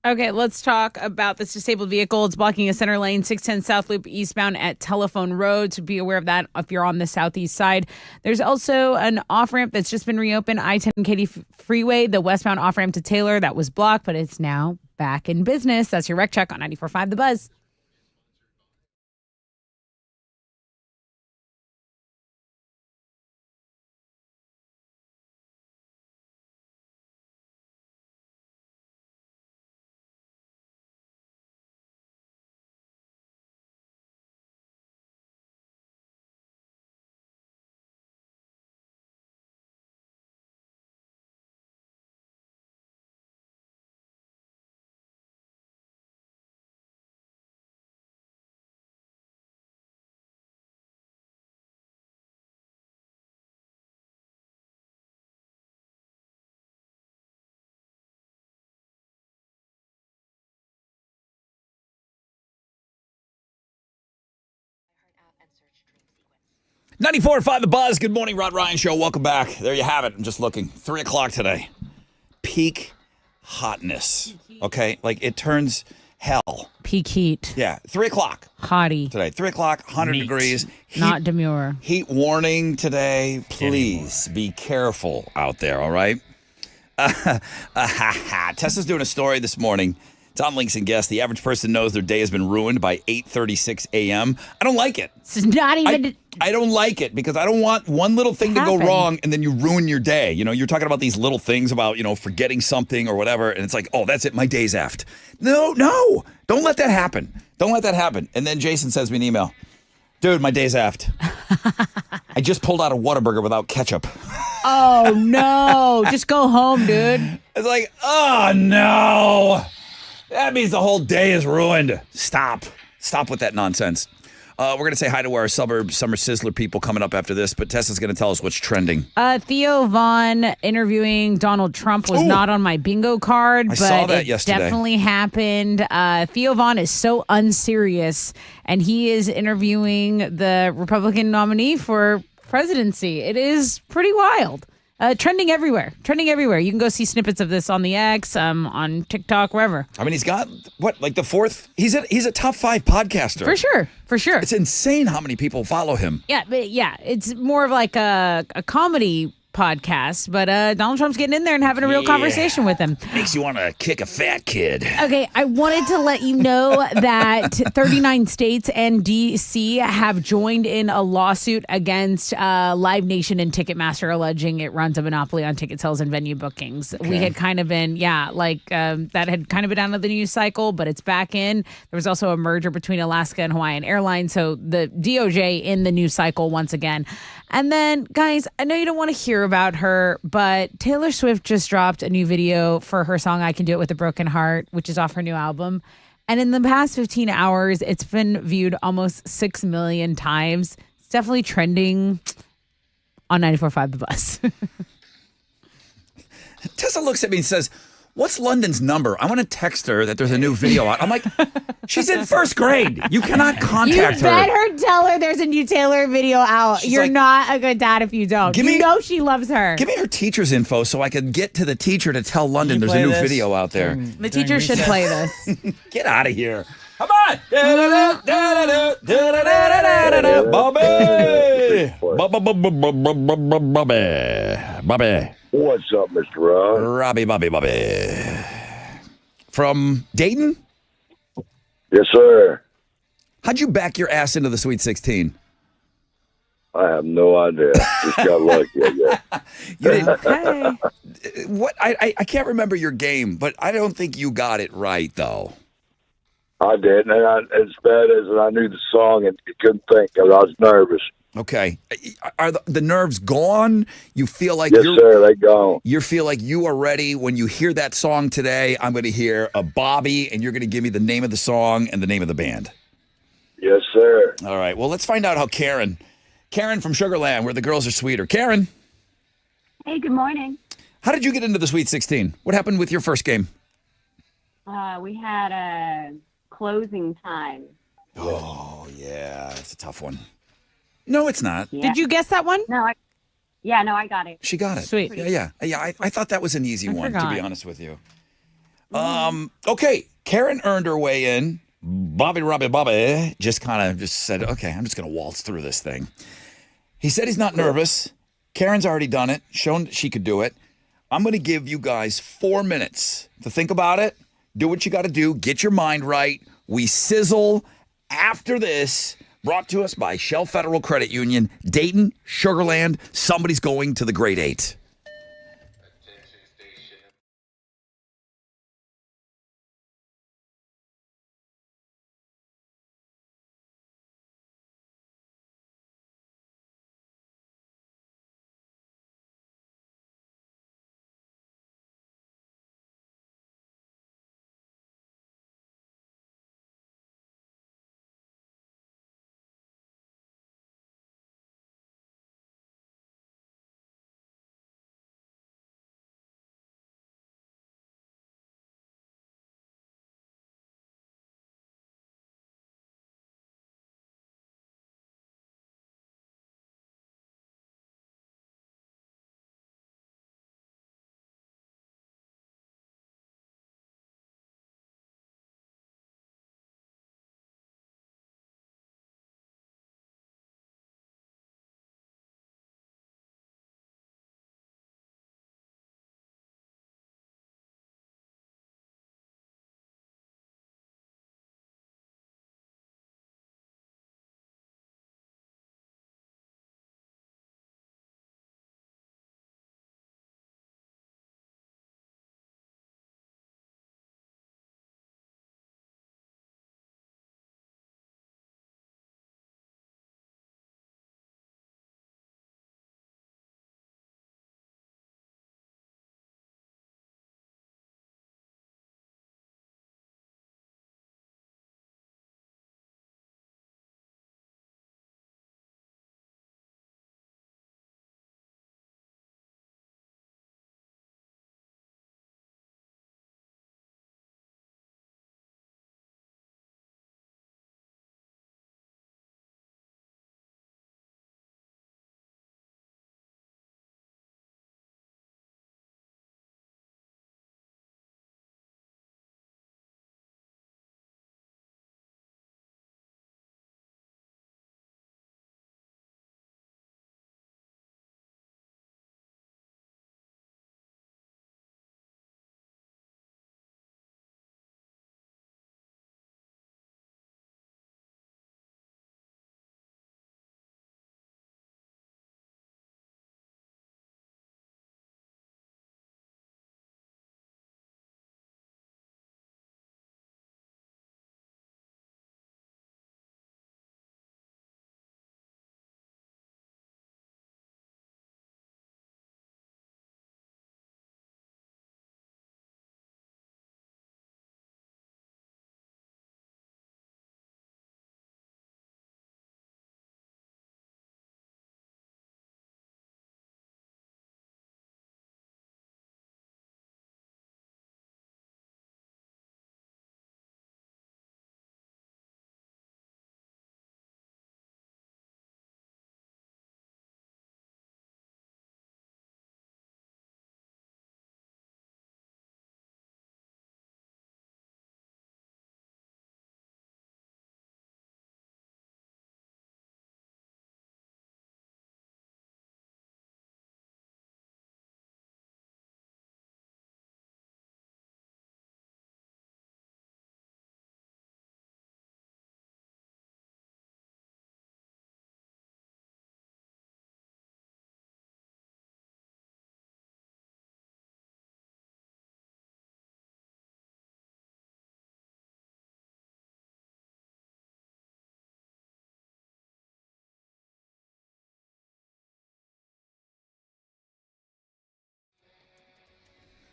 Speaker 2: Okay, let's talk about this disabled vehicle. It's blocking a center lane, 610 South Loop eastbound at Telephone Road. So be aware of that if you're on the southeast side. There's also an off-ramp that's just been reopened, I-10 Katy Freeway, the westbound off-ramp to Taylor that was blocked, but it's now back in business. That's your Rec Check on 94.5 The Buzz.
Speaker 11: and search Dream Sequence.
Speaker 1: 94.5 The Buzz. Good morning, Rod Ryan Show. Welcome back. There you have it. I'm just looking. 3 o'clock today. Peak hotness. Okay? Like, it turns hell.
Speaker 2: Peak heat.
Speaker 1: Yeah. 3 o'clock
Speaker 2: Hottie.
Speaker 1: today. 3 o'clock, 100
Speaker 3: Neat.
Speaker 1: degrees.
Speaker 2: Not demure.
Speaker 1: Heat warning today. Please be careful out there, all right? Tessa's doing a story this morning. It's on Links and Guests. The average person knows their day has been ruined by 8:36 a.m. I don't like it.
Speaker 2: It's not even...
Speaker 1: I don't like it because I don't want one little thing to go
Speaker 2: Happen.
Speaker 1: wrong and then you ruin your day. You know, you're talking about these little things about, forgetting something or whatever. And it's like, oh, that's it. My day's effed. No. Don't let that happen. Don't let that happen. And then Jason sends me an email. Dude, my day's effed. I just pulled out a Whataburger without ketchup.
Speaker 2: Oh, no. Just go home, dude.
Speaker 1: It's like, oh, no. That means the whole day is ruined. Stop with that nonsense. We're going to say hi to our suburb Summer Sizzler people coming up after this, but Tessa's going to tell us what's trending.
Speaker 2: Theo Vaughn interviewing Donald Trump was not on my bingo card, but
Speaker 1: saw that
Speaker 2: it
Speaker 1: yesterday.
Speaker 2: definitely happened. Theo Vaughn is so unserious, and he is interviewing the Republican nominee for presidency. It is pretty wild. Trending everywhere. You can go see snippets of this on the X, on TikTok, wherever.
Speaker 1: I mean, he's got the fourth. He's a top 5 podcaster
Speaker 2: For sure.
Speaker 1: It's insane how many people follow him.
Speaker 2: Yeah, but it's more of like a comedy podcast, but Donald Trump's getting in there and having a real conversation with him.
Speaker 1: Makes you want to kick a fat kid.
Speaker 2: Okay, I wanted to let you know that 39 states and D.C. have joined in a lawsuit against Live Nation and Ticketmaster, alleging it runs a monopoly on ticket sales and venue bookings.
Speaker 1: Okay.
Speaker 2: We had kind of been, that had kind of been out of the news cycle, but it's back in. There was also a merger between Alaska and Hawaiian Airlines, so the DOJ in the news cycle once again. And then, guys, I know you don't want to hear about her, but Taylor Swift just dropped a new video for her song I Can Do It With a Broken Heart, which is off her new album. And in the past 15 hours, it's been viewed almost 6 million times. It's definitely trending on 94.5 The Buzz.
Speaker 1: Tessa looks at me and says, what's London's number? I want to text her that there's a new video out. I'm like, she's in first grade. You cannot contact
Speaker 2: You
Speaker 1: her.
Speaker 2: better tell her there's a new Taylor video out.
Speaker 1: She's
Speaker 2: You're
Speaker 1: like,
Speaker 2: not a good dad if you don't. You know she loves her.
Speaker 1: Give me her teacher's info so I can get to the teacher to tell London there's a new video out there.
Speaker 2: The teacher should play this.
Speaker 1: Get out of here. Come on. Bobby.
Speaker 14: What's up, Mr. Rod?
Speaker 1: Bobby. From Dayton?
Speaker 14: Yes, sir.
Speaker 1: How'd you back your ass into the Sweet 16?
Speaker 14: I have no idea. Just got lucky, I guess.
Speaker 1: You didn't. What? I can't remember your game, but I don't think you got it right, though.
Speaker 14: I did, and as bad as I knew the song and couldn't think, I was nervous.
Speaker 1: Okay. Are the nerves gone? You feel like
Speaker 14: Yes, sir, they gone.
Speaker 1: You feel like you are ready when you hear that song today. I'm going to hear a Bobby, and you're going to give me the name of the song and the name of the band.
Speaker 14: Yes, sir.
Speaker 1: All right. Well, let's find out how Karen from Sugarland, where the girls are sweeter. Karen.
Speaker 15: Hey, good morning.
Speaker 1: How did you get into the Sweet 16? What happened with your first game?
Speaker 15: We had a closing time.
Speaker 1: Oh, yeah. It's a tough one. No, it's not.
Speaker 15: Yeah.
Speaker 2: Did you guess that one?
Speaker 15: No, I got it.
Speaker 1: She got it.
Speaker 2: Sweet.
Speaker 1: Yeah. I thought that was an easy one, to
Speaker 2: forgot.
Speaker 1: be honest with you. Okay, Karen earned her way in. Bobby just said, okay, I'm just going to waltz through this thing. He said he's not nervous. Karen's already done it, shown that she could do it. I'm going to give you guys 4 minutes to think about it, do what you got to do, get your mind right. We sizzle after this, brought to us by Shell Federal Credit Union, Dayton, Sugarland. Somebody's going to the Great 8.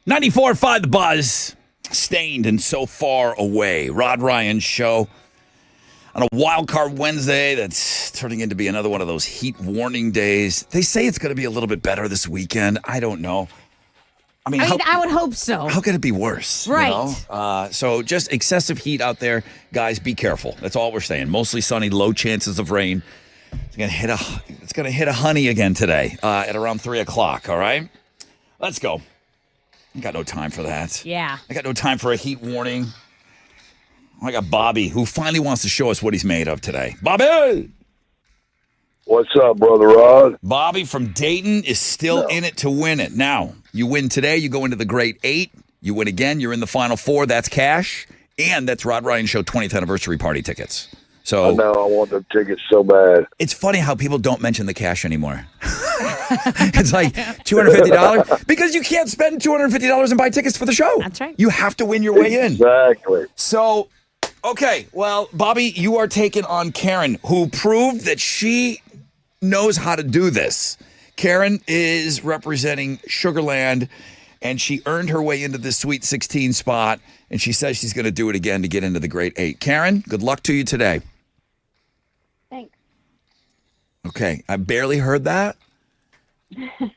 Speaker 1: .94.5 The Buzz. Stained and so far away. Rod Ryan Show on a wild card Wednesday that's turning into be another one of those heat warning days. They say it's going to be a little bit better this weekend. I don't know. I mean,
Speaker 2: I would hope so.
Speaker 1: How could it be worse?
Speaker 2: Right.
Speaker 1: You know? So just excessive heat out there. Guys, be careful. That's all we're saying. Mostly sunny, low chances of rain. It's going to hit a honey again today at around 3 o'clock, all right? Let's go. I got no time for that.
Speaker 2: Yeah.
Speaker 1: I got no time for a heat warning. I got Bobby, who finally wants to show us what he's made of today. Bobby!
Speaker 14: What's up, Brother Rod?
Speaker 1: Bobby from Dayton is still in it to win it. Now, you win today, you go into the Great 8. You win again, you're in the Final Four. That's cash. And that's Rod Ryan Show 20th anniversary party tickets. So
Speaker 14: I know, I want them tickets so bad.
Speaker 1: It's funny how people don't mention the cash anymore. It's like $250 because you can't spend $250 and buy tickets for the show.
Speaker 2: That's right.
Speaker 1: You have to win your way in.
Speaker 14: Exactly.
Speaker 1: So, okay, well, Bobby, you are taking on Karen, who proved that she knows how to do this. Karen is representing Sugarland, and she earned her way into this Sweet 16 spot, and she says she's going to do it again to get into the Great 8. Karen, good luck to you today.
Speaker 15: Thanks.
Speaker 1: Okay, I barely heard that. I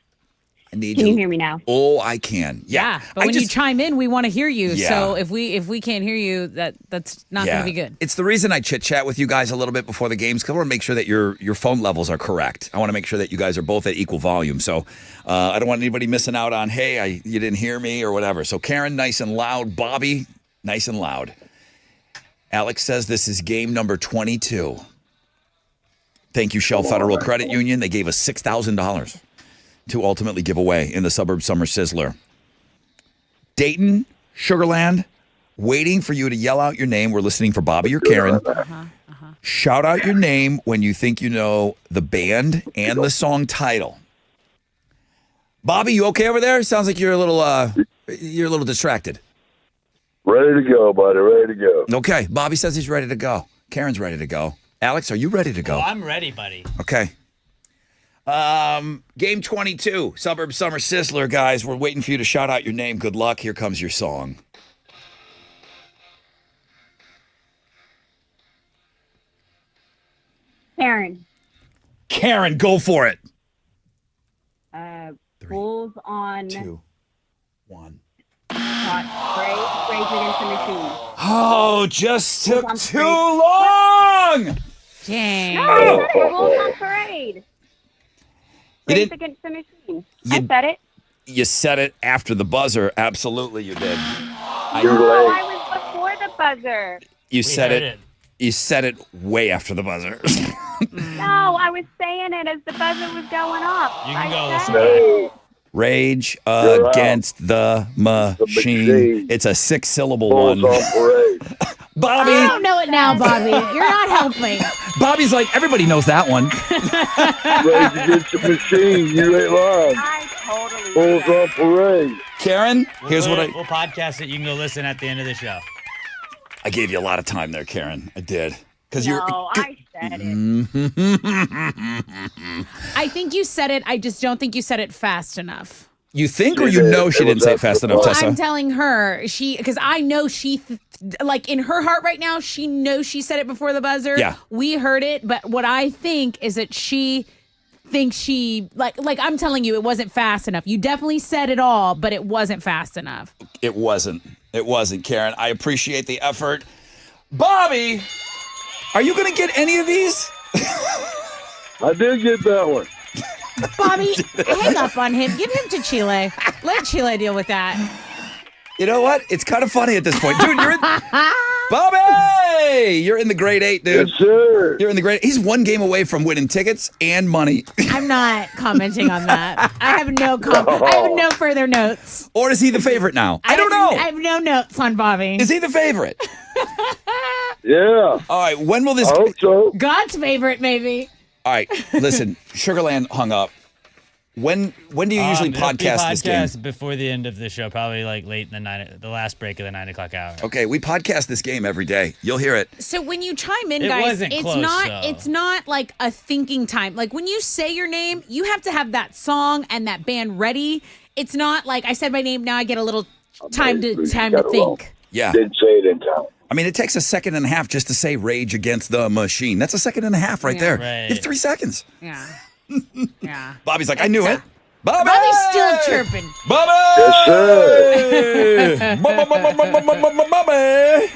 Speaker 1: need
Speaker 15: Can you hear me now?
Speaker 1: Oh, I can. Yeah,
Speaker 2: But when you chime in, we want to hear you.
Speaker 1: Yeah.
Speaker 2: So if we can't hear you, that's not going to be good.
Speaker 1: It's the reason I chit chat with you guys a little bit before the games because I want to make sure that your phone levels are correct. I want to make sure that you guys are both at equal volume. So I don't want anybody missing out on, hey, you didn't hear me or whatever. So Karen, nice and loud. Bobby, nice and loud. Alex says this is game number 22. Thank you, Shell Federal Credit Union. They gave us $6,000 to ultimately give away in the Suburb Summer Sizzler. Dayton, Sugarland, waiting for you to yell out your name. We're listening for Bobby or Karen. Shout out your name when you think you know the band and the song title. Bobby, you okay over there? Sounds like you're a little distracted.
Speaker 14: Ready to go, buddy. Ready to go.
Speaker 1: Okay, Bobby says he's ready to go. Karen's ready to go. Alex, are you ready to go?
Speaker 3: Oh, I'm ready, buddy.
Speaker 1: Okay. Game 22, Suburb Summer Sizzler, guys. We're waiting for you to shout out your name. Good luck. Here comes your song.
Speaker 15: Karen.
Speaker 1: Karen, go for it.
Speaker 15: Bulls on
Speaker 1: 2, 1.
Speaker 15: Rage Against the Machine.
Speaker 1: Oh, just took
Speaker 15: on
Speaker 1: too
Speaker 15: parade.
Speaker 1: long.
Speaker 2: Dang.
Speaker 15: No, I said it. Bulls on Parade.
Speaker 1: You
Speaker 15: Rage
Speaker 1: didn't-
Speaker 15: Against the Machine.
Speaker 1: You-
Speaker 15: I said it.
Speaker 1: You said it after the buzzer. Absolutely, you did.
Speaker 15: No, I was before the buzzer.
Speaker 1: You
Speaker 3: We
Speaker 1: said
Speaker 3: heard
Speaker 1: it. You said it way after the buzzer.
Speaker 15: No, I was saying it as the buzzer was going off.
Speaker 3: You can
Speaker 15: I
Speaker 3: go
Speaker 15: said
Speaker 3: listen
Speaker 15: it.
Speaker 1: Rage
Speaker 14: You're out.
Speaker 1: Against the machine.
Speaker 14: machine.
Speaker 1: It's a 6-syllable
Speaker 14: Bulls
Speaker 1: one.
Speaker 14: on parade.
Speaker 1: Bobby.
Speaker 8: I don't know it now, Bobby. You're not helping.
Speaker 1: Bobby's like, everybody knows that one.
Speaker 14: Rage Against the Machine. You ain't lying.
Speaker 15: I totally
Speaker 14: Bulls
Speaker 15: did.
Speaker 14: on parade.
Speaker 1: Karen, here's what
Speaker 3: We'll podcast it. You can go listen at the end of the show.
Speaker 1: I gave you a lot of time there, Karen. I did. Because
Speaker 15: No, I said it.
Speaker 2: I think you said it. I just don't think you said it fast enough.
Speaker 1: You think or
Speaker 14: She
Speaker 1: you
Speaker 14: did.
Speaker 1: know she
Speaker 14: It
Speaker 1: didn't
Speaker 14: was
Speaker 1: say it
Speaker 14: after
Speaker 1: fast
Speaker 14: the
Speaker 1: enough,
Speaker 14: buzzer.
Speaker 2: Well,
Speaker 1: Tessa?
Speaker 2: I'm telling her because I know like in her heart right now, she knows she said it before the buzzer.
Speaker 1: Yeah.
Speaker 2: We heard it, but what I think is that she thinks she like I'm telling you, it wasn't fast enough. You definitely said it all, but it wasn't fast enough.
Speaker 1: It wasn't. It wasn't, Karen. I appreciate the effort. Bobby, are you going to get any of these?
Speaker 14: I did get that one.
Speaker 2: Bobby, hang up on him. Give him to Chile. Let Chile deal with that.
Speaker 1: You know what? It's kind of funny at this point. Dude, you're in... Bobby! You're in the grade 8, dude.
Speaker 14: Yes, sir.
Speaker 1: You're in the grade. He's one game away from winning tickets and money.
Speaker 2: I'm not commenting on that. I have no further notes.
Speaker 1: Or is he the favorite now? I don't know.
Speaker 2: I have no notes on Bobby.
Speaker 1: Is he the favorite?
Speaker 14: Yeah.
Speaker 1: All right, when will this...
Speaker 14: I hope so.
Speaker 2: God's favorite, maybe.
Speaker 1: All right, listen, Sugarland hung up. When do you usually
Speaker 3: It'll be
Speaker 1: podcast this game?
Speaker 3: podcast before the end of the show, probably like late in the last break of the 9 o'clock hour.
Speaker 1: Okay, we podcast this game every day. You'll hear it.
Speaker 2: So when you chime in,
Speaker 3: It
Speaker 2: guys,
Speaker 3: wasn't
Speaker 2: it's
Speaker 3: close,
Speaker 2: not
Speaker 3: though.
Speaker 2: it's not like a thinking time. Like when you say your name, you have to have that song and that band ready. It's not like I said my name, now I get a little time to think.
Speaker 1: Yeah.
Speaker 14: Didn't say it in time.
Speaker 1: I mean, it takes a second and a half just to say Rage Against the Machine. That's a second and a half right
Speaker 2: Yeah.
Speaker 1: there.
Speaker 3: Right.
Speaker 1: You have 3 seconds.
Speaker 2: Yeah. Yeah.
Speaker 1: Bobby's like, I knew it. Bobby!
Speaker 2: Bobby's still chirping.
Speaker 1: Bobby!
Speaker 14: Yes, sir.
Speaker 1: Bobby!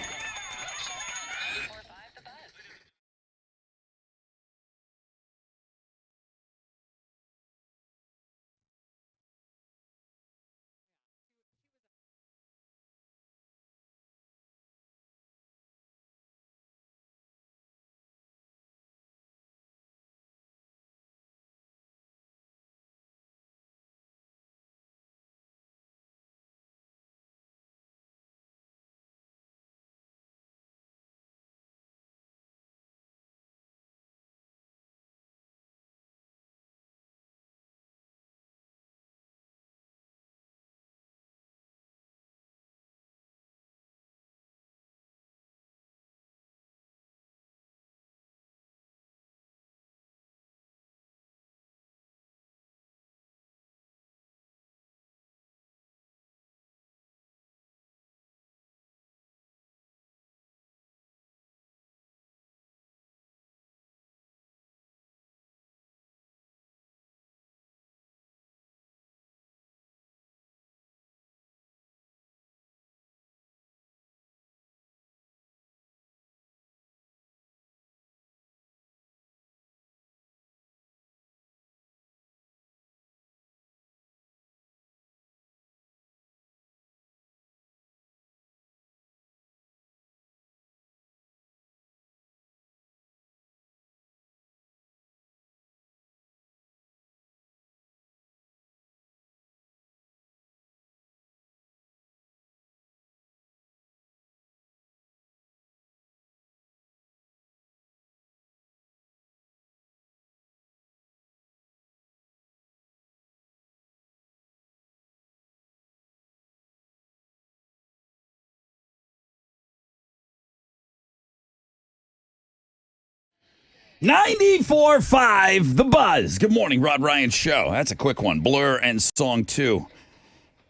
Speaker 1: 94.5 The Buzz. Good morning, Rod Ryan Show. That's a quick one. Blur and Song 2.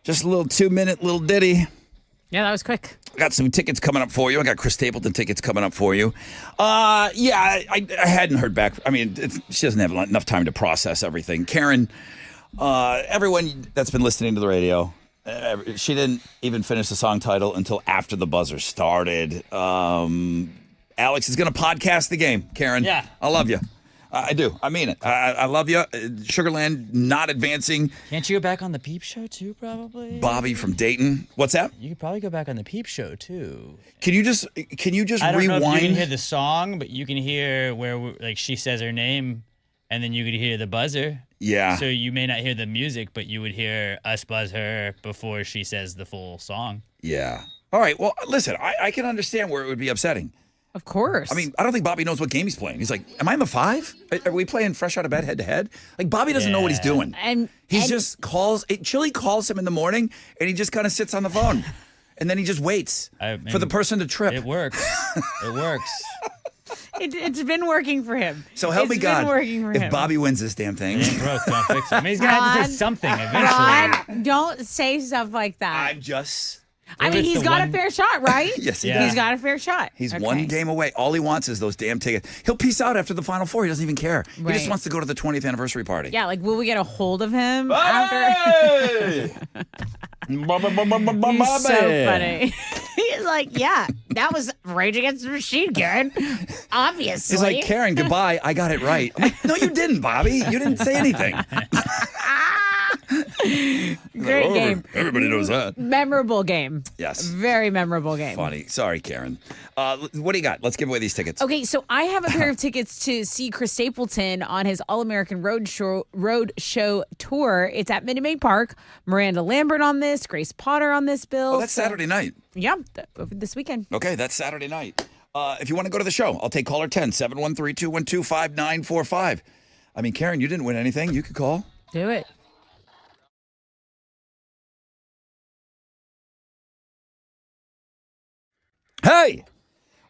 Speaker 1: Just a little 2-minute little ditty.
Speaker 2: Yeah, that was quick.
Speaker 1: I got some tickets coming up for you. I got Chris Stapleton tickets coming up for you. I hadn't heard back. I mean, she doesn't have enough time to process everything. Karen, everyone that's been listening to the radio, she didn't even finish the song title until after the buzzer started. Alex is going to podcast the game, Karen.
Speaker 3: Yeah.
Speaker 1: I love you. I do. I mean it. I love you. Sugarland not advancing.
Speaker 3: Can't you go back on the Peep Show too, probably?
Speaker 1: Bobby from Dayton. What's that?
Speaker 3: You could probably go back on the Peep Show too.
Speaker 1: Can you just
Speaker 3: I don't
Speaker 1: rewind?
Speaker 3: know if you can hear the song, but you can hear where like she says her name, and then you could hear the buzzer.
Speaker 1: Yeah.
Speaker 3: So you may not hear the music, but you would hear us buzz her before she says the full song.
Speaker 1: Yeah. All right. Well, listen, I can understand where it would be upsetting.
Speaker 2: Of course.
Speaker 1: I mean, I don't think Bobby knows what game he's playing. He's like, am I in the 5? Are we playing fresh out of bed head-to-head? Like, Bobby doesn't know what he's doing. He just calls. Chili calls him in the morning, and he just kind of sits on the phone. And then he just waits for the person to trip.
Speaker 3: It works. It works.
Speaker 2: It's been working for him.
Speaker 1: So help me
Speaker 2: It's
Speaker 1: God,
Speaker 2: been working for
Speaker 1: if
Speaker 2: him.
Speaker 1: Bobby wins this damn thing.
Speaker 3: It ain't broke, don't fix it. I mean, he's going to have to
Speaker 2: Ron,
Speaker 3: say something eventually.
Speaker 2: Ron, don't say stuff like that.
Speaker 1: I'm just...
Speaker 2: I mean, he's got a fair shot, right?
Speaker 1: Yes, he
Speaker 2: He's
Speaker 1: does.
Speaker 2: got a fair shot.
Speaker 1: He's
Speaker 2: Okay.
Speaker 1: one game away. All he wants is those damn tickets. He'll peace out after the Final Four. He doesn't even care. He
Speaker 2: Right.
Speaker 1: just wants to go to the 20th anniversary party.
Speaker 2: Yeah, like, will we get a hold of him
Speaker 1: Hey!
Speaker 2: after? He's so funny. He's like, yeah, that was Rage Against the Machine, Karen. Obviously.
Speaker 1: He's like, Karen, goodbye. I got it right. I'm like, no, you didn't, Bobby. You didn't say anything.
Speaker 2: Great
Speaker 1: Oh,
Speaker 2: game.
Speaker 1: Everybody knows that.
Speaker 2: Memorable game.
Speaker 1: Yes.
Speaker 2: Very memorable game.
Speaker 1: Funny. Sorry, Karen. What do you got? Let's give away these tickets.
Speaker 2: Okay, so I have a pair of tickets to see Chris Stapleton on his All-American Road Show tour. It's at Minute Maid Park. Miranda Lambert on this, Grace Potter on this bill.
Speaker 1: Oh, that's Saturday night.
Speaker 2: Yeah, over this weekend.
Speaker 1: Okay, that's Saturday night. If you want to go to the show, I'll take caller 10, 713-212-5945. I mean, Karen, you didn't win anything. You could call.
Speaker 2: Do it.
Speaker 1: Hey,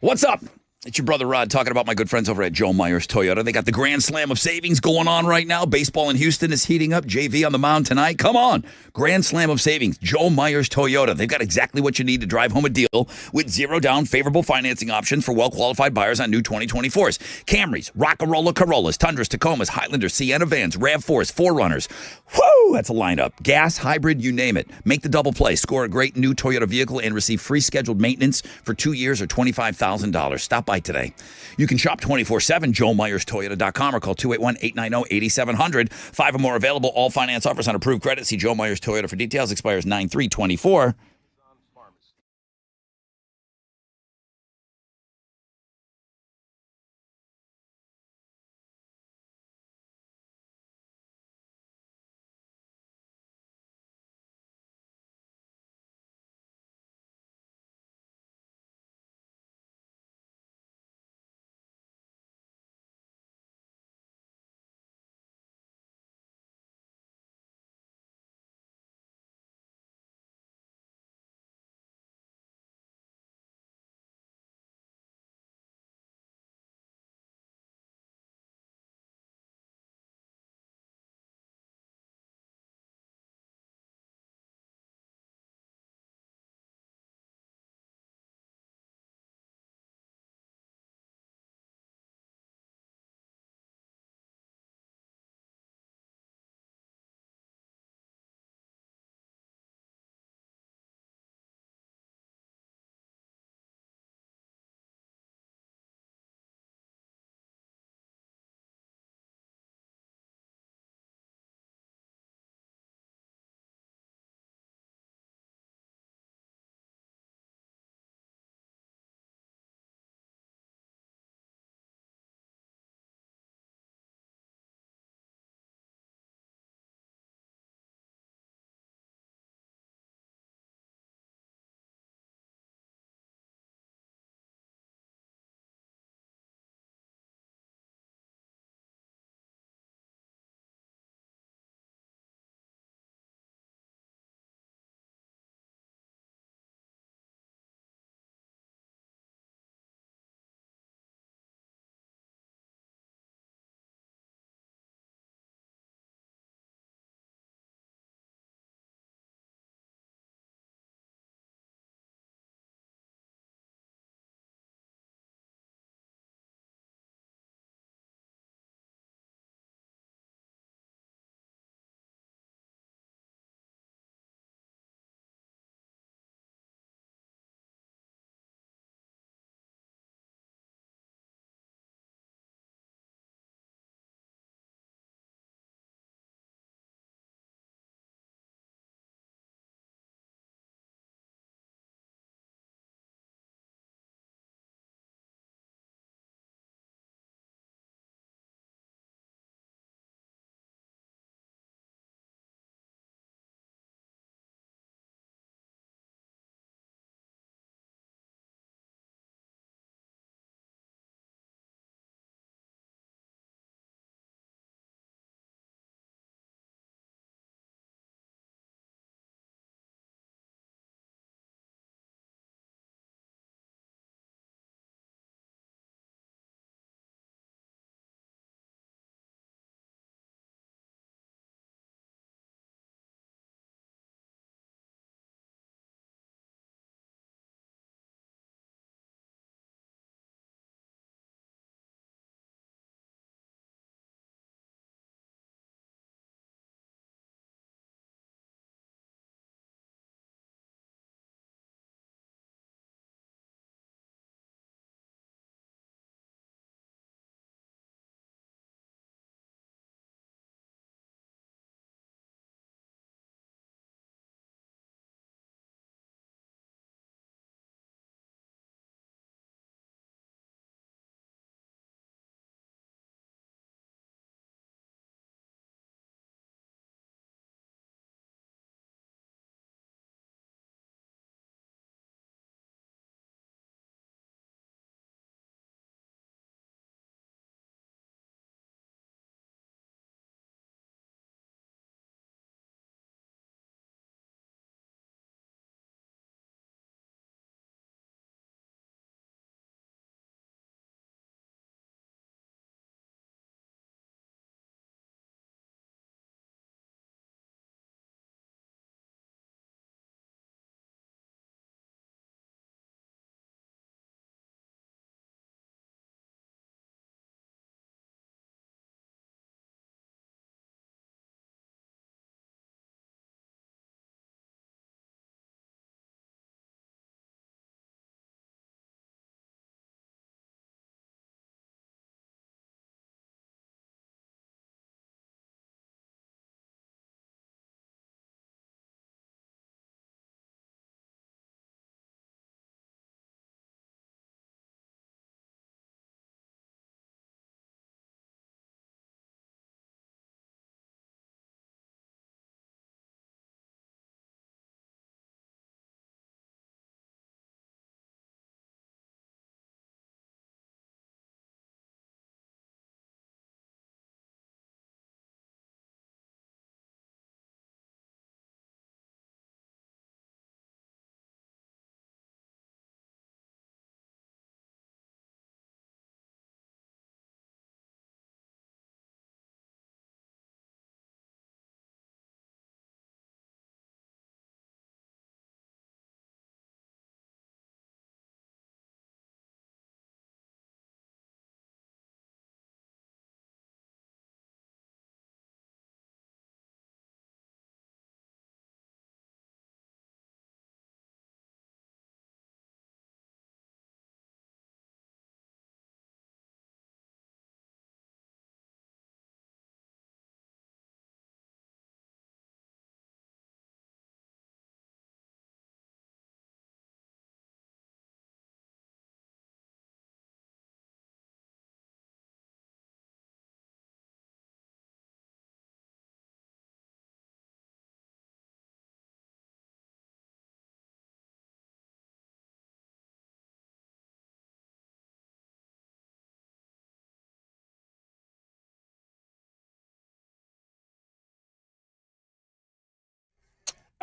Speaker 1: what's up? It's your brother Rod talking about my good friends over at Joe Myers Toyota. They got the Grand Slam of Savings going on right now. Baseball in Houston is heating up. JV on the mound tonight. Come on. Grand Slam of Savings. Joe Myers Toyota. They've got exactly what you need to drive home a deal with zero down, favorable financing options for well-qualified buyers on new 2024s. Camrys, Rockarola Corollas, Tundras, Tacomas, Highlanders, Sienna vans, RAV4s, 4Runners. Woo! That's a lineup. Gas, hybrid, you name it. Make the double play. Score a great new Toyota vehicle and receive free scheduled maintenance for 2 years or $25,000. Stop by today. You can shop 24/7, JoeMyersToyota.com or call 281-890-8700. 5 or more available. All finance offers on approved credit. See Joe Myers Toyota for details. Expires 9/3/24.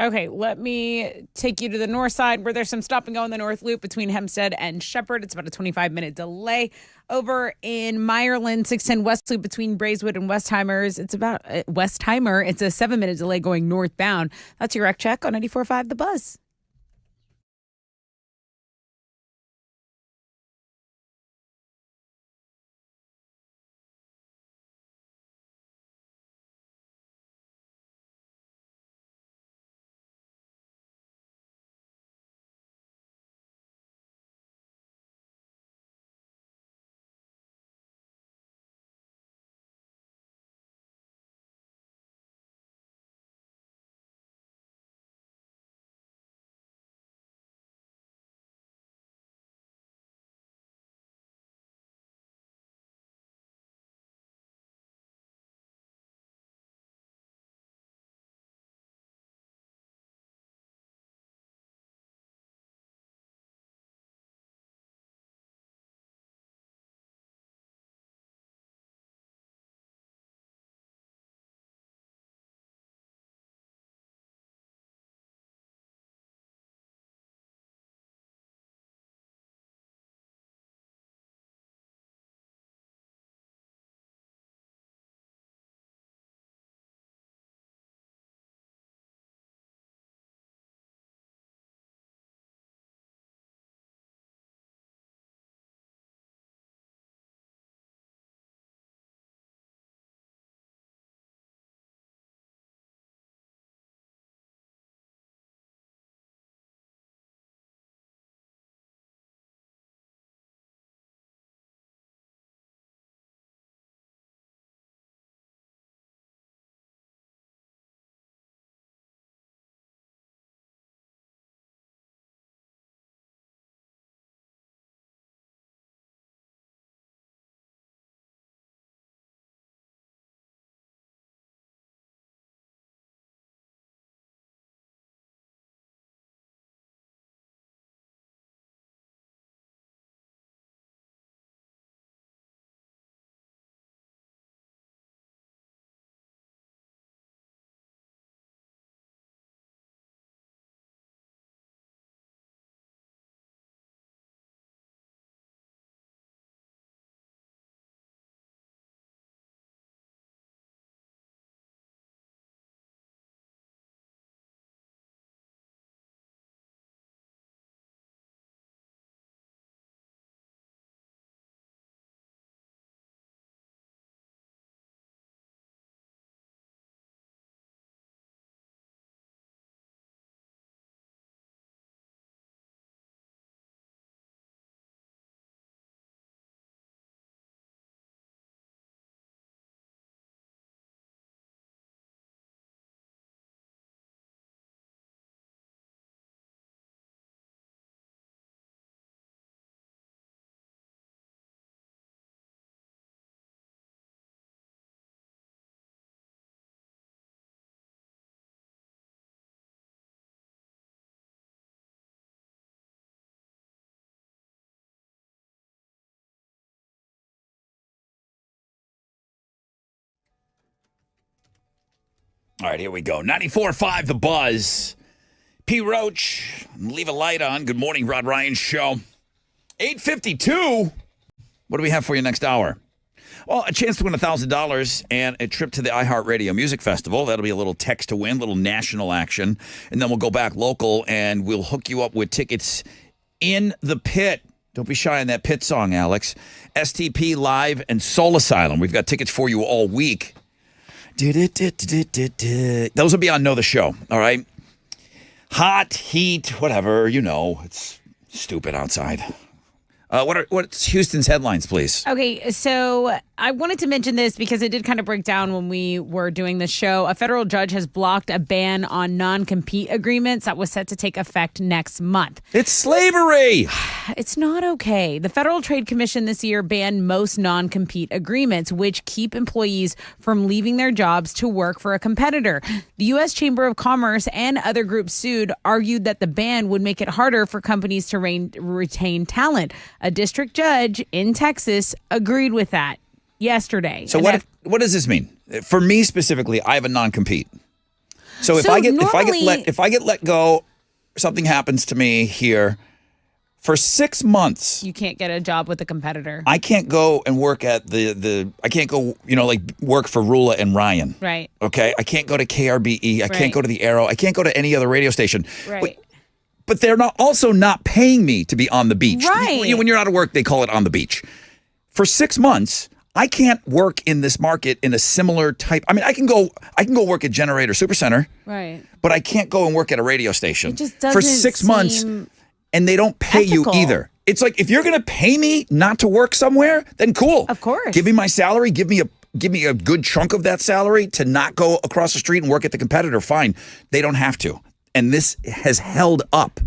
Speaker 2: Okay, let me take you to the north side where there's some stop and go in the North Loop between Hempstead and Shepherd. It's about a 25-minute delay. Over in Meyerland, 610 West Loop between Braeswood and Westheimers. It's about Westheimer. It's a 7-minute delay going northbound. That's your wreck check on 94.5 The Buzz.
Speaker 1: All right, here we go. 94.5 The Buzz. P. Roach, leave a light on. Good morning, Rod Ryan Show. 8:52. What do we have for you next hour? Well, a chance to win $1,000 and a trip to the iHeartRadio Music Festival. That'll be a little text to win, little national action. And then we'll go back local and we'll hook you up with tickets in the pit. Don't be shy on that pit song, Alex. STP Live and Soul Asylum. We've got tickets for you all week. Those will be on Know the Show, all right? Hot, heat, whatever, you know. It's stupid outside. What's Houston's headlines, please?
Speaker 2: Okay, so I wanted to mention this because it did kind of break down when we were doing the show. A federal judge has blocked a ban on non-compete agreements that was set to take effect next month.
Speaker 1: It's slavery.
Speaker 2: It's not okay. The Federal Trade Commission this year banned most non-compete agreements, which keep employees from leaving their jobs to work for a competitor. The U.S. Chamber of Commerce and other groups sued argued that the ban would make it harder for companies to retain talent. A district judge in Texas agreed with that yesterday.
Speaker 1: So what does this mean? For me specifically, I have a non-compete. So if
Speaker 2: So
Speaker 1: I get
Speaker 2: normally-
Speaker 1: if I get let go, something happens to me here for 6 months.
Speaker 2: You can't get a job with a competitor.
Speaker 1: I can't go and work at I can't go, like work for Rula and Ryan.
Speaker 2: Right.
Speaker 1: Okay. I can't go to KRBE. I
Speaker 2: Right.
Speaker 1: can't go to the Arrow. I can't go to any other radio station.
Speaker 2: Right.
Speaker 1: But they're also not paying me to be on the beach.
Speaker 2: Right.
Speaker 1: When you're out of work, they call it on the beach. For 6 months, I can't work in this market in a similar type. I mean, I can go work at Generator Supercenter,
Speaker 2: Right.
Speaker 1: but I can't go and work at a radio station.
Speaker 2: It just
Speaker 1: for
Speaker 2: doesn't
Speaker 1: 6 months,
Speaker 2: seem
Speaker 1: and they don't pay
Speaker 2: ethical.
Speaker 1: you either. It's like, if you're going to pay me not to work somewhere, then cool.
Speaker 2: Of course.
Speaker 1: Give me my salary. Give me a good chunk of that salary to not go across the street and work at the competitor. Fine. They don't have to. And this has held up.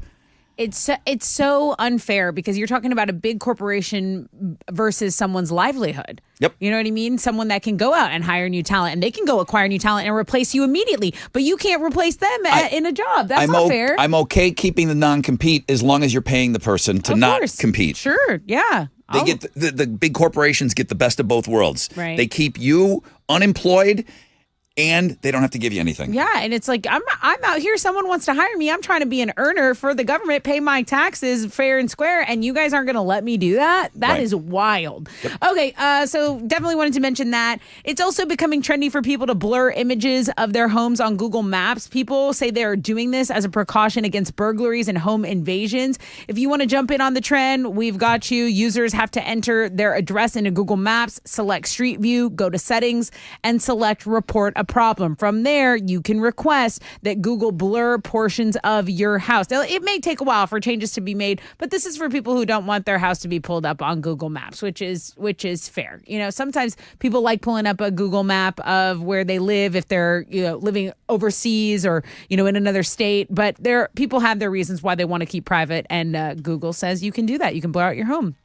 Speaker 2: It's so unfair because you're talking about a big corporation versus someone's livelihood.
Speaker 1: Yep.
Speaker 2: You know what I mean? Someone that can go out and hire new talent, and they can go acquire new talent and replace you immediately, but you can't replace them in a job. That's not fair.
Speaker 1: I'm okay keeping the non-compete as long as you're paying the person to
Speaker 2: Of
Speaker 1: not
Speaker 2: course.
Speaker 1: compete.
Speaker 2: Sure. Yeah.
Speaker 1: They get the big corporations get the best of both worlds.
Speaker 2: Right.
Speaker 1: They keep you unemployed, and they don't have to give you anything.
Speaker 2: Yeah, and it's like I'm out here. Someone wants to hire me. I'm trying to be an earner for the government, pay my taxes fair and square, and you guys aren't going to let me do that. That is wild. Okay, so definitely wanted to mention that. It's also becoming trendy for people to blur images of their homes on Google Maps. People say they're doing this as a precaution against burglaries and home invasions. If you want to jump in on the trend, we've got you. Users have to enter their address into Google Maps, select Street View, go to Settings, and select Report a Problem. From there, you can request that Google blur portions of your house. Now, it may take a while for changes to be made, but this is for people who don't want their house to be pulled up on Google Maps, which is fair. Sometimes people like pulling up a Google map of where they live if they're living overseas or in another state, but people have their reasons why they want to keep private, and Google says you can do that. You can blur out your home.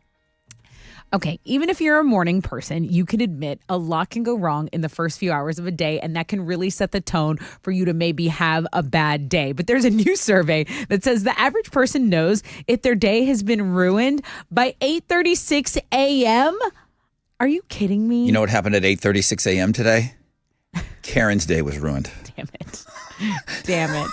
Speaker 2: Okay, even if you're a morning person, you can admit a lot can go wrong in the first few hours of a day, and that can really set the tone for you to maybe have a bad day. But there's a new survey that says the average person knows if their day has been ruined by 8:36 a.m. Are you kidding me?
Speaker 1: You know what happened at 8:36 a.m. today? Karen's day was ruined.
Speaker 2: Damn it. Damn it.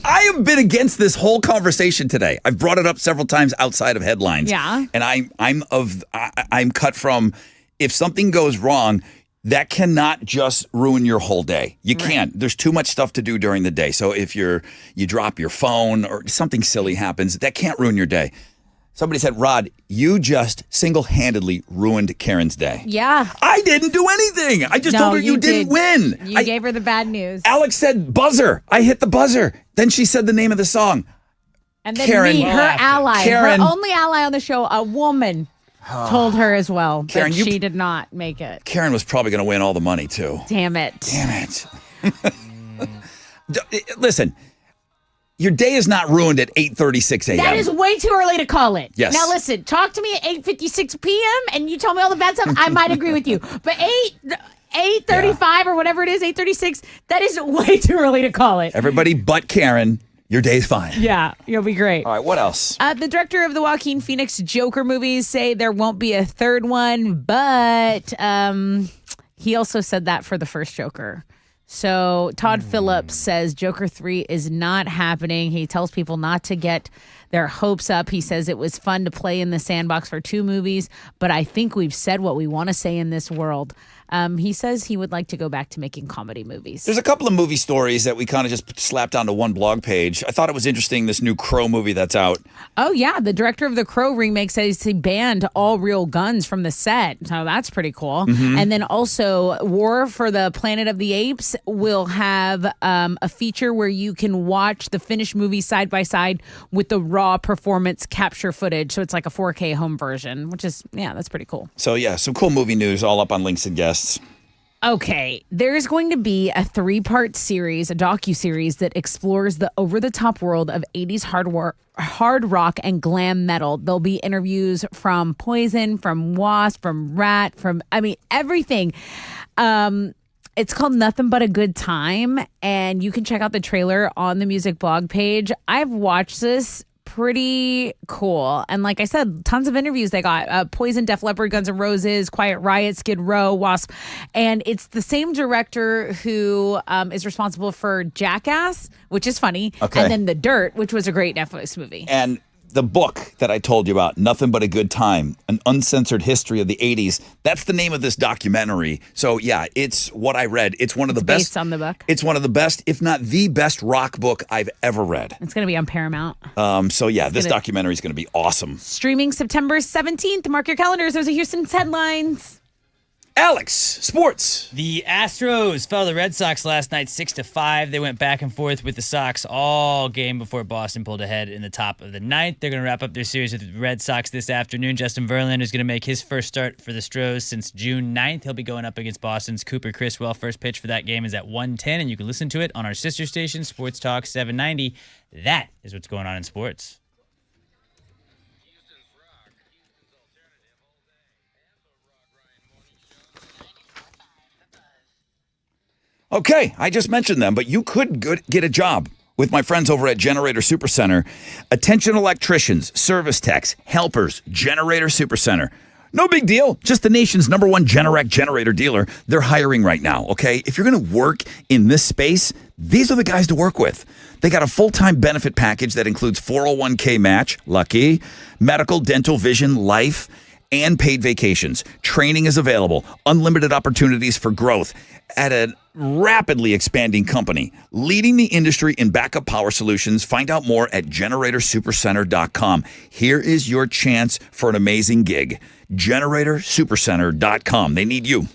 Speaker 1: I have been against this whole conversation today. I've brought it up several times outside of headlines.
Speaker 2: Yeah.
Speaker 1: And I'm cut from, if something goes wrong, that cannot just ruin your whole day. You can't. There's too much stuff to do during the day. So if you drop your phone or something silly happens, that can't ruin your day. Somebody said, Rod, you just single-handedly ruined Karen's day.
Speaker 2: Yeah.
Speaker 1: I didn't do anything. I just told her you didn't win.
Speaker 2: You gave her the bad news.
Speaker 1: Alex said buzzer. I hit the buzzer. Then she said the name of the song.
Speaker 2: And then
Speaker 1: Karen,
Speaker 2: me, her ally,
Speaker 1: Karen,
Speaker 2: her only ally on the show, a woman, told her as well
Speaker 1: Karen,
Speaker 2: that she did not make it.
Speaker 1: Karen was probably going to win all the money, too.
Speaker 2: Damn it.
Speaker 1: Damn it. Listen, your day is not ruined at 8:36 a.m.
Speaker 8: That is way too early to call it.
Speaker 1: Yes.
Speaker 8: Now listen, talk to me at 8:56 p.m. and you tell me all the bad stuff. I might agree with you, but 8:35 or whatever it is, 8:36. That is way too early to call it.
Speaker 1: Everybody but Karen, your day's fine.
Speaker 2: Yeah, you'll be great.
Speaker 1: All right, what else?
Speaker 2: The director of the Joaquin Phoenix Joker movies say there won't be a third one, but he also said that for the first Joker. So Todd Phillips says Joker 3 is not happening. He tells people not to get their hopes up. He says it was fun to play in the sandbox for 2 movies, but I think we've said what we want to say in this world. He says he would like to go back to making comedy movies.
Speaker 1: There's a couple of movie stories that we kind of just slapped onto one blog page. I thought it was interesting, this new Crow movie that's out.
Speaker 2: Oh, yeah. The director of the Crow remake says he banned all real guns from the set. So that's pretty cool.
Speaker 1: Mm-hmm.
Speaker 2: And then also War for the Planet of the Apes will have a feature where you can watch the finished movie side by side with the raw performance capture footage. So it's like a 4K home version, which is, yeah, that's pretty cool.
Speaker 1: So, yeah, some cool movie news all up on Links and Guests.
Speaker 2: Okay, there's going to be a 3-part series, a docu-series that explores the over-the-top world of 80s hard rock and glam metal. There'll be interviews from Poison, from Wasp, from Rat, from, everything. It's called Nothing But a Good Time, and you can check out the trailer on the music blog page. I've watched this pretty cool. And like I said, tons of interviews they got. Poison, Def Leppard, Guns N' Roses, Quiet Riot, Skid Row, Wasp. And it's the same director who is responsible for Jackass, which is funny.
Speaker 1: Okay.
Speaker 2: And then The Dirt, which was a great Netflix movie.
Speaker 1: And the book that I told you about, Nothing But a Good Time, An Uncensored History of the 80s, that's the name of this documentary. So, yeah, it's what I read. It's one of the best.
Speaker 2: Based on the book.
Speaker 1: It's one of the best, if not the best rock book I've ever read.
Speaker 2: It's going to be on Paramount.
Speaker 1: So, yeah, this documentary is going to be awesome.
Speaker 2: Streaming September 17th. Mark your calendars. Those are Houston's headlines.
Speaker 1: Alex, sports.
Speaker 3: The Astros fell to the Red Sox last night 6-5. They went back and forth with the Sox all game before Boston pulled ahead in the top of the ninth. They're going to wrap up their series with the Red Sox this afternoon. Justin Verlander is going to make his first start for the Stros since June 9th. He'll be going up against Boston's Cooper Criswell. First pitch for that game is at 1:10, and you can listen to it on our sister station, Sports Talk 790. That is what's going on in sports.
Speaker 1: Okay, I just mentioned them, but you could get a job with my friends over at Generator Supercenter. Attention electricians, service techs, helpers, Generator Supercenter. No big deal. Just the nation's #1 Generac generator dealer. They're hiring right now, okay? If you're going to work in this space, these are the guys to work with. They got a full-time benefit package that includes 401k match, lucky, medical, dental, vision, life, and paid vacations. Training is available. Unlimited opportunities for growth at a rapidly expanding company, leading the industry in backup power solutions. Find out more at GeneratorSupercenter.com. Here is your chance for an amazing gig. GeneratorSupercenter.com. They need you.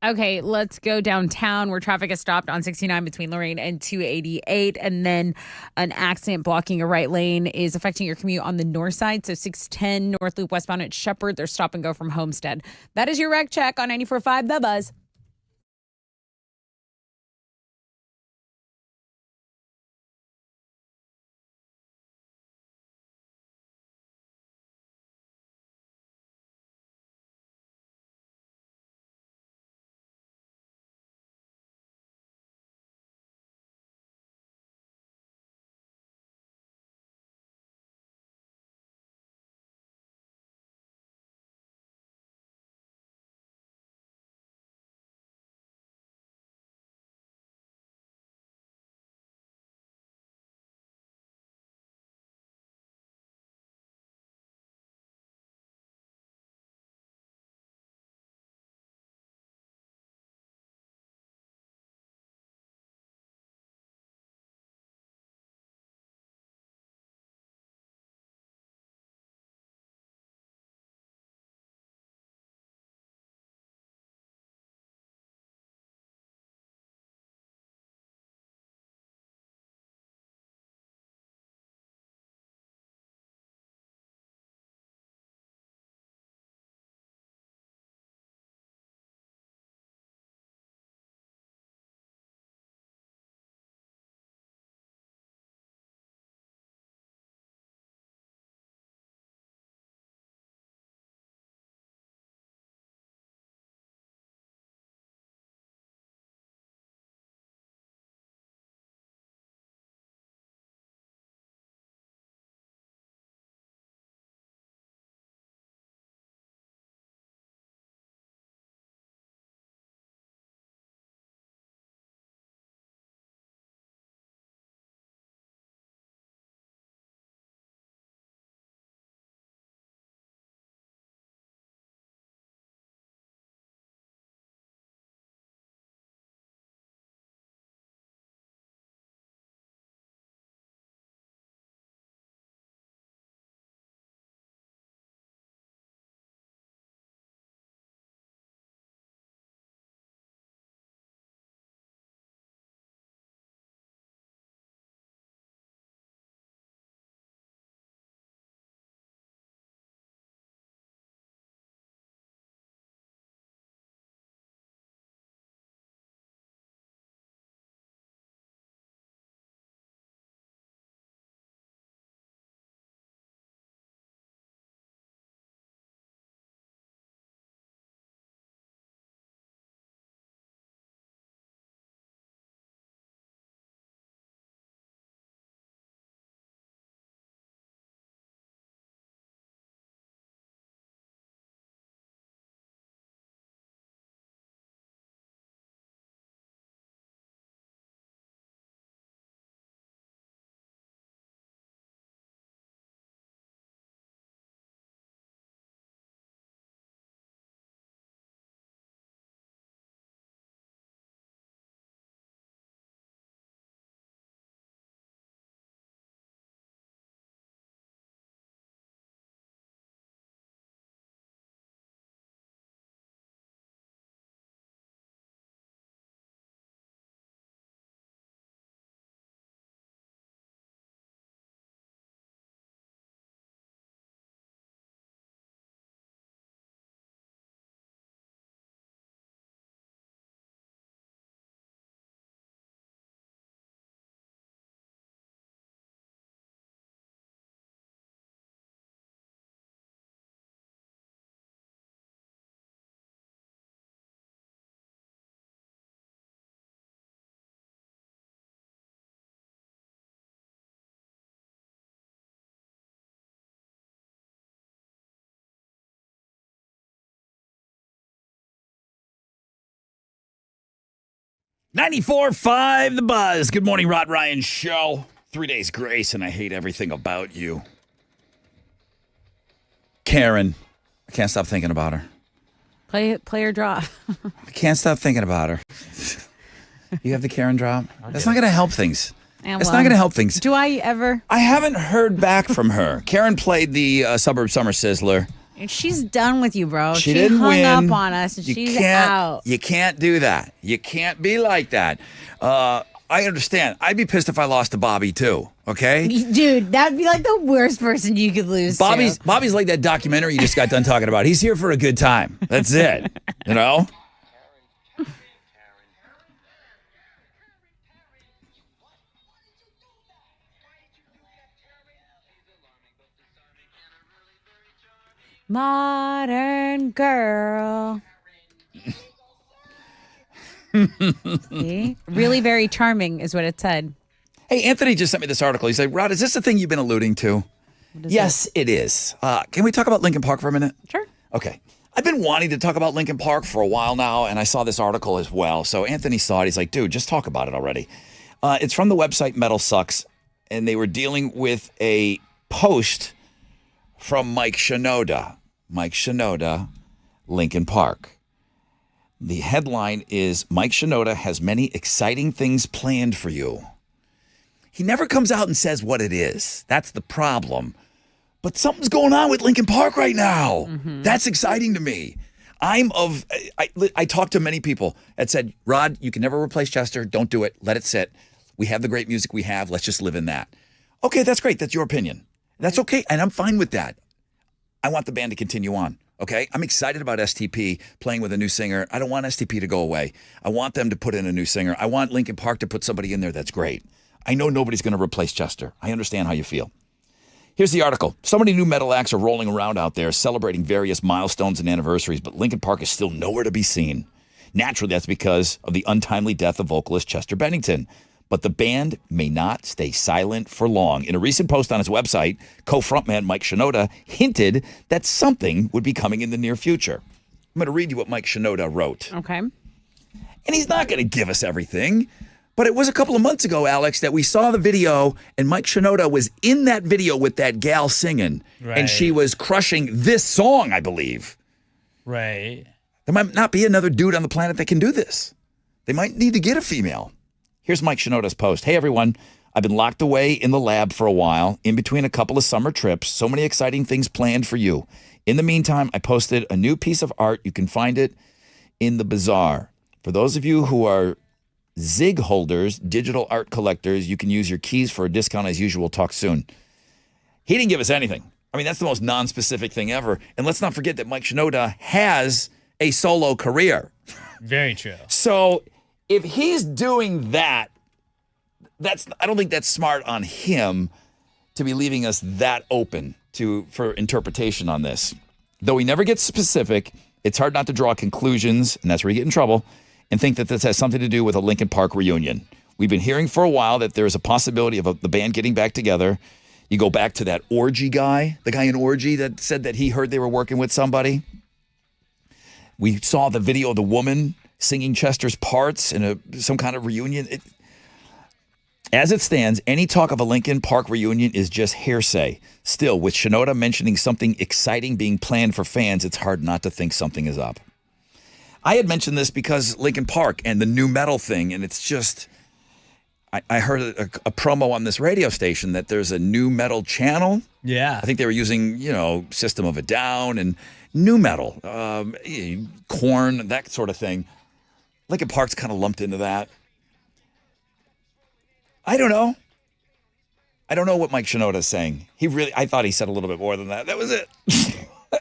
Speaker 2: Okay, let's go downtown where traffic has stopped on 69 between Lorraine and 288. And then an accident blocking a right lane is affecting your commute on the north side. So 610 North Loop westbound at Shepherd. There's stop and go from Homestead. That is your wreck check on 94.5 The Buzz.
Speaker 1: 94.5 The Buzz. Good morning, Rod Ryan Show. 3 days grace, and I hate everything about you. Karen. I can't stop thinking about her.
Speaker 2: Play or draw.
Speaker 1: I can't stop thinking about her. You have the Karen drop? That's not going to help things. It's not going to help things.
Speaker 2: Do I ever?
Speaker 1: I haven't heard back from her. Karen played the Suburb Summer Sizzler.
Speaker 8: She's done with you, bro.
Speaker 1: She didn't
Speaker 8: hung
Speaker 1: win.
Speaker 8: up on us, and she's out.
Speaker 1: You can't do that. You can't be like that. I understand. I'd be pissed if I lost to Bobby, too. Okay?
Speaker 8: Dude, that'd be like the worst person you could lose
Speaker 1: Bobby's
Speaker 8: to.
Speaker 1: like that documentary you just got done talking about. He's here for a good time. That's it. You know?
Speaker 8: Modern girl.
Speaker 2: See? Really very charming is what it said.
Speaker 1: Hey, Anthony just sent me this article. He said, Rod, is this the thing you've been alluding to? Yes, it is. Can we talk about Lincoln Park for a minute?
Speaker 2: Sure.
Speaker 1: Okay. I've been wanting to talk about Lincoln Park for a while now, and I saw this article as well. So Anthony saw it. He's like, dude, just talk about it already. It's from the website Metal Sucks, and they were dealing with a post from Mike Shinoda. Mike Shinoda, Lincoln Park. The headline is, Mike Shinoda has many exciting things planned for you. He never comes out and says what it is. That's the problem. But something's going on with Lincoln Park right now. That's exciting to me. I talked to many people that said, Rod, you can never replace Chester. Don't do it. Let it sit. We have the great music we have. Let's just live in that. Okay, that's great. That's your opinion. That's okay. And I'm fine with that. I want the band to continue on. Okay? I'm excited about STP playing with a new singer. I don't want STP to go away. I want them to put in a new singer. I want Lincoln Park to put somebody in there that's great. I know nobody's going to replace Chester. I understand how you feel. Here's the article. So many new metal acts are rolling around out there celebrating various milestones and anniversaries, but Lincoln Park is still nowhere to be seen. Naturally, that's because of the untimely death of vocalist Chester Bennington. But the band may not stay silent for long. In a recent post on his website, co-frontman Mike Shinoda hinted that something would be coming in the near future. I'm going to read you what Mike Shinoda wrote.
Speaker 2: Okay.
Speaker 1: And he's not going to give us everything. But it was a couple of months ago, Alex, that we saw the video, and Mike Shinoda was in that video with that gal singing.
Speaker 3: Right.
Speaker 1: And she was crushing this song, I believe.
Speaker 3: Right.
Speaker 1: There might not be another dude on the planet that can do this. They might need to get a female. Here's Mike Shinoda's post. Hey, everyone. I've been locked away in the lab for a while, in between a couple of summer trips. So many exciting things planned for you. In the meantime, I posted a new piece of art. You can find it in the bazaar. For those of you who are Zig holders, digital art collectors, you can use your keys for a discount as usual. Talk soon. He didn't give us anything. I mean, that's the most non-specific thing ever. And let's not forget that Mike Shinoda has a solo career.
Speaker 3: Very true.
Speaker 1: So if he's doing that, I don't think that's smart on him to be leaving us that open for interpretation on this. Though he never gets specific, it's hard not to draw conclusions, and that's where you get in trouble, and think that this has something to do with a Lincoln Park reunion. We've been hearing for a while that there's a possibility of the band getting back together. You go back to that Orgy guy, the guy in Orgy that said that he heard they were working with somebody. We saw the video of the woman singing Chester's parts in some kind of reunion. As it stands, any talk of a Lincoln Park reunion is just hearsay. Still, with Shinoda mentioning something exciting being planned for fans, it's hard not to think something is up. I had mentioned this because Lincoln Park and the new metal thing, and it's just, I heard a promo on this radio station that there's a new metal channel.
Speaker 3: Yeah.
Speaker 1: I think they were using, System of a Down and new metal, Korn, that sort of thing. Lincoln Park's kind of lumped into that. I don't know. I don't know what Mike Shinoda is saying. I thought he said a little bit more than that. That was it.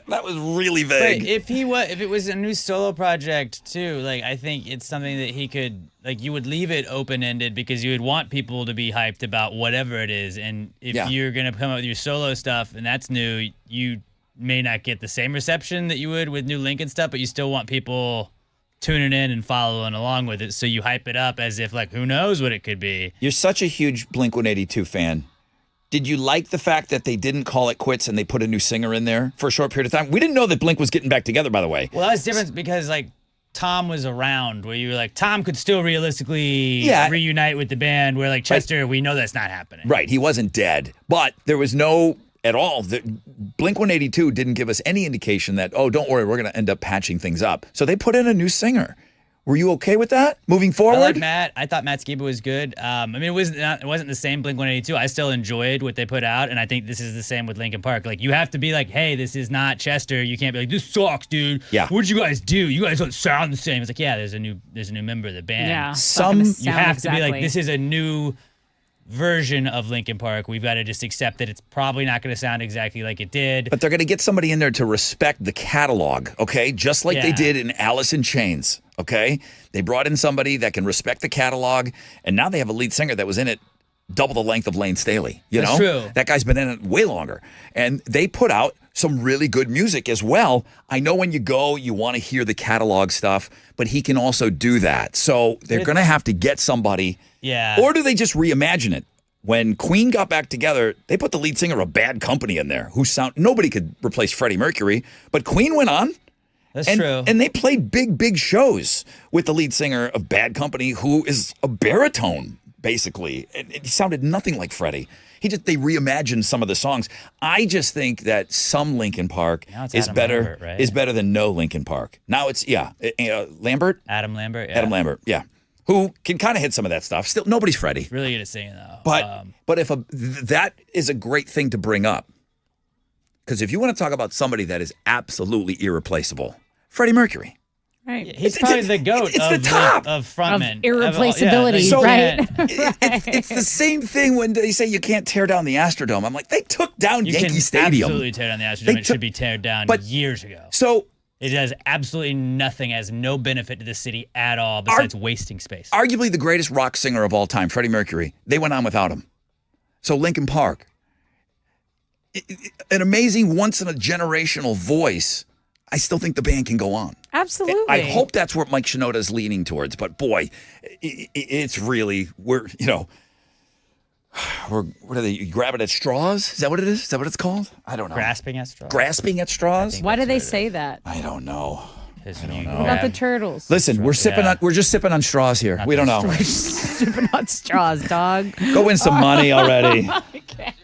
Speaker 1: That was really vague.
Speaker 3: But if it was a new solo project too, I think it's something that he could, you would leave it open-ended because you would want people to be hyped about whatever it is. And if you're going to come up with your solo stuff and that's new, you may not get the same reception that you would with new Lincoln stuff, but you still want people tuning in and following along with it. So you hype it up as if who knows what it could be.
Speaker 1: You're such a huge Blink-182 fan. Did you like the fact that they didn't call it quits and they put a new singer in there for a short period of time? We didn't know that Blink was getting back together, by the way.
Speaker 3: Well, that's different because Tom was around, where you were like, Tom could still realistically
Speaker 1: Yeah.
Speaker 3: reunite with the band, where like Chester, we know that's not happening.
Speaker 1: Right. He wasn't dead, but there was no at all. Blink-182 didn't give us any indication that, oh, don't worry, we're going to end up patching things up. So they put in a new singer. Were you okay with that moving
Speaker 3: I
Speaker 1: forward?
Speaker 3: like Matt. I thought Matt Skiba was good. I mean, it wasn't the same Blink-182. I still enjoyed what they put out, and I think this is the same with Linkin Park. Like, you have to be like, hey, this is not Chester. You can't be like, this sucks, dude.
Speaker 1: Yeah.
Speaker 3: What'd you guys do? You guys don't sound the same. It's like, yeah, there's a new member of the band.
Speaker 2: Yeah.
Speaker 3: You have to be like, this is a new version of Linkin Park. We've got to just accept that it's probably not going to sound exactly like it did.
Speaker 1: But they're going to get somebody in there to respect the catalog, okay? Just like they
Speaker 3: Yeah.
Speaker 1: did in Alice in Chains, okay? They brought in somebody that can respect the catalog, and now they have a lead singer that was in it double the length of Lane Staley. You
Speaker 3: That's
Speaker 1: know?
Speaker 3: true.
Speaker 1: That guy's been in it way longer. And they put out some really good music as well. I know when you go, you want to hear the catalog stuff, but he can also do that. So they're going to have to get somebody.
Speaker 3: Yeah.
Speaker 1: Or do they just reimagine it? When Queen got back together, they put the lead singer of Bad Company in there, nobody could replace Freddie Mercury, but Queen went on.
Speaker 3: That's
Speaker 1: and,
Speaker 3: true.
Speaker 1: And they played big shows with the lead singer of Bad Company, who is a baritone, basically. It sounded nothing like Freddie. They reimagined some of the songs. I just think that some Linkin Park is
Speaker 3: Adam
Speaker 1: better
Speaker 3: Lambert, right?
Speaker 1: is better than no Linkin Park. Now it's Lambert.
Speaker 3: Adam Lambert. Yeah.
Speaker 1: Adam Lambert, yeah, who can kind of hit some of that stuff. Still, nobody's Freddie.
Speaker 3: Really good at singing though.
Speaker 1: But if that is a great thing to bring up, because if you want to talk about somebody that is absolutely irreplaceable, Freddie Mercury.
Speaker 2: Right.
Speaker 3: He's probably the GOAT
Speaker 1: it's the top.
Speaker 3: of frontmen.
Speaker 2: Of irreplaceability, right?
Speaker 1: It's the same thing when they say you can't tear down the Astrodome. I'm like, they took down
Speaker 3: You
Speaker 1: Yankee
Speaker 3: can
Speaker 1: Stadium.
Speaker 3: absolutely tear down the Astrodome. It should be teared down years ago.
Speaker 1: So
Speaker 3: it does absolutely nothing, has no benefit to the city at all besides wasting space.
Speaker 1: Arguably the greatest rock singer of all time, Freddie Mercury, they went on without him. So Linkin Park, an amazing once-in-a-generational voice. I still think the band can go on.
Speaker 2: Absolutely.
Speaker 1: I hope that's what Mike Shinoda is leaning towards. But boy, it's really, what are they, you grab it at straws? Is that what it is? Is that what it's called? I don't know.
Speaker 3: Grasping at straws.
Speaker 1: Grasping at straws?
Speaker 2: Why do they say that?
Speaker 1: I don't know.
Speaker 3: I
Speaker 1: don't know.
Speaker 2: What about the turtles?
Speaker 1: Listen, we're just sipping on straws here. We don't know.
Speaker 2: We're just sipping on straws, dog.
Speaker 1: Go win some money already.
Speaker 2: Okay.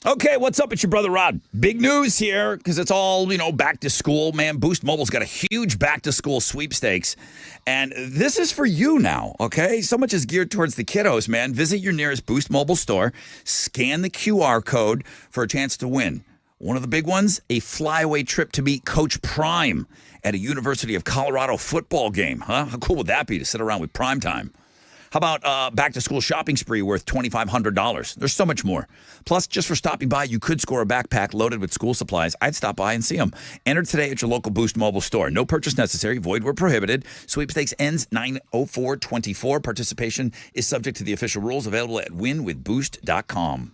Speaker 1: Okay, what's up? It's your brother Rod. Big news here because it's all, back to school. Man, Boost Mobile's got a huge back to school sweepstakes. And this is for you now, okay? So much is geared towards the kiddos, man. Visit your nearest Boost Mobile store, scan the QR code for a chance to win. One of the big ones, a flyaway trip to meet Coach Prime at a University of Colorado football game. Huh? How cool would that be to sit around with Prime Time? How about back-to-school shopping spree worth $2,500? There's so much more. Plus, just for stopping by, you could score a backpack loaded with school supplies. I'd stop by and see them. Enter today at your local Boost Mobile store. No purchase necessary. Void where prohibited. Sweepstakes ends 9/04/24. Participation is subject to the official rules. Available at winwithboost.com.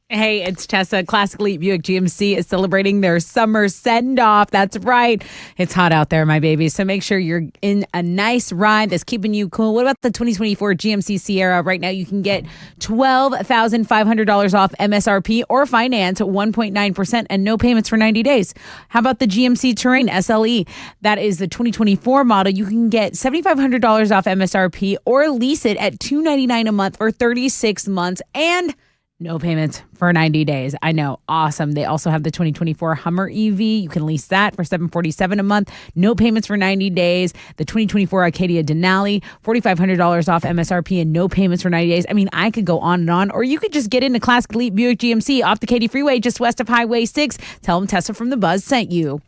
Speaker 2: Hey, it's Tessa. Classic Elite Buick GMC is celebrating their summer send-off. That's right. It's hot out there, my baby. So make sure you're in a nice ride that's keeping you cool. What about the 2024 GMC Sierra? Right now, you can get $12,500 off MSRP or finance 1.9% and no payments for 90 days. How about the GMC Terrain SLE? That is the 2024 model. You can get $7,500 off MSRP or lease it at $299 a month for 36 months and No payments for 90 days. I know. Awesome. They also have the 2024 Hummer EV. You can lease that for $747 a month. No payments for 90 days. The 2024 Acadia Denali, $4,500 off MSRP and no payments for 90 days. I mean, I could go on and on. Or you could just get into Classic Elite Buick GMC off the Katy Freeway just west of Highway 6. Tell them Tessa from The Buzz sent you.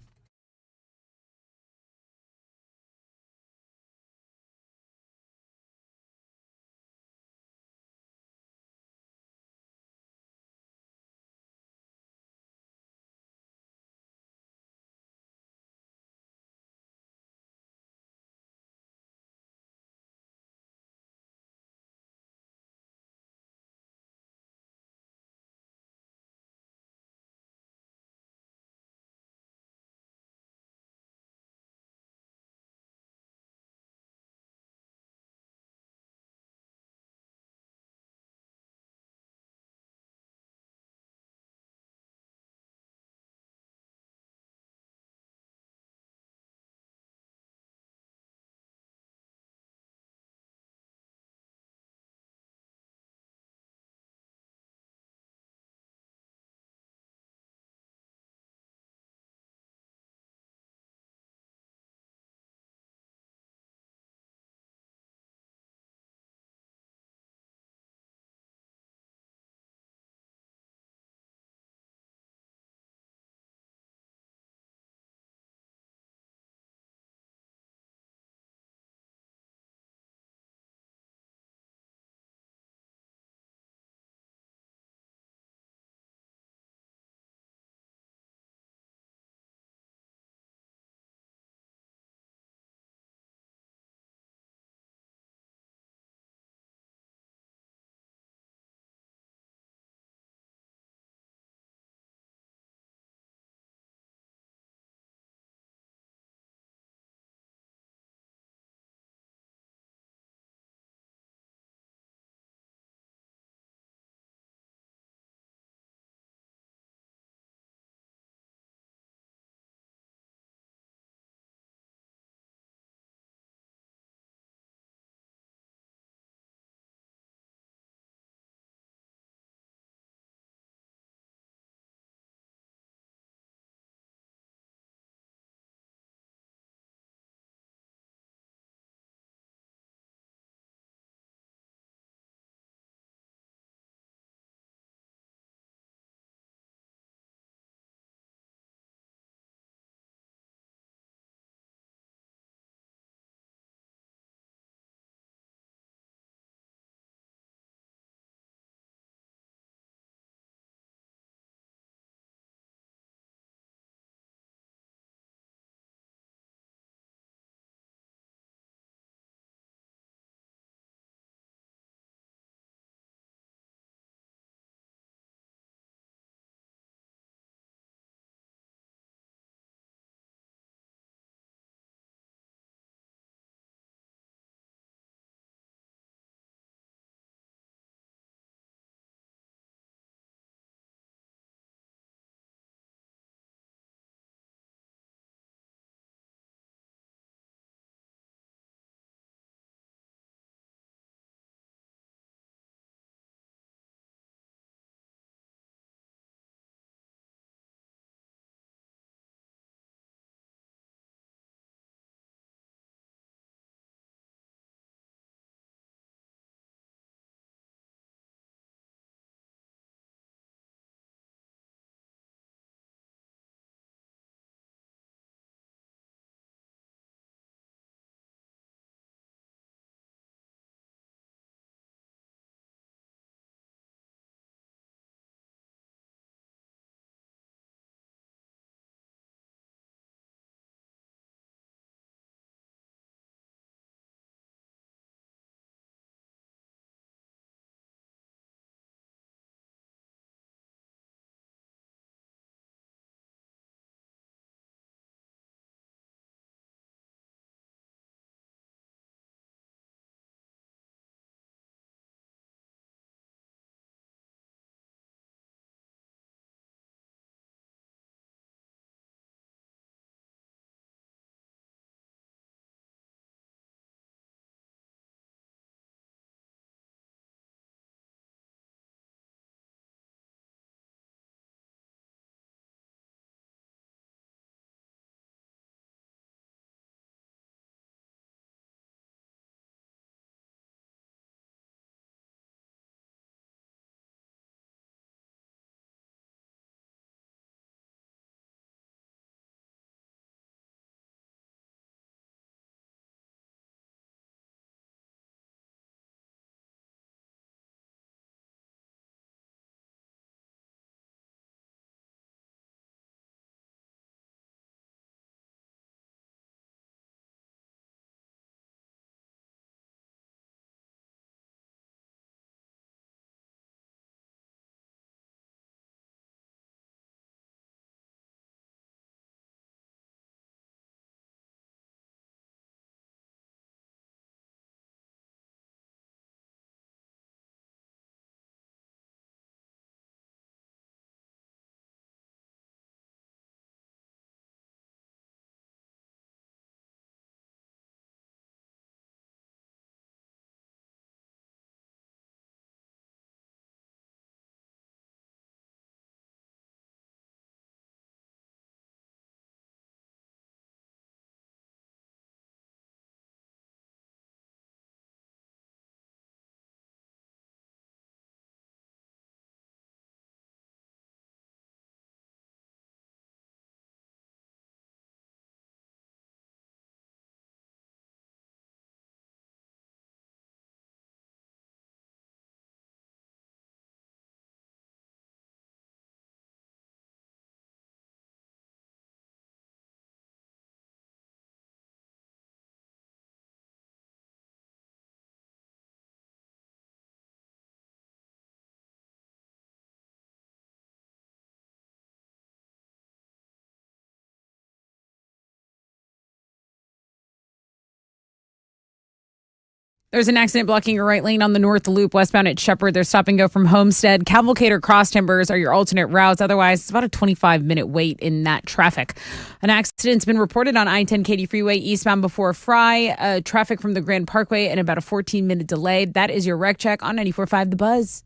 Speaker 2: There's an accident blocking your right lane on the North Loop westbound at Shepherd. There's stop and go from Homestead. Cavalcade or Cross Timbers are your alternate routes. Otherwise, it's about a 25-minute wait in that traffic. An accident's been reported on I-10 Katy Freeway eastbound before Fry. Traffic from the Grand Parkway and about a 14-minute delay. That is your wreck check on 94.5 The Buzz.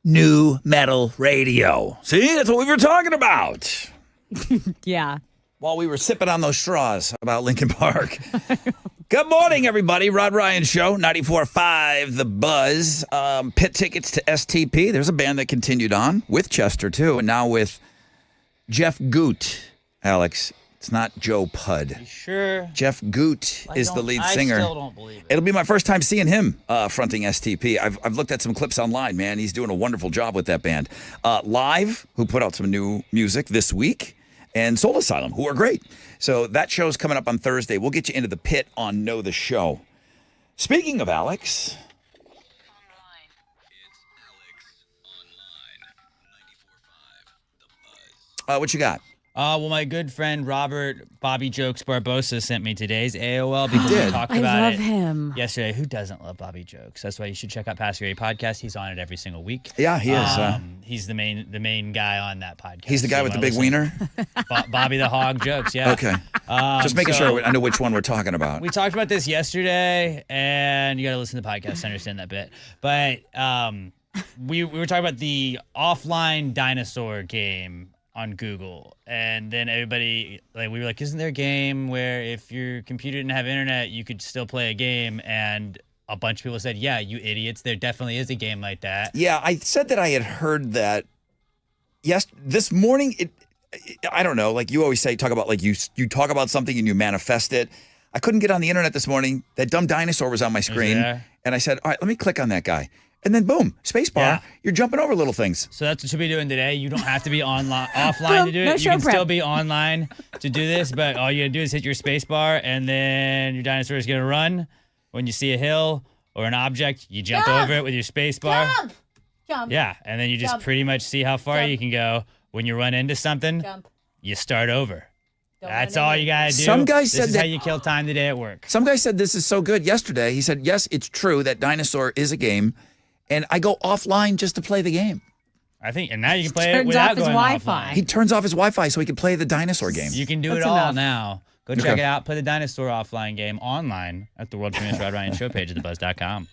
Speaker 1: New Metal Radio. See, that's what we were talking about
Speaker 2: Yeah.
Speaker 1: while we were sipping on those straws about Lincoln Park. Good morning, everybody. Rod Ryan Show, 94.5 The Buzz. Pit tickets to STP. There's a band that continued on with Chester, too, and now with Jeff Goot, Alex. It's not Joe Pudd.
Speaker 3: Sure.
Speaker 1: Jeff Goot is the lead
Speaker 3: I
Speaker 1: singer.
Speaker 3: still don't believe it.
Speaker 1: It'll be my first time seeing him fronting STP. I've looked at some clips online, man. He's doing a wonderful job with that band. Live, who put out some new music this week, and Soul Asylum, who are great. So that show's coming up on Thursday. We'll get you into the pit on Know the Show. Speaking of Alex. What you got?
Speaker 3: Well, my good friend Robert Bobby Jokes Barbosa sent me today's AOL because we talked
Speaker 2: I
Speaker 3: about
Speaker 2: love
Speaker 3: it
Speaker 2: him.
Speaker 3: yesterday. Who doesn't love Bobby Jokes? That's why you should check out Pastor Gary podcast. He's on it every single week.
Speaker 1: Yeah, he is.
Speaker 3: He's the main guy on that podcast.
Speaker 1: He's the guy with the big wiener?
Speaker 3: Bobby the Hog Jokes. Yeah.
Speaker 1: Okay. Just making sure I know which one we're talking about.
Speaker 3: We talked about this yesterday, and you got to listen to the podcast to understand that bit. But we were talking about the offline dinosaur game on Google, and then everybody we were like, isn't there a game where if your computer didn't have internet you could still play a game? And a bunch of people said, yeah, you idiots, there definitely is a game like that.
Speaker 1: Yeah, I said that I had heard that. Yes, this morning. I don't know. Like you always say, talk about like you talk about something and you manifest it. I couldn't get on the internet this morning. That dumb dinosaur was on my screen, and I said, all right, let me click on that guy. And then boom, spacebar. Yeah. You're jumping over little things.
Speaker 3: So that's what you'll be doing today. You don't have to be offline to do it. You can still be online to do this, but all you gotta do is hit your spacebar, and then your dinosaur is gonna run. When you see a hill or an object, you jump over it with your spacebar.
Speaker 8: Jump.
Speaker 3: Yeah, and then you just pretty much see how far you can go. When you run into something, you start over. That's all you gotta do.
Speaker 1: Some guy said
Speaker 3: this is how you kill time today at work.
Speaker 1: Some guy said this is so good yesterday. He said, yes, it's true that Dinosaur is a game. And I go offline just to play the game.
Speaker 3: I think, and now you can play it without going offline.
Speaker 1: He turns off his Wi-Fi so he can play the dinosaur game.
Speaker 3: You can do it all now. Go check it out. Play the dinosaur offline game online at the world famous Rod Ryan Show page at thebuzz.com.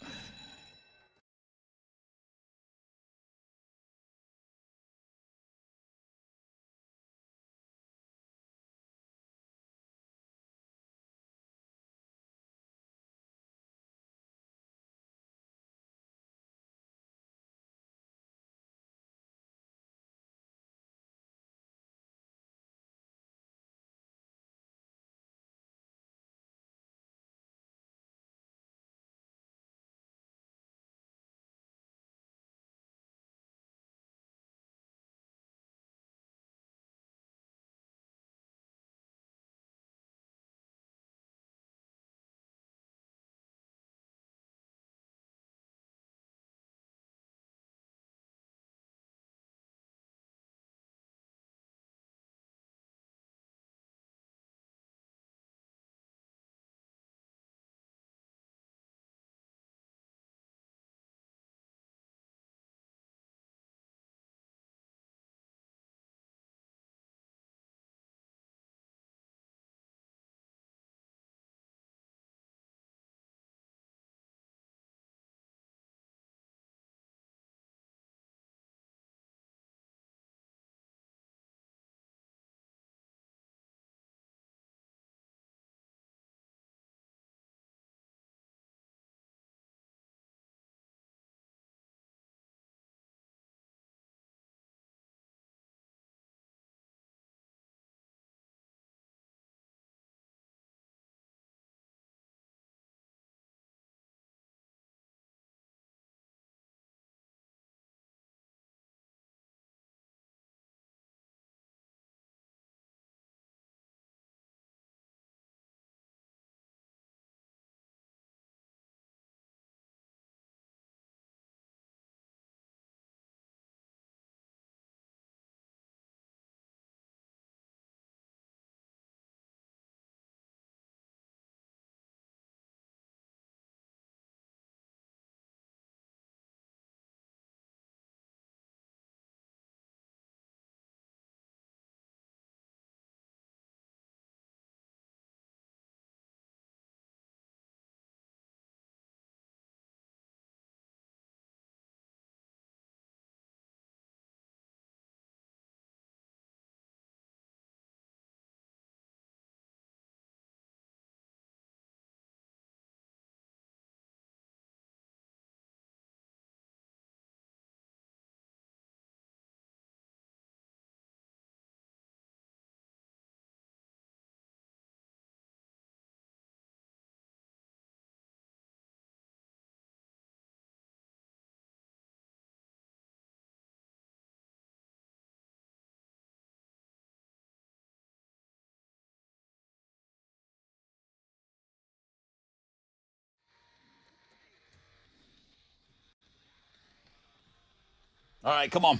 Speaker 1: All right, come on.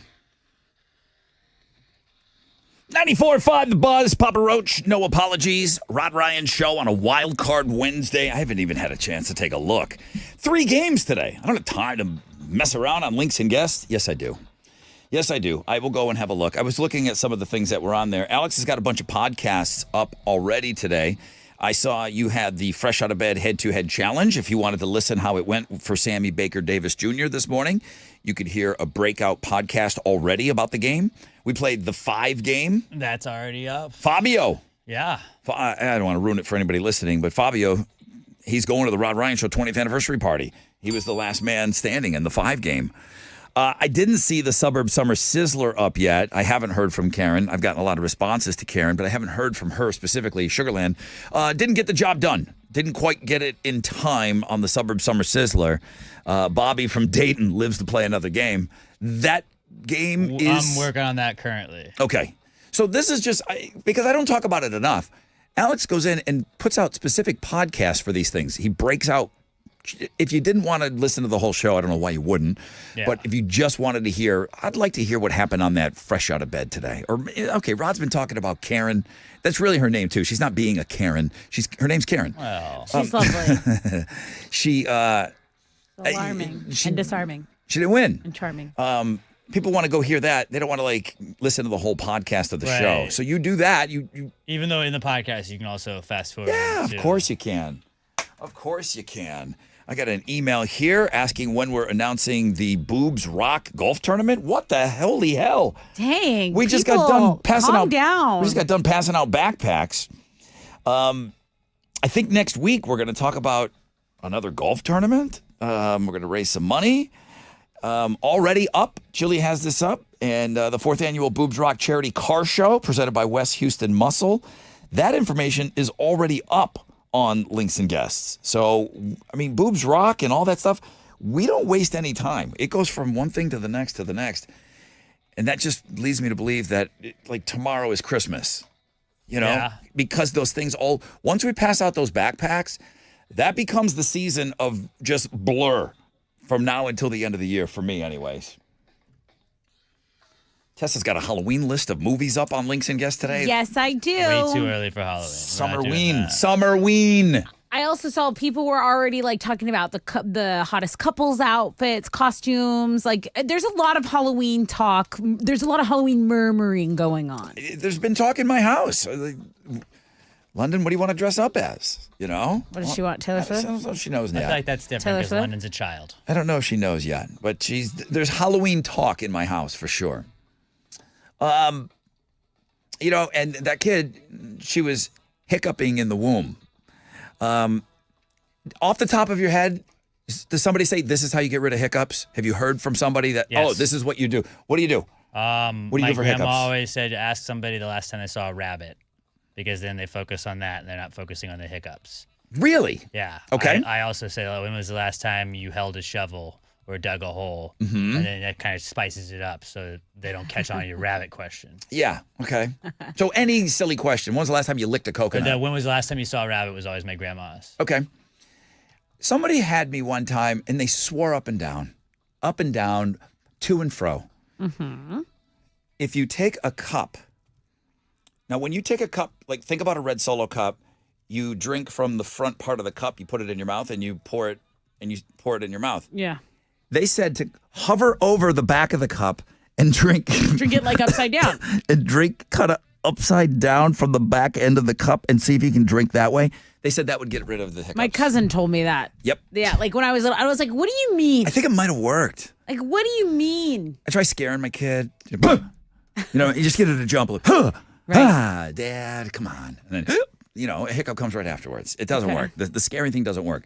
Speaker 1: 94.5 The Buzz, Papa Roach, no apologies. Rod Ryan Show on a wild card Wednesday. I haven't even had a chance to take a look. 3 games today. I don't have time to mess around on links and guests. Yes, I do. Yes, I do. I will go and have a look. I was looking at some of the things that were on there. Alex has got a bunch of podcasts up already today. I saw you had the Fresh Out of Bed Head-to-Head Challenge. If you wanted to listen how it went for Sammy Baker Davis Jr. this morning, you could hear a breakout podcast already about the game. We played the 5 game.
Speaker 3: That's already up.
Speaker 1: Fabio.
Speaker 3: Yeah.
Speaker 1: I don't want to ruin it for anybody listening, but Fabio, he's going to the Rod Ryan Show 20th anniversary party. He was the last man standing in the 5 game. I didn't see the Suburb Summer Sizzler up yet. I haven't heard from Karen. I've gotten a lot of responses to Karen, but I haven't heard from her specifically. Sugarland didn't get the job done. Didn't quite get it in time on the Suburb Summer Sizzler. Bobby from Dayton lives to play another game. That game is...
Speaker 3: I'm working on that currently.
Speaker 1: Okay. So this is just... because I don't talk about it enough. Alex goes in and puts out specific podcasts for these things. He breaks out... If you didn't want to listen to the whole show, I don't know why you wouldn't. Yeah. But if you just wanted to hear, I'd like to hear what happened on that Fresh Out of Bed today. Or, okay, Rod's been talking about Karen. That's really her name, too. She's not being a Karen. Her name's Karen.
Speaker 3: Well,
Speaker 8: she's lovely.
Speaker 1: She...
Speaker 8: alarming and disarming.
Speaker 1: She didn't win.
Speaker 8: And charming.
Speaker 1: People want to go hear that. They don't want to, listen to the whole podcast of the show. So you do that. You
Speaker 3: Even though in the podcast, you can also fast forward.
Speaker 1: Yeah, of course you can. Of course you can. I got an email here asking when we're announcing the Boobs Rock golf tournament. What the holy hell?
Speaker 8: Dang.
Speaker 1: We just got done passing
Speaker 8: calm
Speaker 1: out.
Speaker 8: down.
Speaker 1: We just got done passing out backpacks. I think next week we're going to talk about another golf tournament. We're going to raise some money. Already up. Chili has this up. And the 4th annual Boobs Rock Charity Car Show presented by West Houston Muscle. That information is already up on Links and Guests. So, I mean, Boobs Rock and all that stuff, we don't waste any time. It goes from one thing to the next to the next. And that just leads me to believe that, tomorrow is Christmas.
Speaker 3: Yeah.
Speaker 1: Because those things once we pass out those backpacks, that becomes the season of just blur from now until the end of the year, for me anyways. Tessa's got a Halloween list of movies up on Links and Guests today.
Speaker 8: Yes, I do.
Speaker 3: Way too early for Halloween.
Speaker 1: Summerween.
Speaker 8: I also saw people were already talking about the hottest couples outfits, costumes. There's a lot of Halloween talk. There's a lot of Halloween murmuring going on.
Speaker 1: There's been talk in my house. London, what do you want to dress up as?
Speaker 8: What does she want? Taylor Swift?
Speaker 1: I don't know if she knows
Speaker 3: I
Speaker 1: yet.
Speaker 3: feel like that's different because London's a child.
Speaker 1: I don't know if she knows yet, but there's Halloween talk in my house for sure. And that kid, she was hiccuping in the womb. Off the top of your head, does somebody say this is how you get rid of hiccups? Have you heard from somebody that,
Speaker 3: Yes.
Speaker 1: oh, this is what you do? What do you do? What do you do for
Speaker 3: My grandma
Speaker 1: hiccups?
Speaker 3: always said, ask somebody the last time they saw a rabbit, because then they focus on that and they're not focusing on the hiccups.
Speaker 1: Really?
Speaker 3: Yeah.
Speaker 1: Okay.
Speaker 3: I also say, when was the last time you held a shovel or dug a hole?
Speaker 1: Mhm.
Speaker 3: And then that kind of spices it up so they don't catch on to your rabbit question.
Speaker 1: Yeah. Okay. So any silly question. When was the last time you licked a
Speaker 3: But
Speaker 1: coconut?
Speaker 3: when was the last time you saw a rabbit was always my grandma's.
Speaker 1: Okay. Somebody had me one time and they swore up and down, to and fro.
Speaker 8: Mm-hmm.
Speaker 1: If you take a cup, now when you take a cup, think about a red Solo cup, you drink from the front part of the cup, you put it in your mouth and you pour it in your mouth.
Speaker 8: Yeah.
Speaker 1: They said to hover over the back of the cup and drink.
Speaker 8: Drink it upside down.
Speaker 1: And drink kind of upside down from the back end of the cup and see if you can drink that way. They said that would get rid of the hiccups.
Speaker 8: My cousin told me that.
Speaker 1: Yep.
Speaker 8: Yeah, when I was little, I was like, what do you mean?
Speaker 1: I think it might have worked.
Speaker 8: What do you mean?
Speaker 1: I try scaring my kid. You just get her to jump. Dad, come on. And then, a hiccup comes right afterwards. It doesn't work. The scaring thing doesn't work.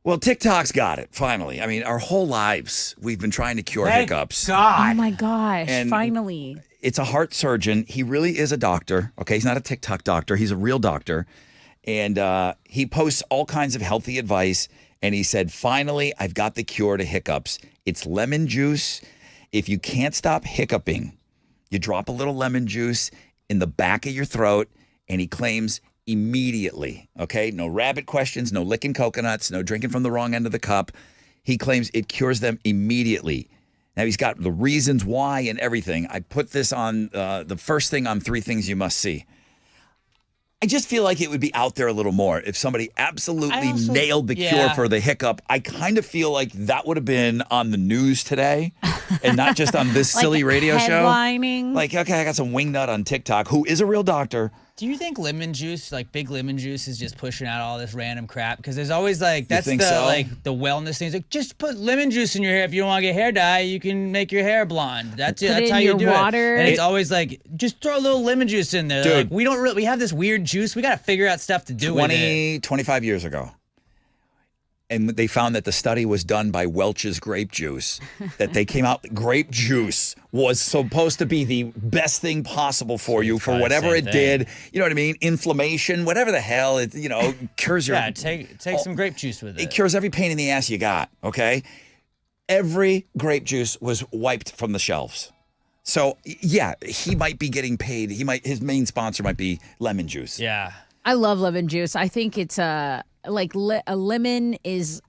Speaker 1: Well, TikTok's got it, finally. I mean, our whole lives, we've been trying to cure hiccups.
Speaker 8: Oh my gosh,
Speaker 1: And-
Speaker 8: finally.
Speaker 1: It's a heart surgeon. He really is a doctor. Okay, he's not a TikTok doctor. He's a real doctor. And he posts all kinds of healthy advice. And he said, finally, I've got the cure to hiccups. It's lemon juice. If you can't stop hiccuping, you drop a little lemon juice in the back of your throat. And he claims immediately, okay, no rabbit questions, no licking coconuts, no drinking from the wrong end of the cup. He claims it cures them immediately. Now he's got the reasons why and everything. I put this on the first thing on 3 Things You Must See. I just feel like it would be out there a little more if somebody absolutely nailed the cure for the hiccup. I kind of feel like that would have been on the news today and not just on this silly radio show.
Speaker 8: Headlining.
Speaker 1: Like, okay, I got some wingnut on TikTok who is a real doctor.
Speaker 3: Do you think lemon juice, like big lemon juice, is just pushing out all this random crap? Because there's always like that's the like the wellness things. Like just put lemon juice in your hair. If you don't want to get hair dye, you can make your hair blonde. That's it. That's how you do
Speaker 8: water.
Speaker 3: it. And it's always like just throw a little lemon juice in there.
Speaker 1: Dude.
Speaker 3: Like, we have this weird juice. We got to figure out stuff to do with it.
Speaker 1: 25 years ago. And they found that the study was done by Welch's grape juice, that they came out, grape juice was supposed to be the best thing possible for you for whatever it did. You know what I mean? Inflammation, whatever the hell, it, cures your...
Speaker 3: Yeah, take some grape juice with it.
Speaker 1: It cures every pain in the ass you got, okay? Every grape juice was wiped from the shelves. So, yeah, he might be getting paid. His main sponsor might be lemon juice.
Speaker 3: Yeah.
Speaker 8: I love lemon juice. I think it's a lemon is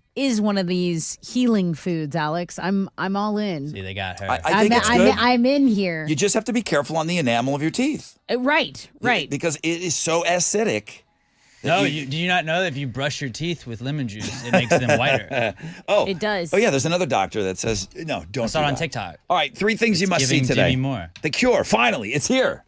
Speaker 8: one of these healing foods, Alex. I'm all in.
Speaker 3: See, they got her.
Speaker 1: I think it's good.
Speaker 8: I'm in here.
Speaker 1: You just have to be careful on the enamel of your teeth.
Speaker 8: Right.
Speaker 1: Because it is so acidic.
Speaker 3: No, do you not know that if you brush your teeth with lemon juice, it makes them whiter?
Speaker 8: It does.
Speaker 1: Oh, yeah, there's another doctor that says, no, don't
Speaker 3: I saw
Speaker 1: do
Speaker 3: it on
Speaker 1: that.
Speaker 3: TikTok.
Speaker 1: All right, 3 things you must see
Speaker 3: Giving
Speaker 1: today.
Speaker 3: Jimmy Moore.
Speaker 1: The cure, finally, it's here.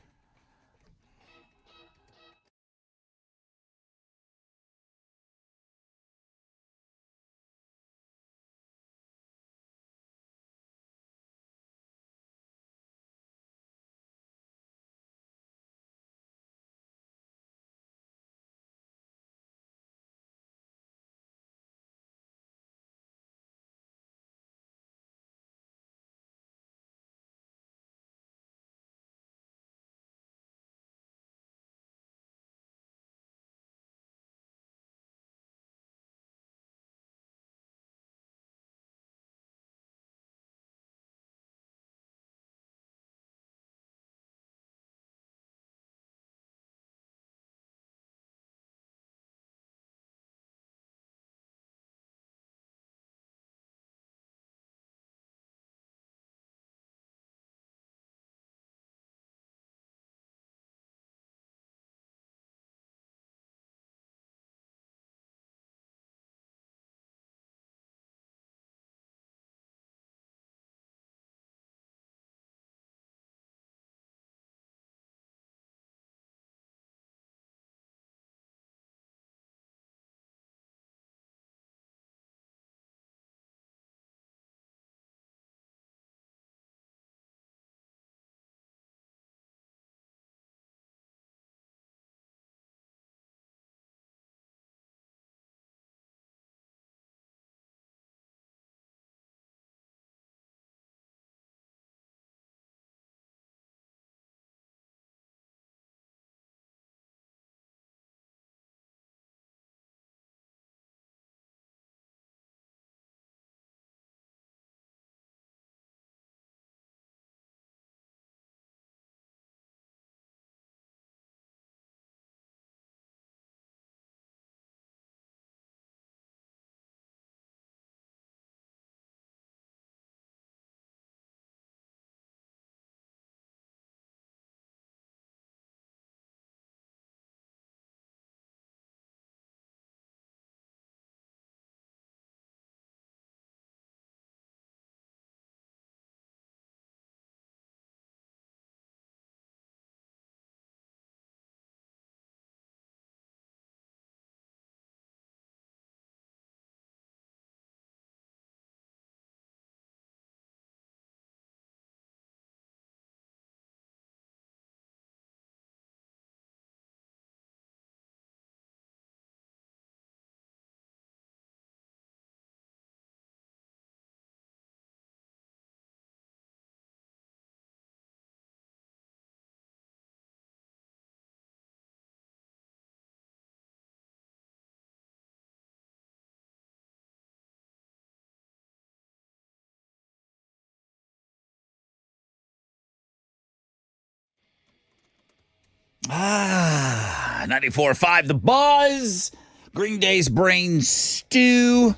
Speaker 1: Ah, 94.5 The Buzz. Green Day's Brain Stew.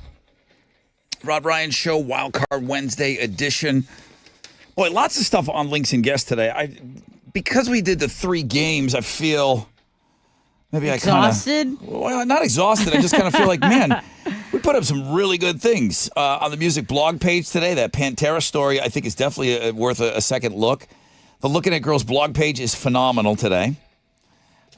Speaker 1: Rod Ryan Show, Wild Card Wednesday edition. Boy, lots of stuff on Links and Guests today. Because we did the 3 games, I feel maybe
Speaker 2: Exhausted?
Speaker 1: I kind of well, not exhausted. I just kind of feel like, man, we put up some really good things on the music blog page today. That Pantera story, I think, is definitely worth a second look. The Looking at Girls blog page is phenomenal today.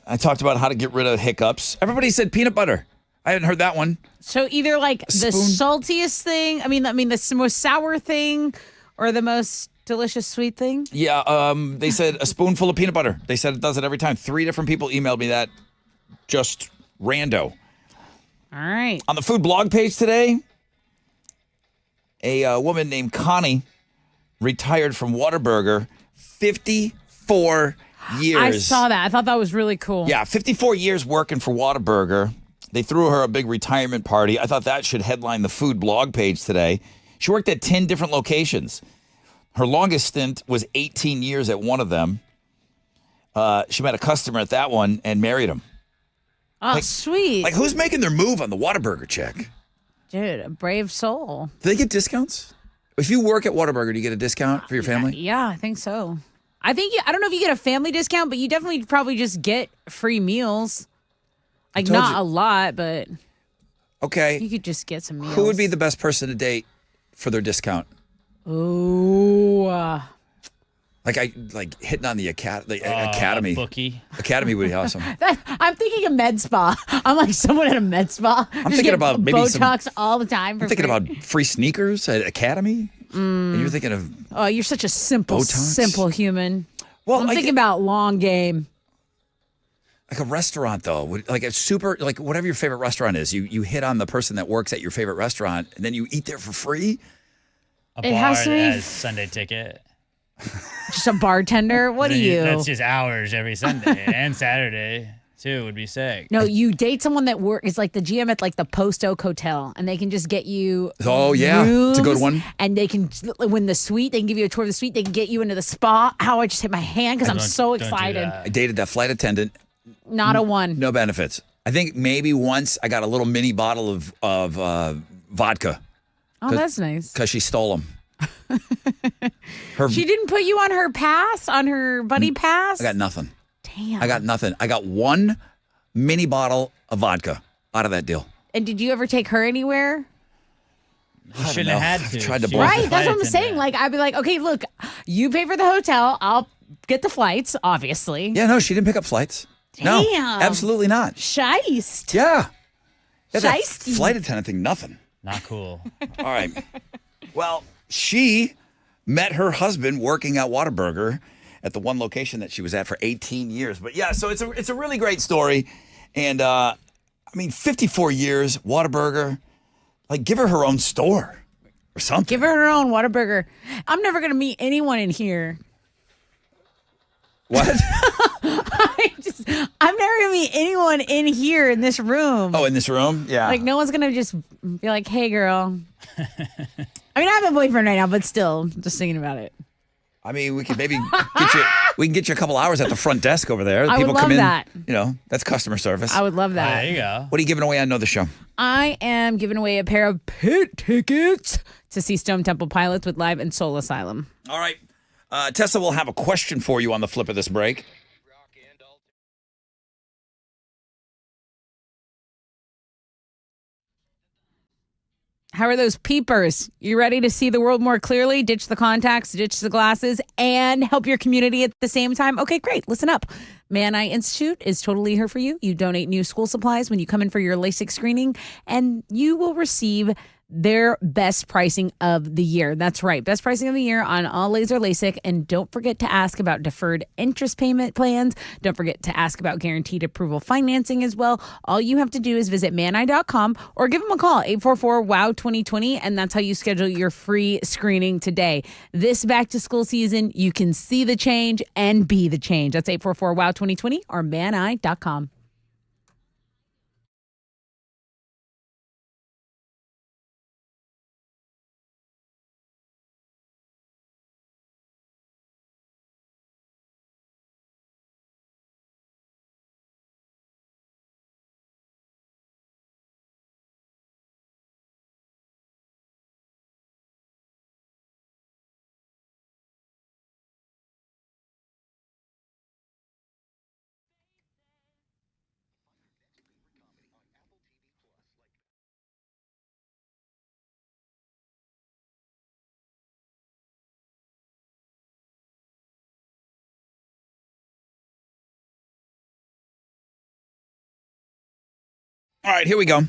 Speaker 1: I talked about how to get rid of hiccups. Everybody said peanut butter. I hadn't heard that one.
Speaker 2: So either like the saltiest thing, I mean the most sour thing, or the most delicious sweet thing.
Speaker 1: Yeah, they said a spoonful of peanut butter. They said it does it every time. 3 different people emailed me that, just rando.
Speaker 2: All right.
Speaker 1: On the food blog page today, a woman named Connie retired from Whataburger, 54 years.
Speaker 2: I saw that. I thought that was really cool.
Speaker 1: Yeah, 54 years working for Whataburger. They threw her a big retirement party. I thought that should headline the food blog page today. She worked at 10 different locations. Her longest stint was 18 years at one of them. She met a customer at that one and married him.
Speaker 2: Oh, sweet.
Speaker 1: Like, who's making their move on the Whataburger check?
Speaker 2: Dude, a brave soul.
Speaker 1: Do they get discounts? If you work at Whataburger, do you get a discount for your family?
Speaker 2: Yeah, I think so. I don't know if you get a family discount, but you definitely probably just get free meals. Like, not a lot, but
Speaker 1: Okay.
Speaker 2: you could just get some meals.
Speaker 1: Who would be the best person to date for their discount?
Speaker 2: Ooh.
Speaker 1: Like hitting on the academy.
Speaker 3: Bookie.
Speaker 1: Academy would be awesome.
Speaker 2: I'm thinking of med spa. I'm like someone at a med spa.
Speaker 1: I'm
Speaker 2: Just
Speaker 1: thinking
Speaker 2: get
Speaker 1: about maybe
Speaker 2: Botox all the time. For
Speaker 1: I'm thinking
Speaker 2: free.
Speaker 1: about free sneakers at Academy. And you're thinking of
Speaker 2: Oh, you're such a simple human.
Speaker 1: Well,
Speaker 2: I'm thinking about long game.
Speaker 1: like a restaurant though. Like a super like whatever your favorite restaurant is. You hit on the person that works at your favorite restaurant and then you eat there for free.
Speaker 3: A
Speaker 2: It
Speaker 3: bar
Speaker 2: has to
Speaker 3: that
Speaker 2: be
Speaker 3: has Sunday ticket.
Speaker 2: Just a bartender. What are
Speaker 3: Then
Speaker 2: you?
Speaker 3: That's just hours every Sunday and Saturday too. Would be sick.
Speaker 2: No, you date someone that is like the GM at like the Post Oak Hotel, and they can just get you.
Speaker 1: Oh, yeah. It's a good
Speaker 2: rooms,
Speaker 1: one.
Speaker 2: And they can win the suite. They can give you a tour of the suite. They can get you into the spa. How I just hit my hand because I'm so excited.
Speaker 1: I dated that flight attendant.
Speaker 2: Not a one.
Speaker 1: No benefits. I think maybe once I got a little mini bottle of vodka.
Speaker 2: Oh, that's nice.
Speaker 1: Because she stole them.
Speaker 2: She didn't put you on her pass, on her buddy pass.
Speaker 1: I got nothing.
Speaker 2: Damn.
Speaker 1: I got nothing. I got one mini bottle of vodka out of that deal.
Speaker 2: And did you ever take her anywhere?
Speaker 3: You shouldn't have had to.
Speaker 1: I've tried to
Speaker 3: She
Speaker 1: block
Speaker 3: was
Speaker 2: Right,
Speaker 3: the
Speaker 2: that's
Speaker 3: flight
Speaker 2: what I'm saying.
Speaker 3: attendant.
Speaker 2: Like, I'd be like, okay, look, you pay for the hotel. I'll get the flights, obviously.
Speaker 1: Yeah, no, she didn't pick up flights. No,
Speaker 2: Damn.
Speaker 1: absolutely not.
Speaker 2: Scheist.
Speaker 1: Yeah. That
Speaker 2: Shiesty.
Speaker 1: flight attendant thing, nothing.
Speaker 3: Not cool.
Speaker 1: All right. Well, she met her husband working at Whataburger at the one location that she was at for 18 years. But yeah, so it's a really great story. And I mean, 54 years, Whataburger, like give her own store or something.
Speaker 2: Give her her own Whataburger. I'm never going to meet anyone in here.
Speaker 1: What?
Speaker 2: I'm never going to meet anyone in here in this room.
Speaker 1: Oh, in this room? Yeah.
Speaker 2: Like, no one's going to just be like, hey, girl. I mean, I have a boyfriend right now, but still, just thinking about it.
Speaker 1: I mean, we could maybe get you a couple hours at the front desk over there.
Speaker 2: I would
Speaker 1: People come
Speaker 2: love
Speaker 1: in,
Speaker 2: that.
Speaker 1: You know, that's customer service.
Speaker 2: I would love that.
Speaker 3: There you go.
Speaker 1: What are you giving away on Know the Show?
Speaker 2: I am giving away a pair of pit tickets to see Stone Temple Pilots with Live and Soul Asylum.
Speaker 1: All right. Tessa will have a question for you on the flip of this break.
Speaker 2: How are those peepers? You ready to see the world more clearly? Ditch the contacts, ditch the glasses, and help your community at the same time? Okay, great. Listen up. Man Eye Institute is totally here for you. You donate new school supplies when you come in for your LASIK screening, and you will receive their best pricing of the year. That's right. Best pricing of the year on all laser LASIK. And don't forget to ask about deferred interest payment plans. Don't forget to ask about guaranteed approval financing as well. All you have to do is visit maneye.com or give them a call, 844-WOW-2020. And that's how you schedule your free screening today. This back to school season, you can see the change and be the change. That's 844-WOW-2020 or maneye.com.
Speaker 1: All right, here we go.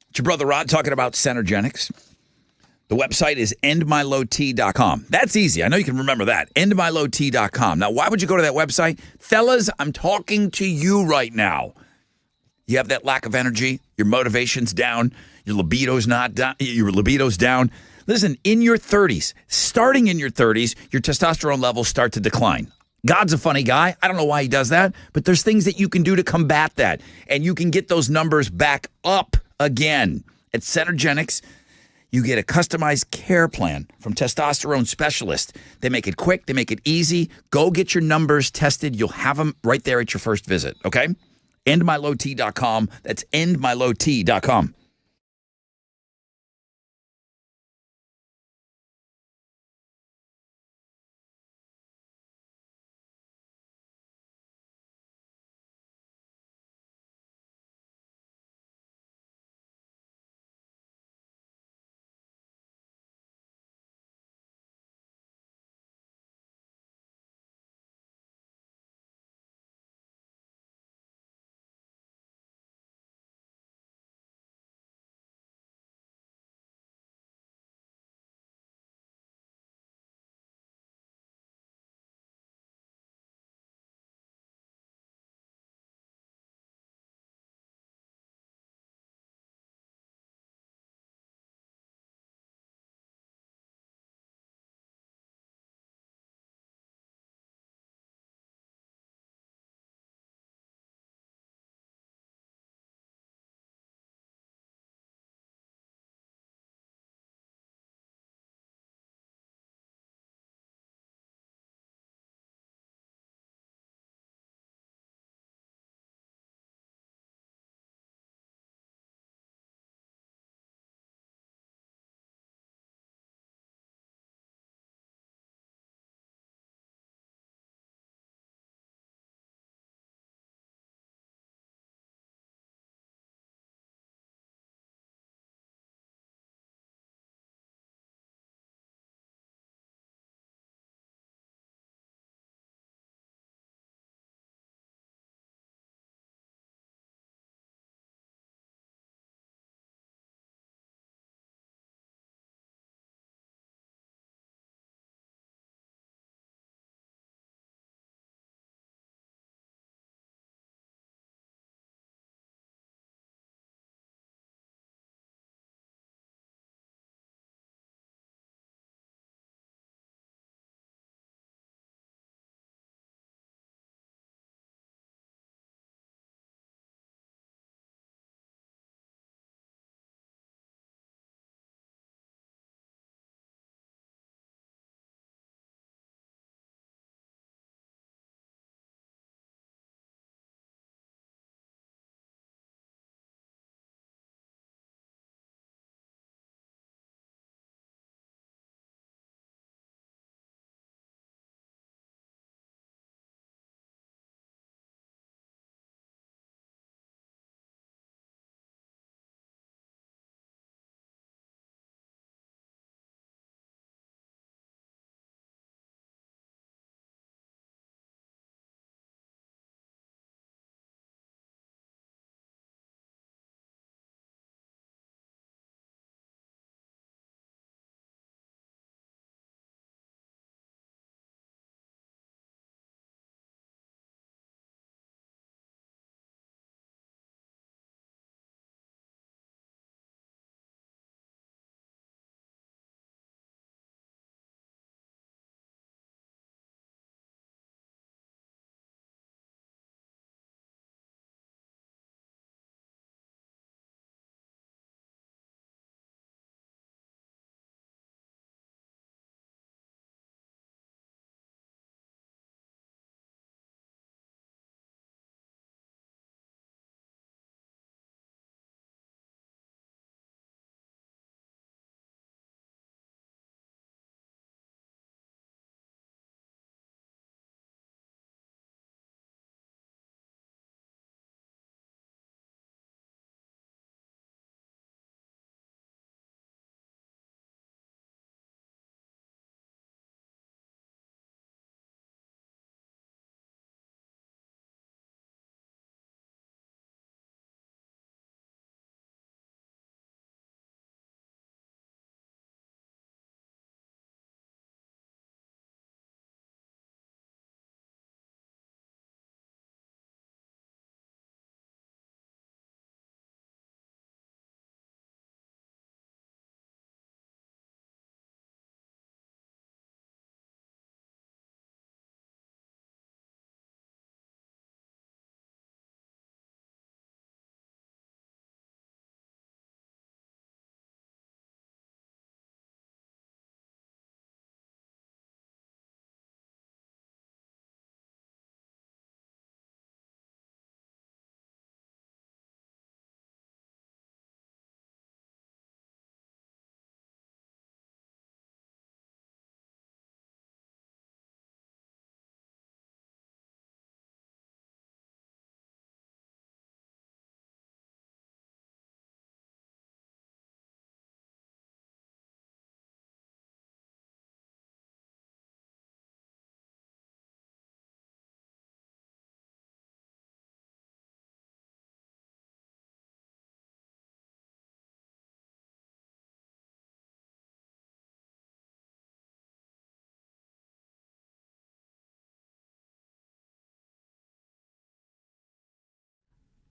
Speaker 1: It's your brother Rod talking about Centergenics. The website is endmylowt.com. That's easy. I know you can remember that. Endmylowt.com. Now, why would you go to that website? Fellas, I'm talking to you right now. You have that lack of energy. Your motivation's down. Your libido's not down. Your libido's down. Listen, in your 30s, starting in your 30s, your testosterone levels start to decline. God's a funny guy. I don't know why he does that, but there's things that you can do to combat that, and you can get those numbers back up again. At Centergenics, you get a customized care plan from testosterone specialists. They make it quick. They make it easy. Go get your numbers tested. You'll have them right there at your first visit, okay? Endmylowt.com. That's endmylowt.com.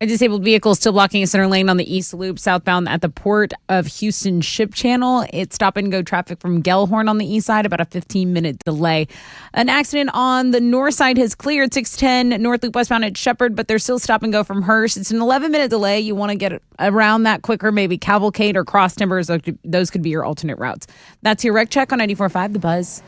Speaker 2: A disabled vehicle still blocking a center lane on the East Loop southbound at the Port of Houston Ship Channel. It's stop-and-go traffic from Gellhorn on the east side, about a 15-minute delay. An accident on the north side has cleared, 610 North Loop westbound at Shepherd, but there's still stop-and-go from Hearst. It's an 11-minute delay. You want to get around that quicker, maybe Cavalcade or Cross Timbers. Those could be your alternate routes. That's your Wreck Check on 94.5 The Buzz.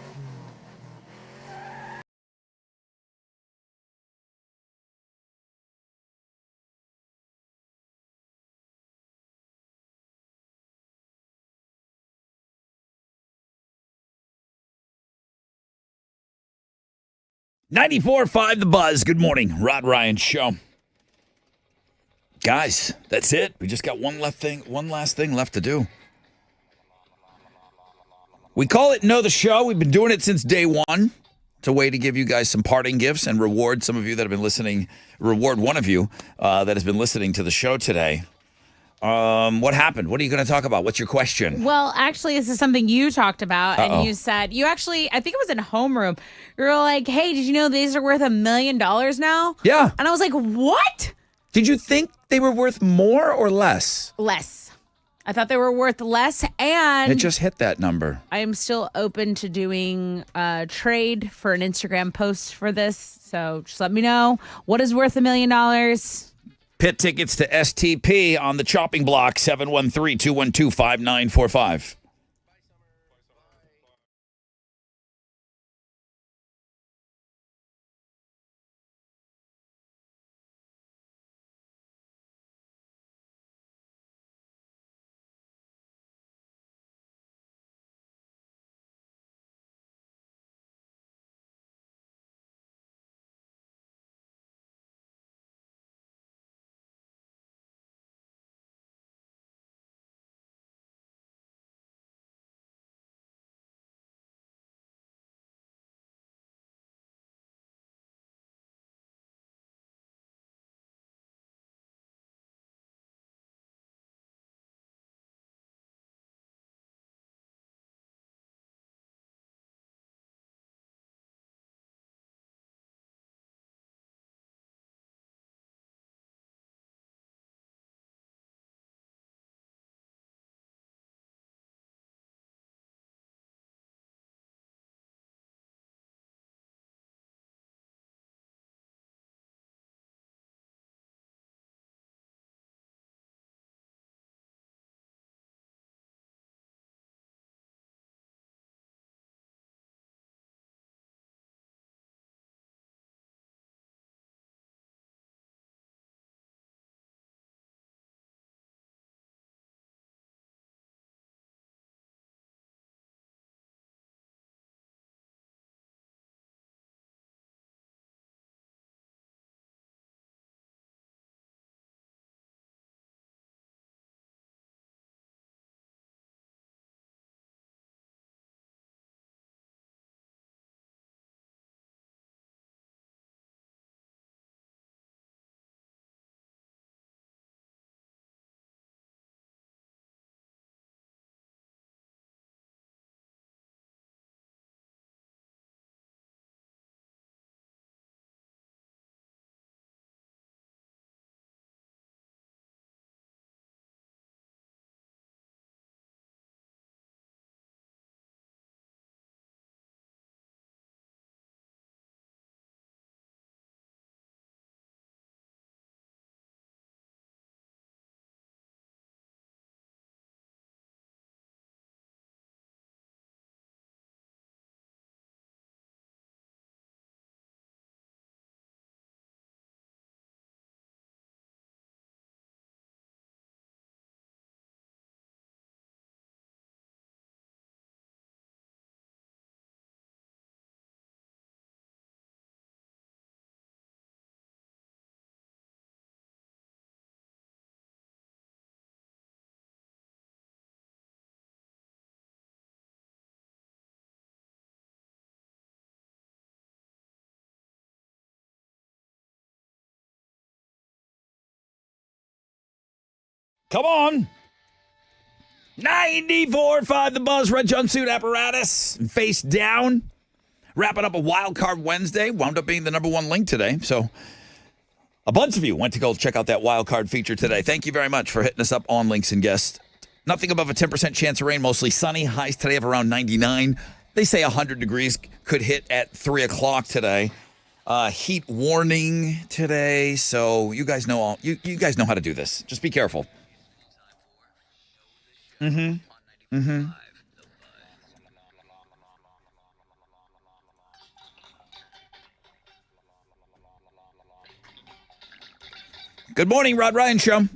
Speaker 1: .94.5 The Buzz. Good morning. Rod Ryan Show. Guys, that's it. We just got one last thing left to do. We call it Know the Show. We've been doing it since day one. It's a way to give you guys some parting gifts and reward some of you that have been listening. Reward one of you that has been listening to the show today. What happened? What are you going to talk about? What's your question?
Speaker 2: Well, actually, this is something you talked about, and you said, I think it was in homeroom. You were like, hey, did you know these are worth $1 million now?
Speaker 1: Yeah.
Speaker 2: And I was like, what?
Speaker 1: Did you think they were worth more or less?
Speaker 2: Less. I thought they were worth less, and
Speaker 1: It just hit that number.
Speaker 2: I am still open to doing a trade for an Instagram post for this. So just let me know what is worth $1 million.
Speaker 1: Pit tickets to STP on the chopping block, 713-212-5945. Come on. 94.5 The Buzz, red jumpsuit apparatus, face down. Wrapping up a wild card Wednesday. Wound up being the number one link today. So A bunch of you went to go check out that wild card feature today. Thank you very much for hitting us up on Links and Guests. Nothing above a 10% chance of rain, mostly sunny. Highs today of around 99. They say 100 degrees could hit at 3 o'clock today. Heat warning today. So you guys know you guys know how to do this. Just be careful. Good morning, Rod Ryan Show.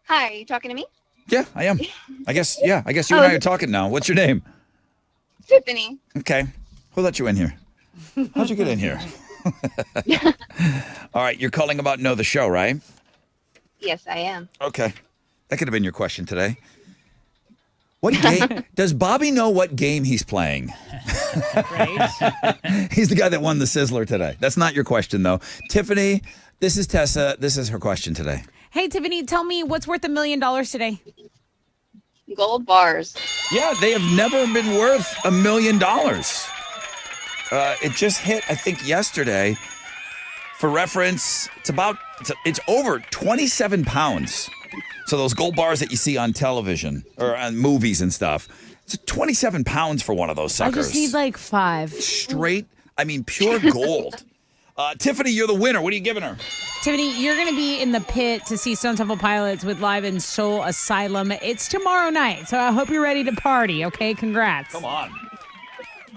Speaker 15: Hi, are you talking to me?
Speaker 1: Yeah, I am. I guess you and I are talking now. What's your name?
Speaker 15: Tiffany.
Speaker 1: Okay. Who let you in here? How'd you get in here? All right, you're calling about Know the Show, right?
Speaker 15: Yes, I am.
Speaker 1: Okay. That could have been your question today. What game? Does Bobby know what game he's playing?
Speaker 2: Right?
Speaker 1: He's the guy that won the Sizzler today. That's not your question, though. Tiffany, this is Tessa. This is her question today.
Speaker 2: Hey, Tiffany, tell me what's worth $1 million today?
Speaker 15: Gold bars.
Speaker 1: Yeah, they have never been worth $1 million. It just hit, I think, yesterday. For reference, it's over 27 pounds. So those gold bars that you see on television or on movies and stuff, it's 27 pounds for one of those suckers.
Speaker 8: I just need like 5.
Speaker 1: Straight, pure gold. Tiffany, you're the winner. What are you giving her?
Speaker 2: Tiffany, you're going to be in the pit to see Stone Temple Pilots with Live in Soul Asylum. It's tomorrow night, so I hope you're ready to party, okay? Congrats.
Speaker 1: Come on.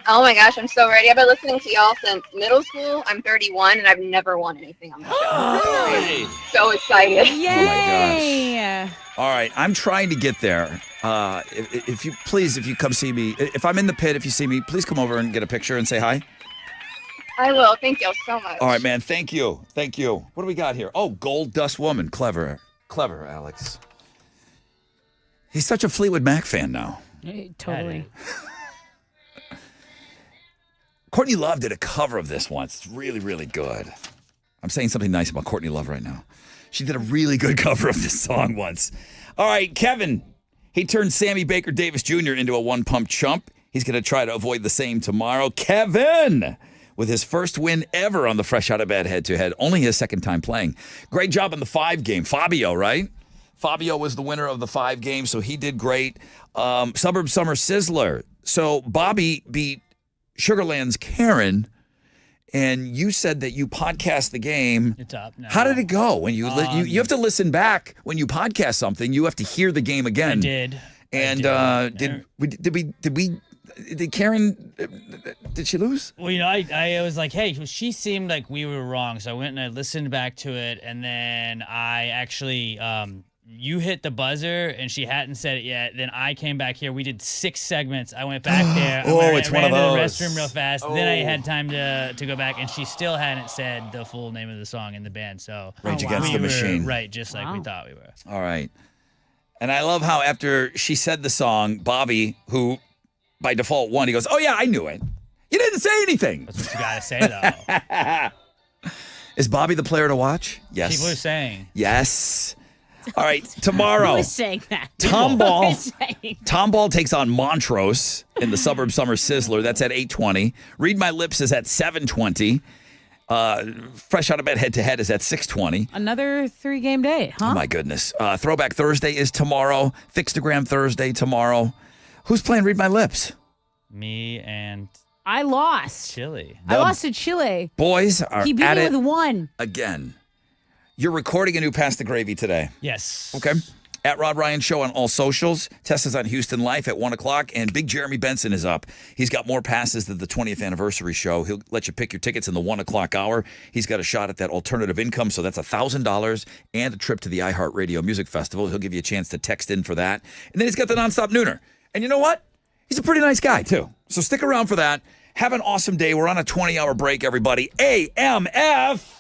Speaker 15: Oh my gosh, I'm so ready. I've been listening to y'all since middle school. I'm 31 and I've never won anything on the show.
Speaker 1: Really?
Speaker 15: So excited.
Speaker 2: Yay!
Speaker 1: All right, I'm trying to get there. If you come see me, if I'm in the pit, if you see me, please come over and get a picture and say hi.
Speaker 15: I will. Thank y'all so much.
Speaker 1: All right, man. Thank you. Thank you. What do we got here? Oh, Gold Dust Woman. Clever, Alex. He's such a Fleetwood Mac fan now.
Speaker 2: Totally.
Speaker 1: Courtney Love did a cover of this once. It's really, really good. I'm saying something nice about Courtney Love right now. She did a really good cover of this song once. All right, Kevin. He turned Sammy Baker Davis Jr. into a one-pump chump. He's going to try to avoid the same tomorrow. Kevin, with his first win ever on the Fresh Out of Bed head-to-head. Only his second time playing. Great job on the 5 game. Fabio, right? Fabio was the winner of the 5 game, so he did great. Suburb Summer Sizzler. So Bobby beat Sugarland's Karen, and you said that you podcast the game.
Speaker 3: It's up now.
Speaker 1: How did it go? When you have to listen back when you podcast something. You have to hear the game again.
Speaker 3: I did.
Speaker 1: And did Karen? Did she lose?
Speaker 3: Well, I was like, hey, she seemed like we were wrong, so I went and I listened back to it, and then I actually. You hit the buzzer and she hadn't said it yet. Then I came back here. We did 6 segments. I went back there.
Speaker 1: It's one of those.
Speaker 3: I ran to the restroom real fast. Then I had time to go back, and she still hadn't said the full name of the song in the band. So
Speaker 1: Rage Against the Machine.
Speaker 3: Right, just like we thought we were.
Speaker 1: All right. And I love how after she said the song, Bobby, who by default won, he goes, "Oh yeah, I knew it. You didn't say anything."
Speaker 3: That's what you gotta say though.
Speaker 1: Is Bobby the player to watch? Yes.
Speaker 3: People are saying.
Speaker 1: Yes. All right, tomorrow.
Speaker 2: Who is saying that?
Speaker 1: Tom Ball takes on Montrose in the Suburb Summer Sizzler. That's at 8:20. Read My Lips is at 7:20. Fresh Out of Bed head-to-head is at 6:20.
Speaker 2: Another 3-game day, huh?
Speaker 1: Oh, my goodness. Throwback Thursday is tomorrow. Fixtagram Thursday tomorrow. Who's playing Read My Lips?
Speaker 3: Me and
Speaker 2: I lost.
Speaker 3: Chile.
Speaker 2: I lost to Chile.
Speaker 1: Boys are
Speaker 2: He beat
Speaker 1: at
Speaker 2: me
Speaker 1: it
Speaker 2: with 1.
Speaker 1: again. You're recording a new Pass the Gravy today.
Speaker 3: Yes.
Speaker 1: Okay. At Rod Ryan Show on all socials. Tessa's on Houston Life at 1 o'clock. And Big Jeremy Benson is up. He's got more passes than the 20th anniversary show. He'll let you pick your tickets in the 1 o'clock hour. He's got a shot at that alternative income. So that's $1,000 and a trip to the iHeartRadio Music Festival. He'll give you a chance to text in for that. And then he's got the Nonstop Nooner. And you know what? He's a pretty nice guy, too. So stick around for that. Have an awesome day. We're on a 20-hour break, everybody. AMF.